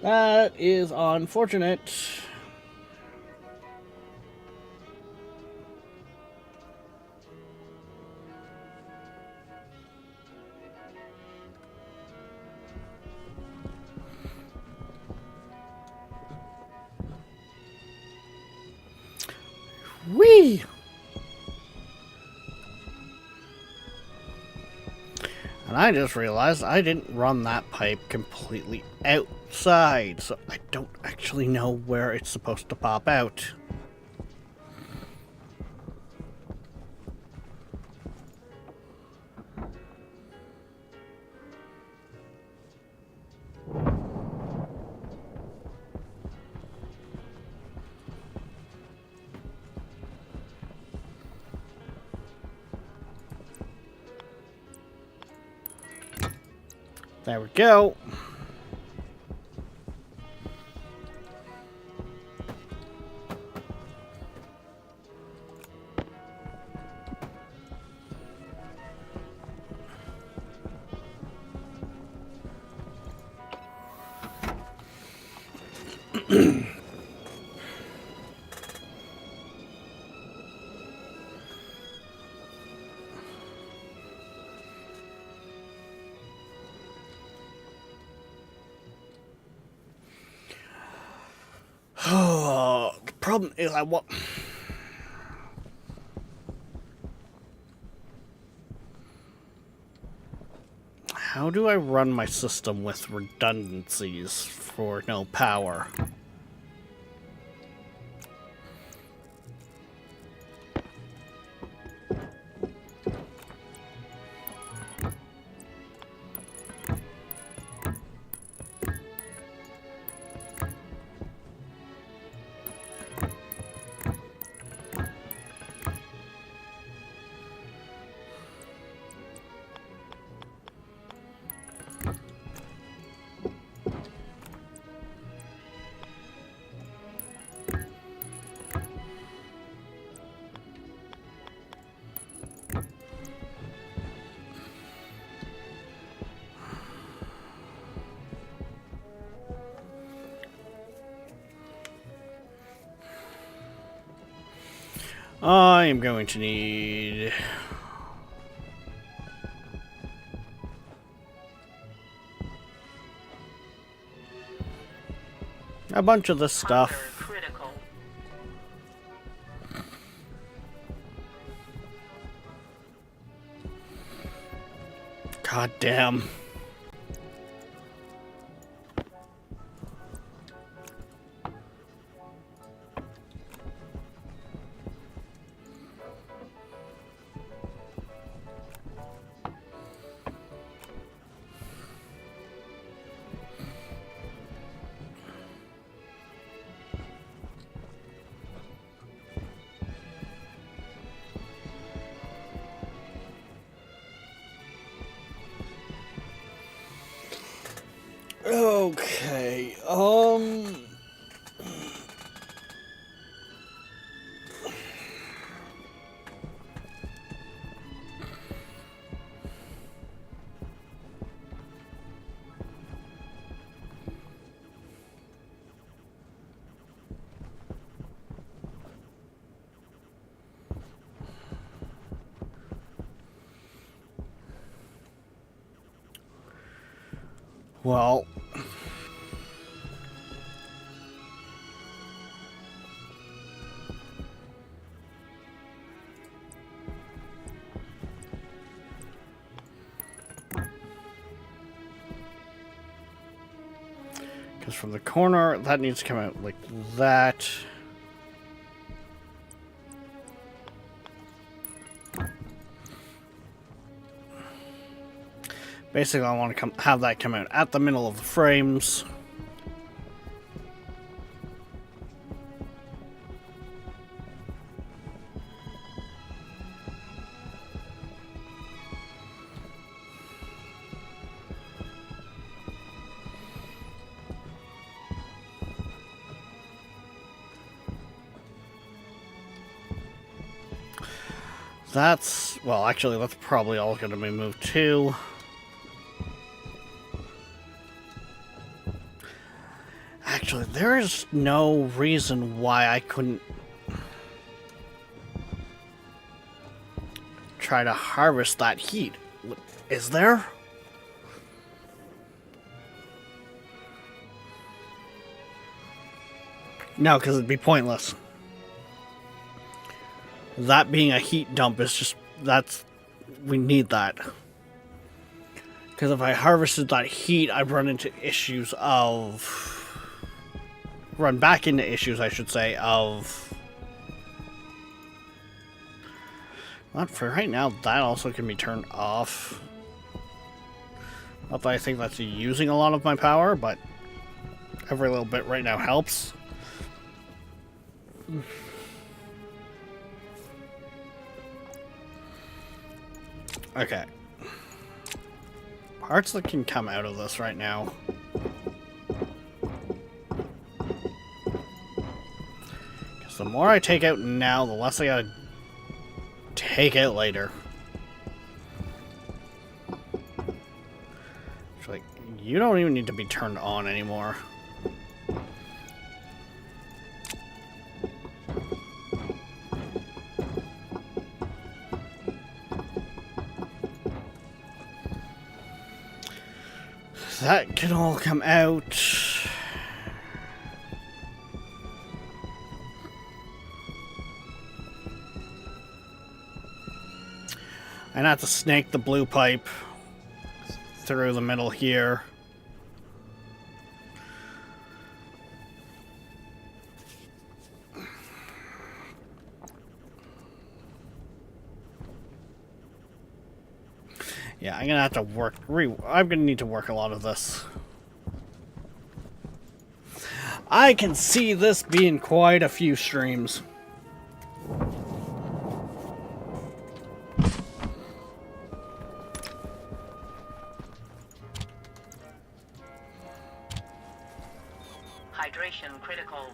S1: That is unfortunate. Whee! And I just realized I didn't run that pipe completely outside, so I don't actually know where it's supposed to pop out. There we go. The problem is I want... How do I run my system with redundancies for no power? I am going to need... a bunch of this stuff.
S3: Critical.
S1: God damn. Well, because from the corner, that needs to come out like that. Basically, I want to have that come out at the middle of the frames. That's, well, actually, that's probably all going to be moved too. Actually, there is no reason why I couldn't try to harvest that heat. Is there? No, because it'd be pointless. That being a heat dump is just, we need that. Because if I harvested that heat, I'd run back into issues, I should say, of... Not for right now, that also can be turned off. Not that I think that's using a lot of my power, but every little bit right now helps. Okay. Parts that can come out of this right now. Because the more I take out now, the less I gotta take out later. It's like, you don't even need to be turned on anymore. That can all come out. And I have to snake the blue pipe through the middle here. Yeah, I'm gonna have to work. I'm gonna need to work a lot of this. I can see this being quite a few streams.
S3: Hydration critical.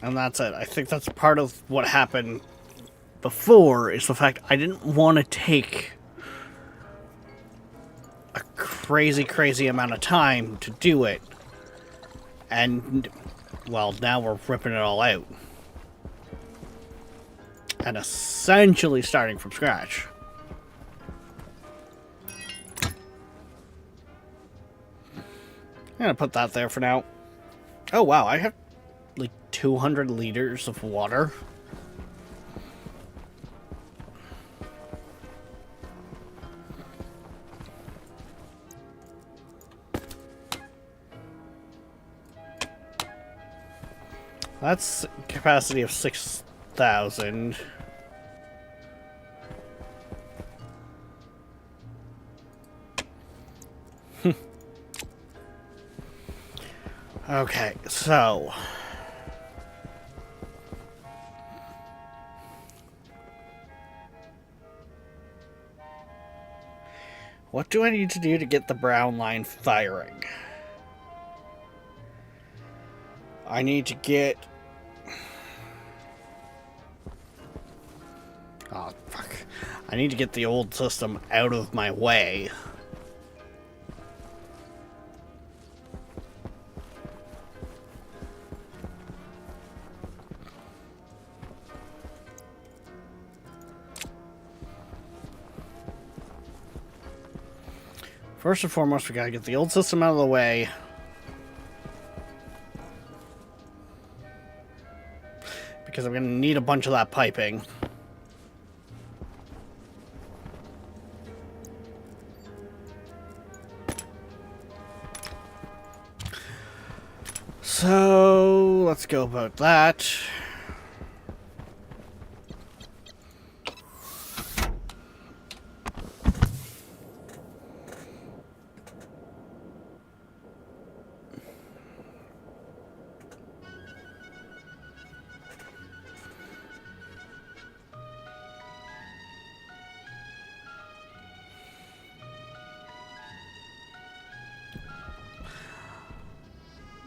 S1: And that's it. I think that's part of what happened before, is the fact I didn't want to take a crazy amount of time to do it. And, well, now we're ripping it all out. And essentially starting from scratch. I'm gonna put that there for now. Oh wow, I have like 200 liters of water. That's capacity of 6,000. Okay, so what do I need to do to get the brown line firing? I need to get Oh, fuck. I need to get the old system out of my way. First and foremost, we gotta get the old system out of the way. Because I'm gonna need a bunch of that piping. So, let's go about that.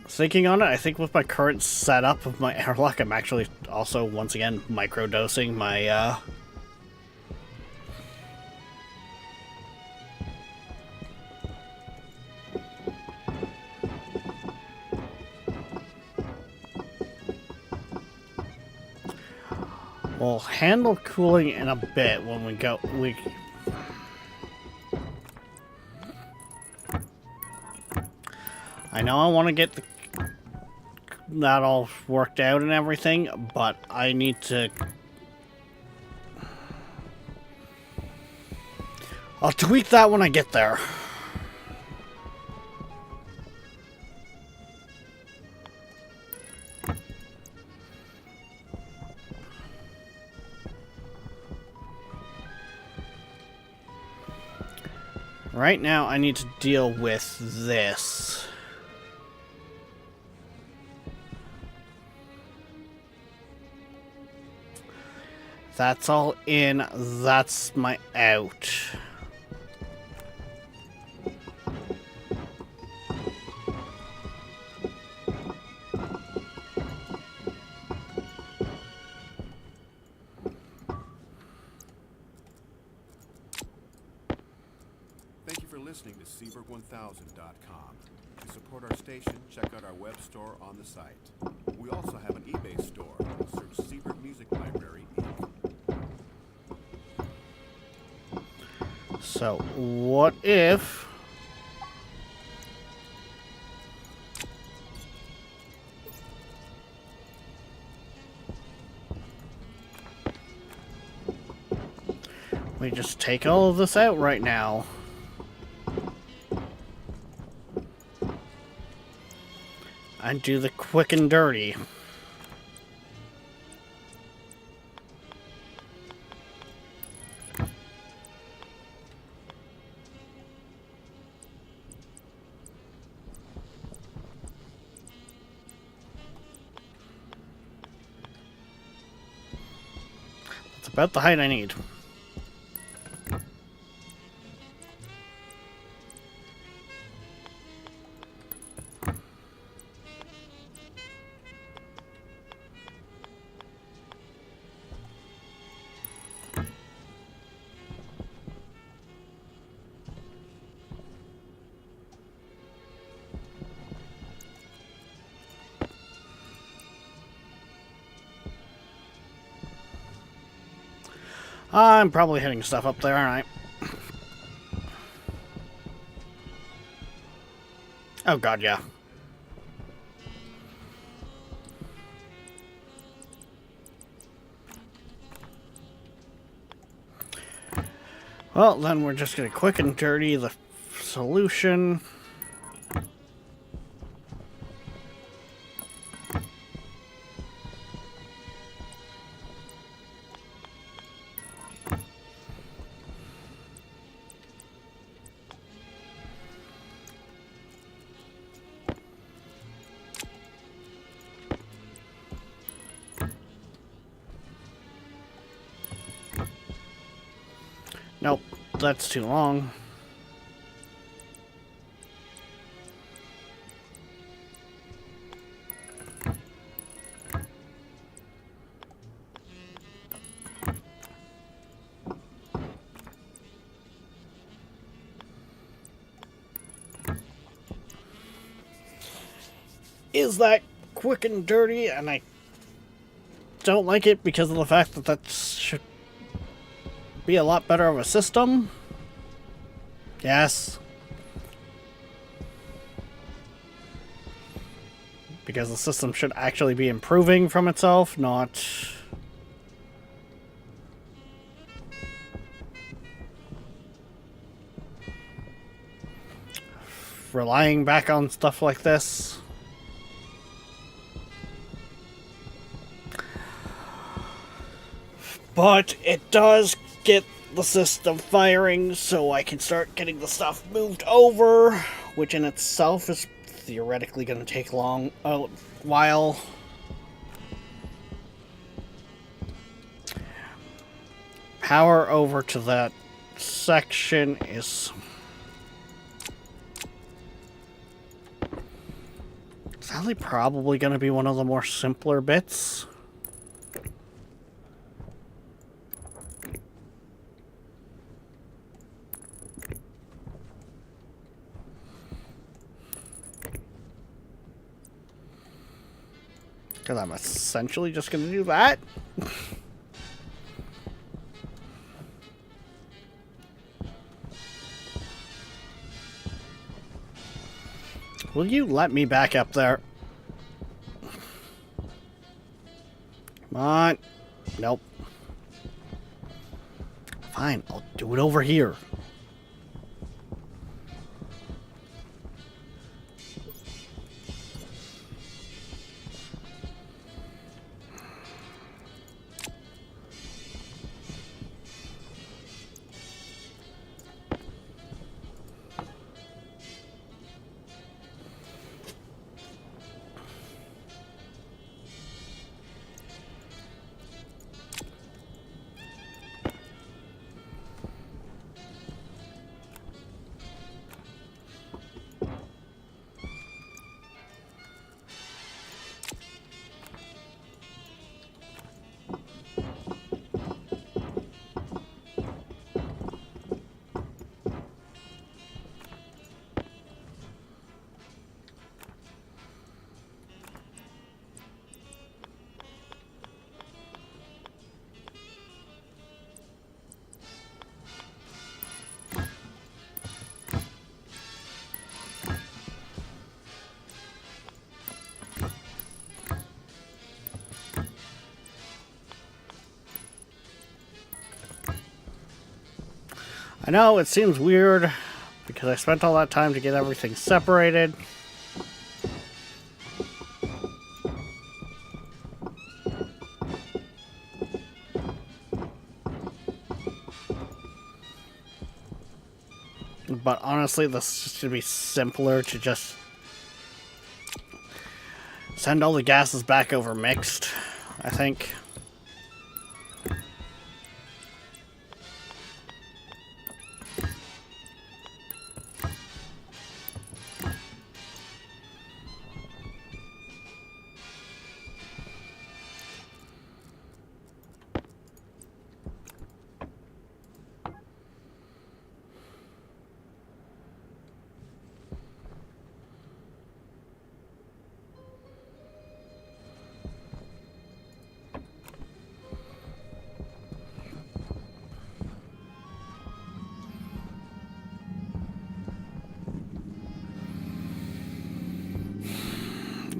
S1: Thinking on it, I think with my current setup of my airlock, I'm actually also, once again, microdosing my, We'll handle cooling in a bit when we I know I want to get that all worked out and everything, but I need to... I'll tweak that when I get there. Right now, I need to deal with this. That's all in. That's my out.
S2: Thank you for listening to Seaberg1000.com. To support our station, check out our web store on the site. We also have an eBay store. Search Seaberg Music Library, Inc.
S1: So, what if... we just take all of this out right now? And do the quick and dirty. That's about the height I need. I'm probably hitting stuff up there, aren't I? Oh god, yeah. Well, then we're just gonna quick and dirty the solution. Nope, that's too long. is that quick and dirty, and I don't like it because of the fact that that should be a lot better of a system. Yes. Because the system should actually be improving from itself, not relying back on stuff like this. But it does get the system firing, so I can start getting the stuff moved over, which in itself is theoretically going to take a while. Power over to that section is sadly probably going to be one of the more simpler bits. Because I'm essentially just going to do that. Will you let me back up there? Come on. Nope. Fine, I'll do it over here. I know it seems weird because I spent all that time to get everything separated. But honestly, this should be simpler to just send all the gases back over mixed, I think.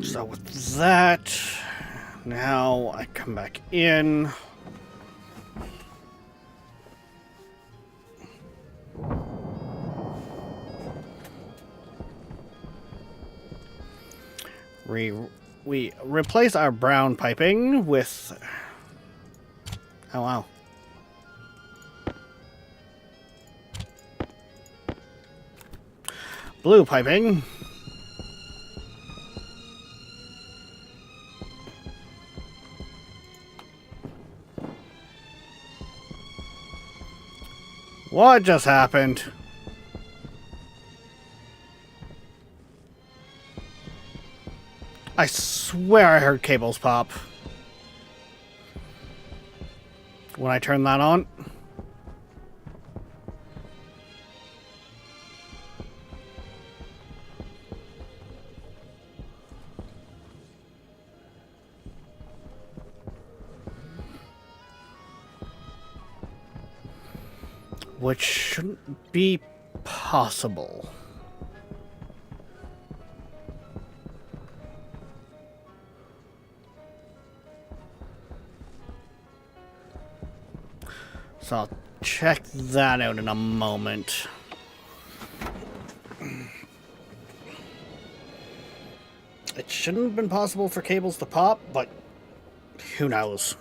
S1: So with that, now I come back in. We replace our brown piping with... Oh, wow. Blue piping. What just happened? I swear I heard cables pop when I turned that on. which shouldn't be possible. So I'll check that out in a moment. It shouldn't have been possible for cables to pop, but who knows?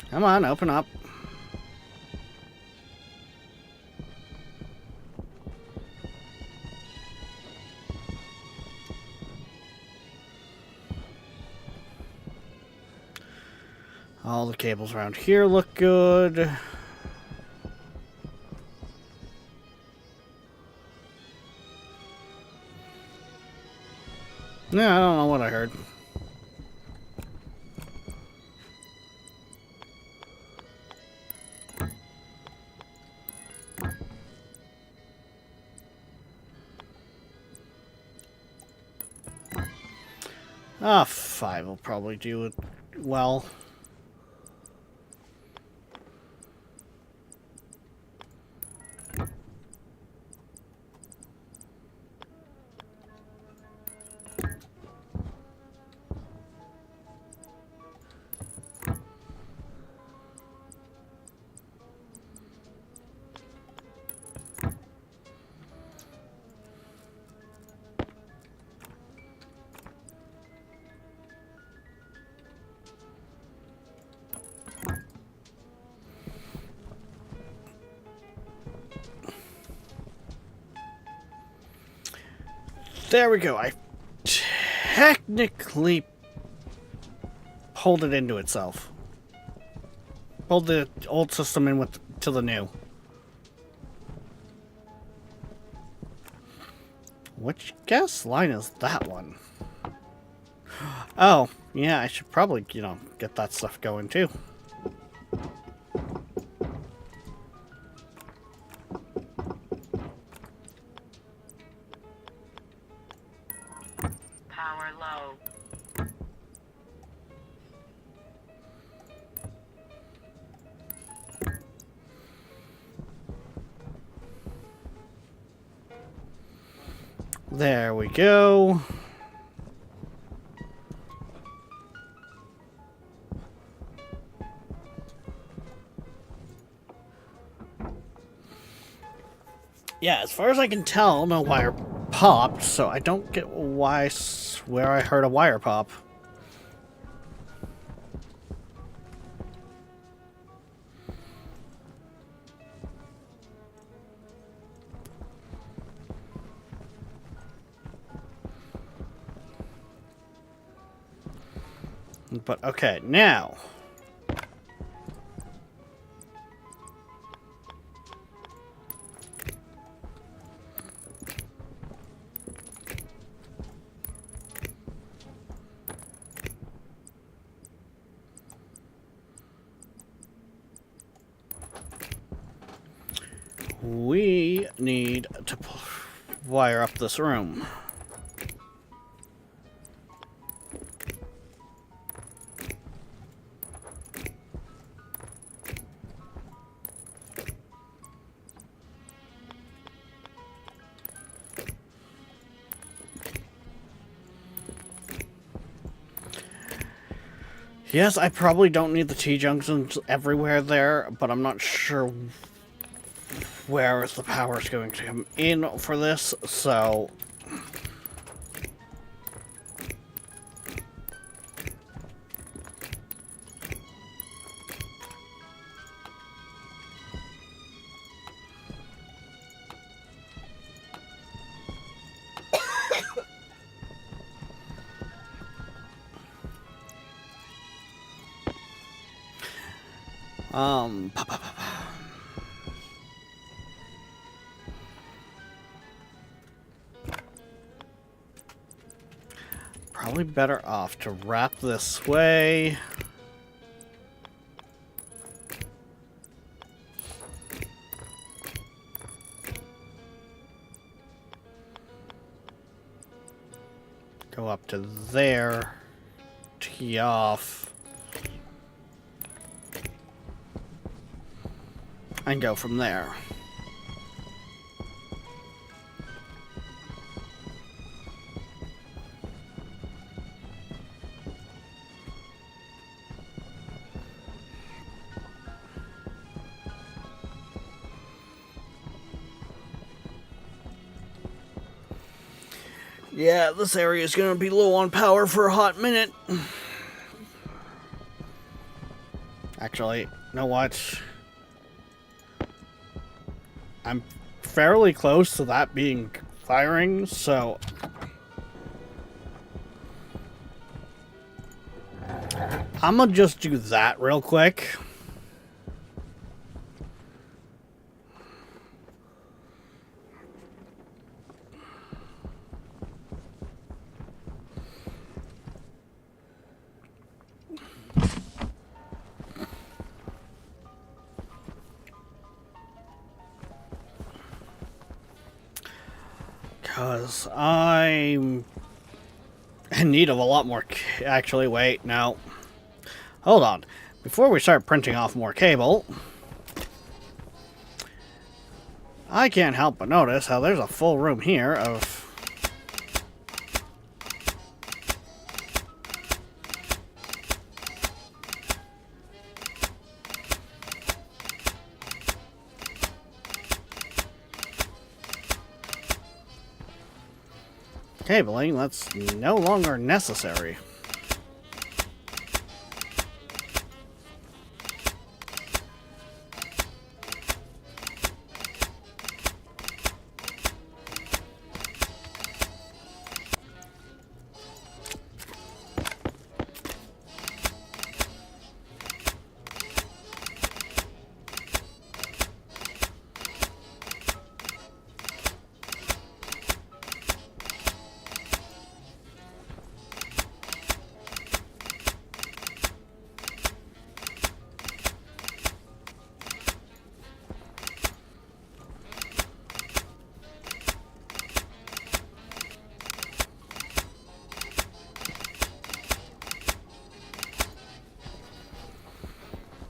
S1: Come on, open up. All the cables around here look good. Yeah, I don't know what I heard. Ah, 5 will probably do it well. There we go. I technically pulled it into itself. Pulled the old system in to the new. Which gas line is that one? Oh, yeah, I should probably, get that stuff going too.
S3: Power low.
S1: There we go. Yeah, as far as I can tell, no wire popped, so I don't get why I swear I heard a wire pop. But okay, now. We need to wire up this room. Yes, I probably don't need the T-junctions everywhere there, but I'm not sure where is the power is going to come in for this, so... Probably better off to wrap this way. Go up to there. Tee off. And go from there. Yeah, this area is going to be low on power for a hot minute. Actually, you know what? I'm fairly close to that being firing, so I'm gonna just do that real quick. Because I'm in need of a lot more... Actually, wait, no. Hold on. Before we start printing off more cable, I can't help but notice how there's a full room here of... cabling that's no longer necessary.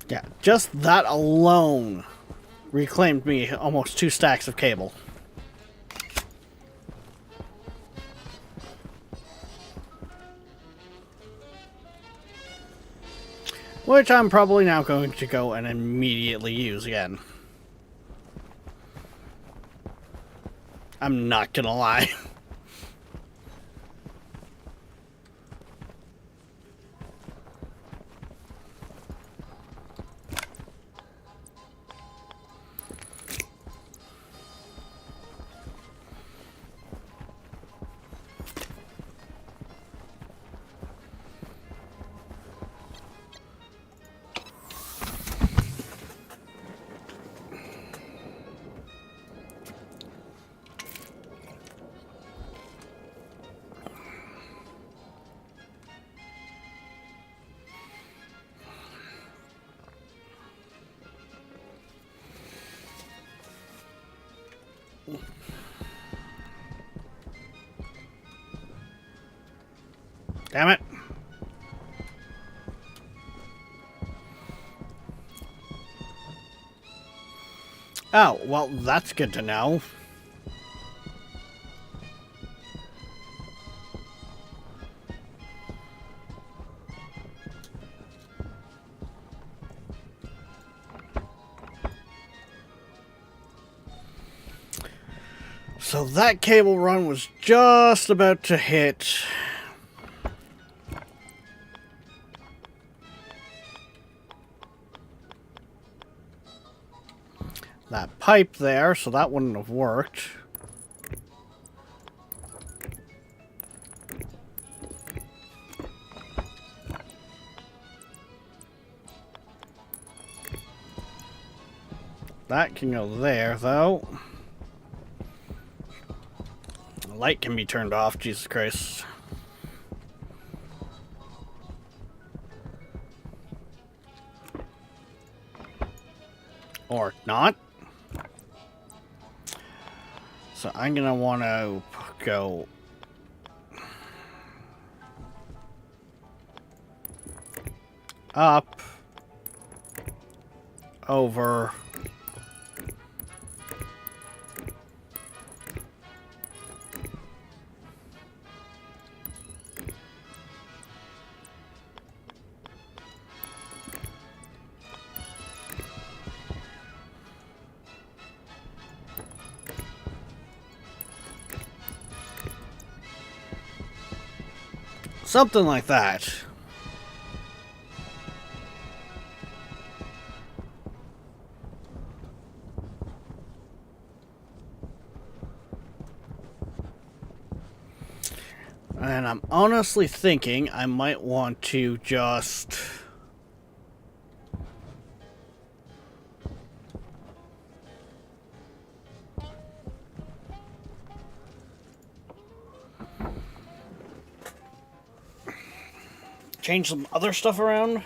S1: Yeah, just that alone reclaimed me almost 2 stacks of cable. Which I'm probably now going to go and immediately use again. I'm not gonna lie. Damn it. Oh, well, that's good to know. So that cable run was just about to hit that pipe there, so that wouldn't have worked. That can go there, though. The light can be turned off, Jesus Christ. Or not. So I'm gonna want to go up over something like that. And I'm honestly thinking I might want to just... change some other stuff around.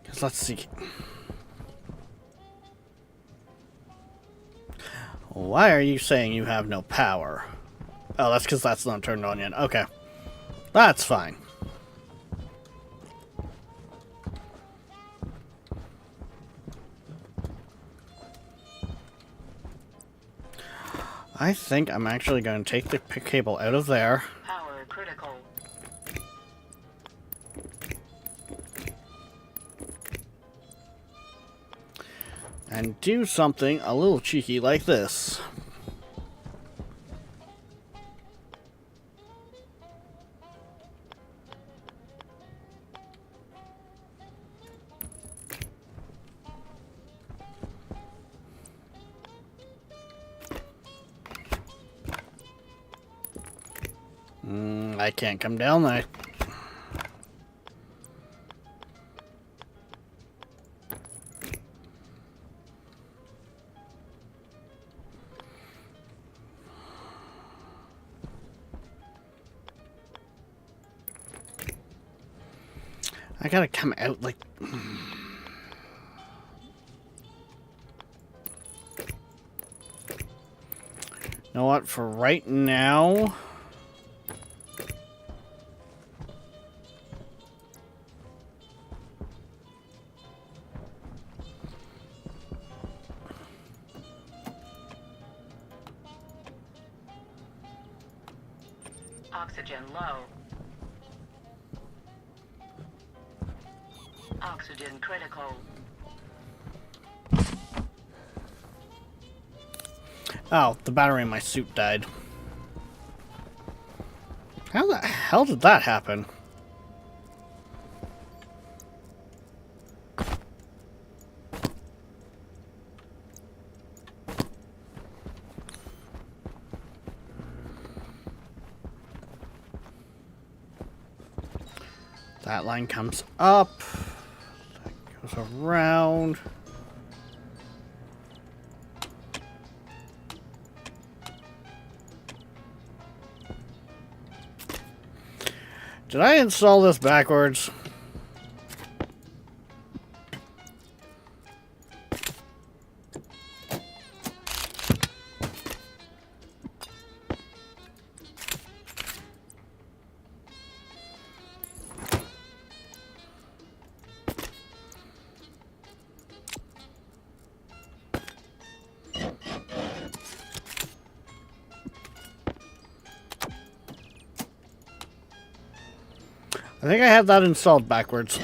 S1: Because let's see. Why are you saying you have no power? Oh, that's because that's not turned on yet. Okay. That's fine. I think I'm actually going to take the cable out of there.
S3: Power critical.
S1: And do something a little cheeky like this. I can't come down there. I gotta come out like... You know what, for right now...
S3: Oxygen low. Oxygen critical.
S1: Oh, the battery in my suit died. How the hell did that happen? That line comes up. That goes around. Did I install this backwards? I think I have that installed backwards.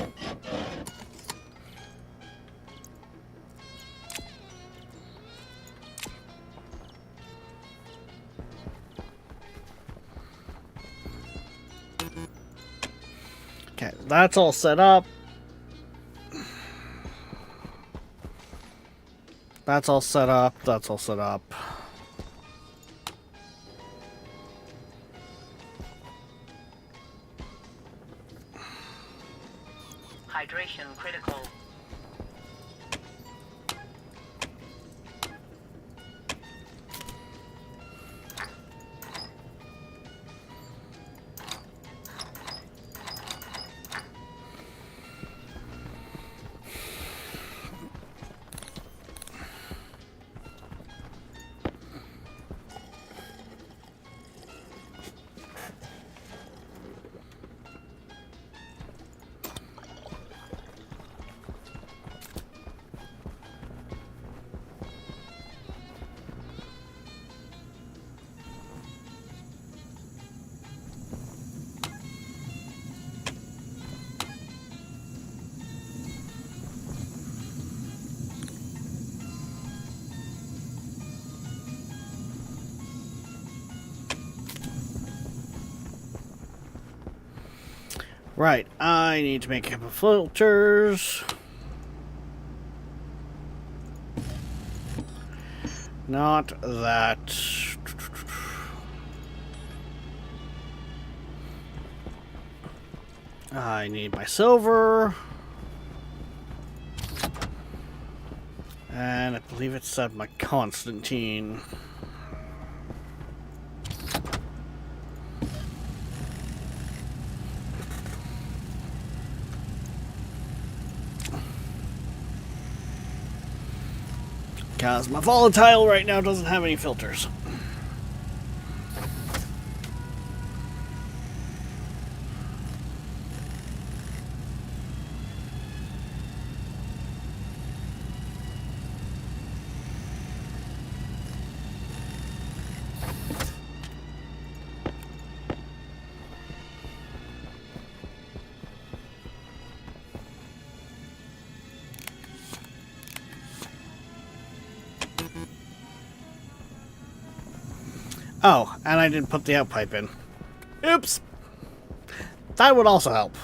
S1: Okay, that's all set up. That's all set up. That's all set up.
S3: Hydration critical.
S1: Right, I need to make HEPA filters. Not that. I need my silver. And I believe it said my Constantine. Because my volatile right now doesn't have any filters. Oh, and I didn't put the out pipe in. Oops! That would also help.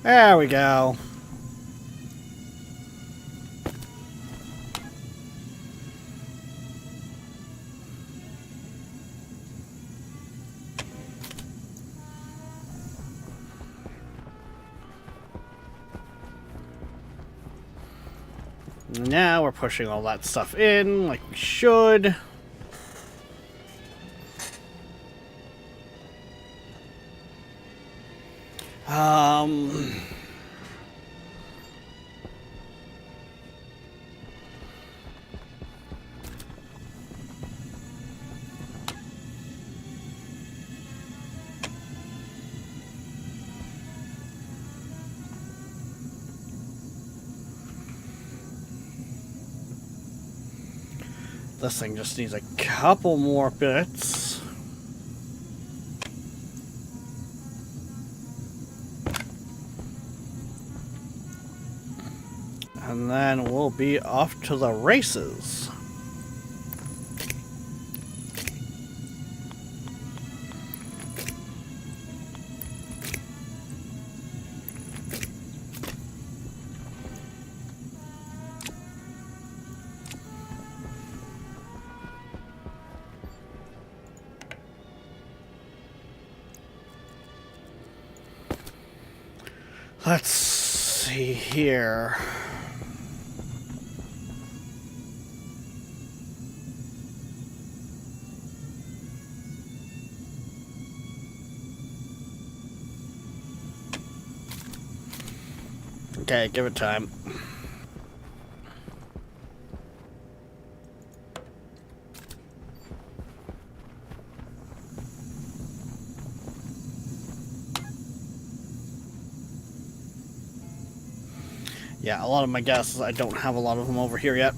S1: There we go. Now we're pushing all that stuff in like we should. This thing just needs a couple more bits. And then we'll be off to the races. Let's see here. Okay, give it time. Yeah, a lot of my guesses, I don't have a lot of them over here yet.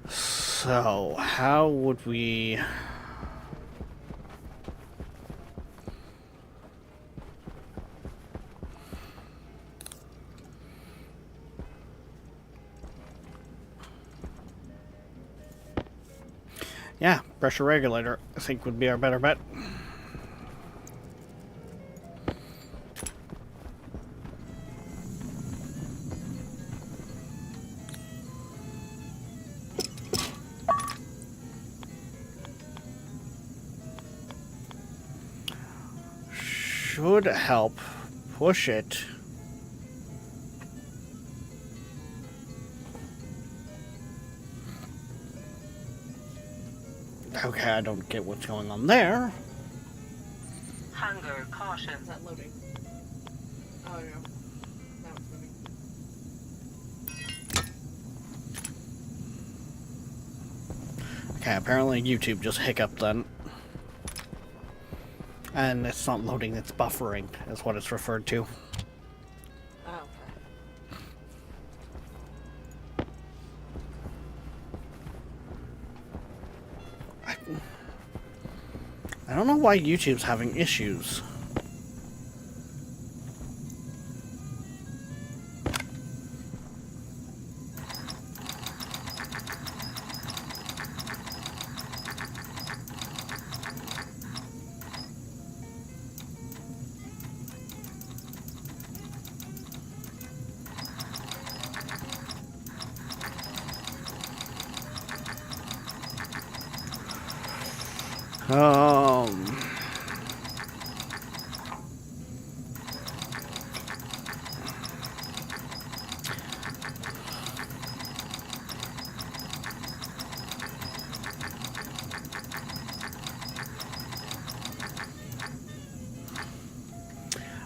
S1: So, how would we... Yeah, pressure regulator, I think would be our better bet. Should help push it. Okay, I don't get what's going on there.
S3: Hunger caution.
S5: Is that loading? Oh, yeah. Now it's moving.
S1: Okay, apparently YouTube just hiccuped then. And it's not loading, it's buffering, is what it's referred to.
S5: Oh,
S1: I don't know why YouTube's having issues. Um...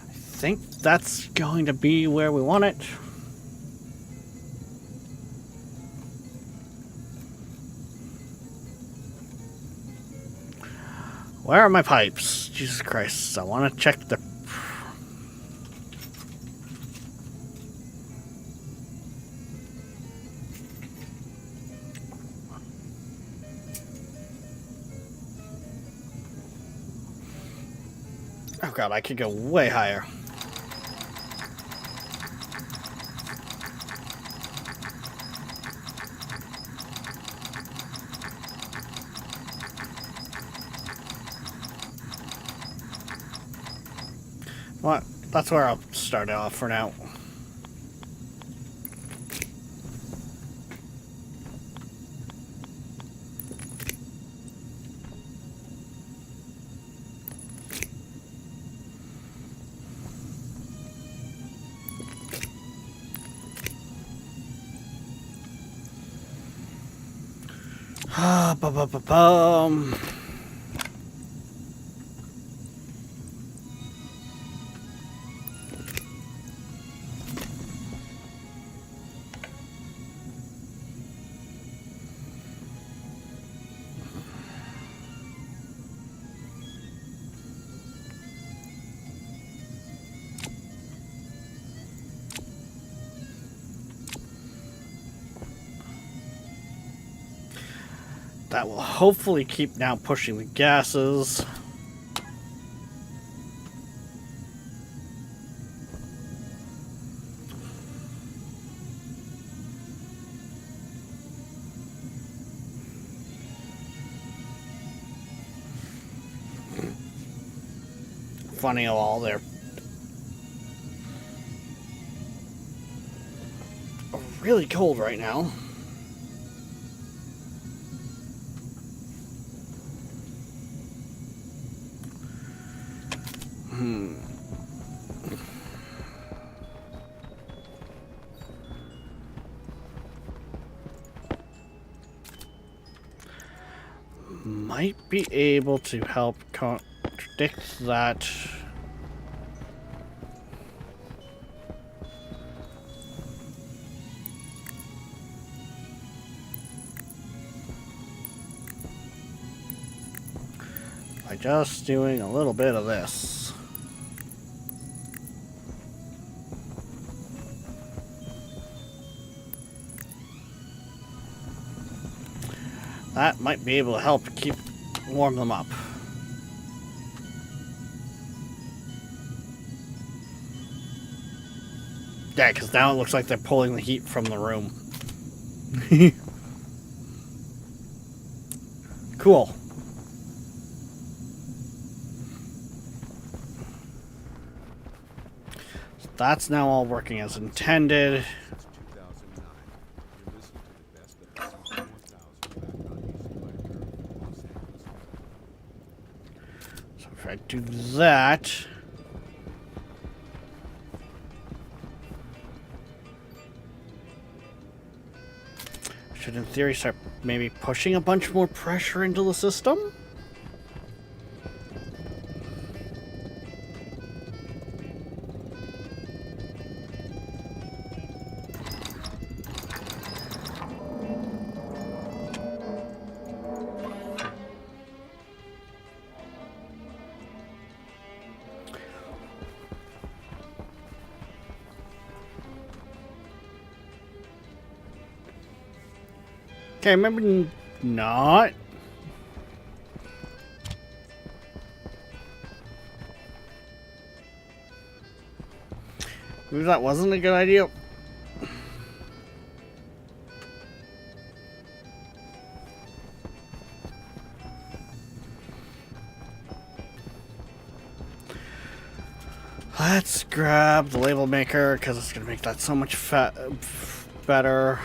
S1: I think that's going to be where we want it. Where are my pipes? Jesus Christ, I want to check the... Oh god, I could go way higher. Well, that's where I'll start off for now. Bum. That will hopefully keep now pushing the gases. Funny how all they're really cold right now. Might be able to help contradict that. By just doing a little bit of this. That might be able to help warm them up. Yeah, because now it looks like they're pulling the heat from the room. Cool. So that's now all working as intended.
S4: Since 2009, you're listening to the best of the Super 1000 background music library from Los Angeles.
S1: So if I do that... should in theory start maybe pushing a bunch more pressure into the system? Okay, maybe not. Maybe that wasn't a good idea. Let's grab the label maker because it's going to make that so much better.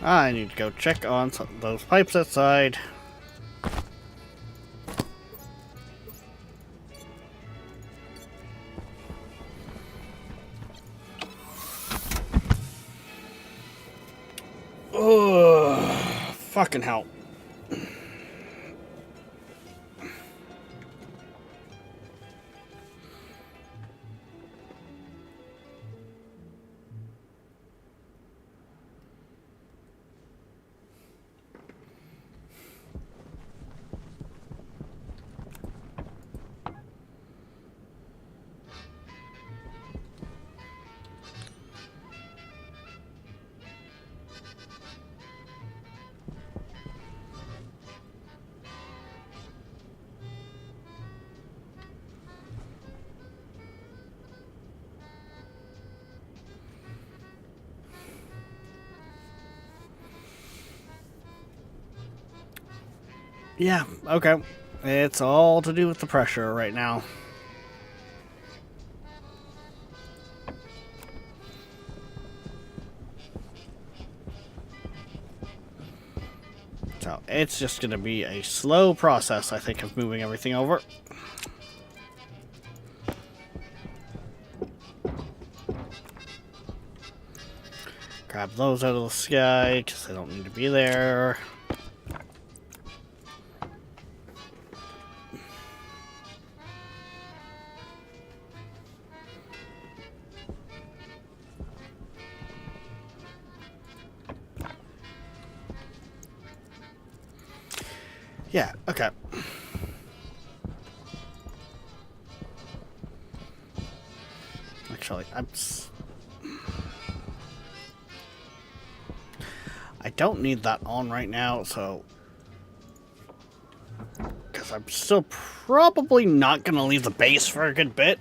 S1: I need to go check on those pipes outside. Ugh, fucking hell. Yeah, okay. It's all to do with the pressure right now. So it's just going to be a slow process, I think, of moving everything over. Grab those out of the sky, because they don't need to be there. Yeah, okay. Actually, I don't need that on right now, so... Because I'm still probably not going to leave the base for a good bit.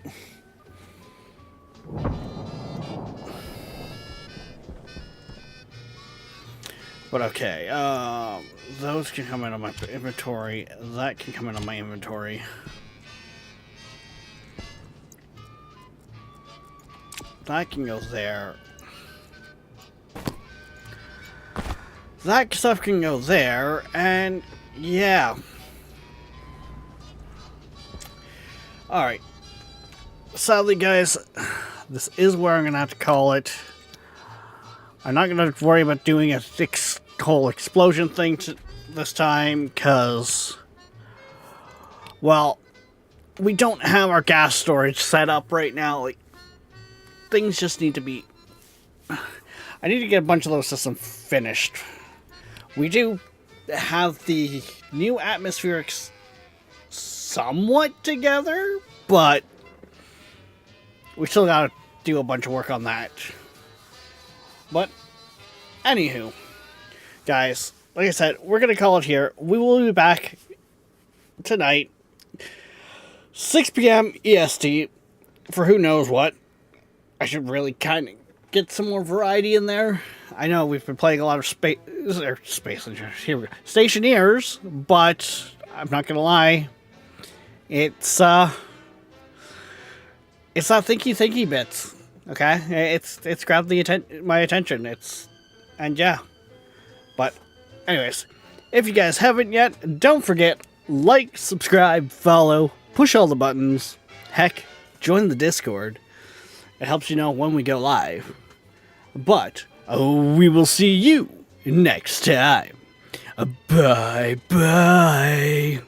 S1: But okay, those can come into my inventory. That can come into my inventory. That can go there. That stuff can go there, and yeah. Alright. Sadly, guys, this is where I'm going to have to call it. I'm not going to worry about doing a whole explosion thing this time, because, well, we don't have our gas storage set up right now. Like, things just need to be... I need to get a bunch of those systems finished. We do have the new atmospherics somewhat together, but we still gotta do a bunch of work on that. But, anywho, guys, like I said, we're going to call it here. We will be back tonight, 6 p.m. EST, for who knows what. I should really kind of get some more variety in there. I know we've been playing a lot of space Stationeers, but I'm not going to lie. It's not thinky bits. Okay, it's grabbed my attention. And yeah. But anyways, if you guys haven't yet, don't forget, like, subscribe, follow, push all the buttons. Heck, join the Discord. It helps you know when we go live. But we will see you next time. Bye bye.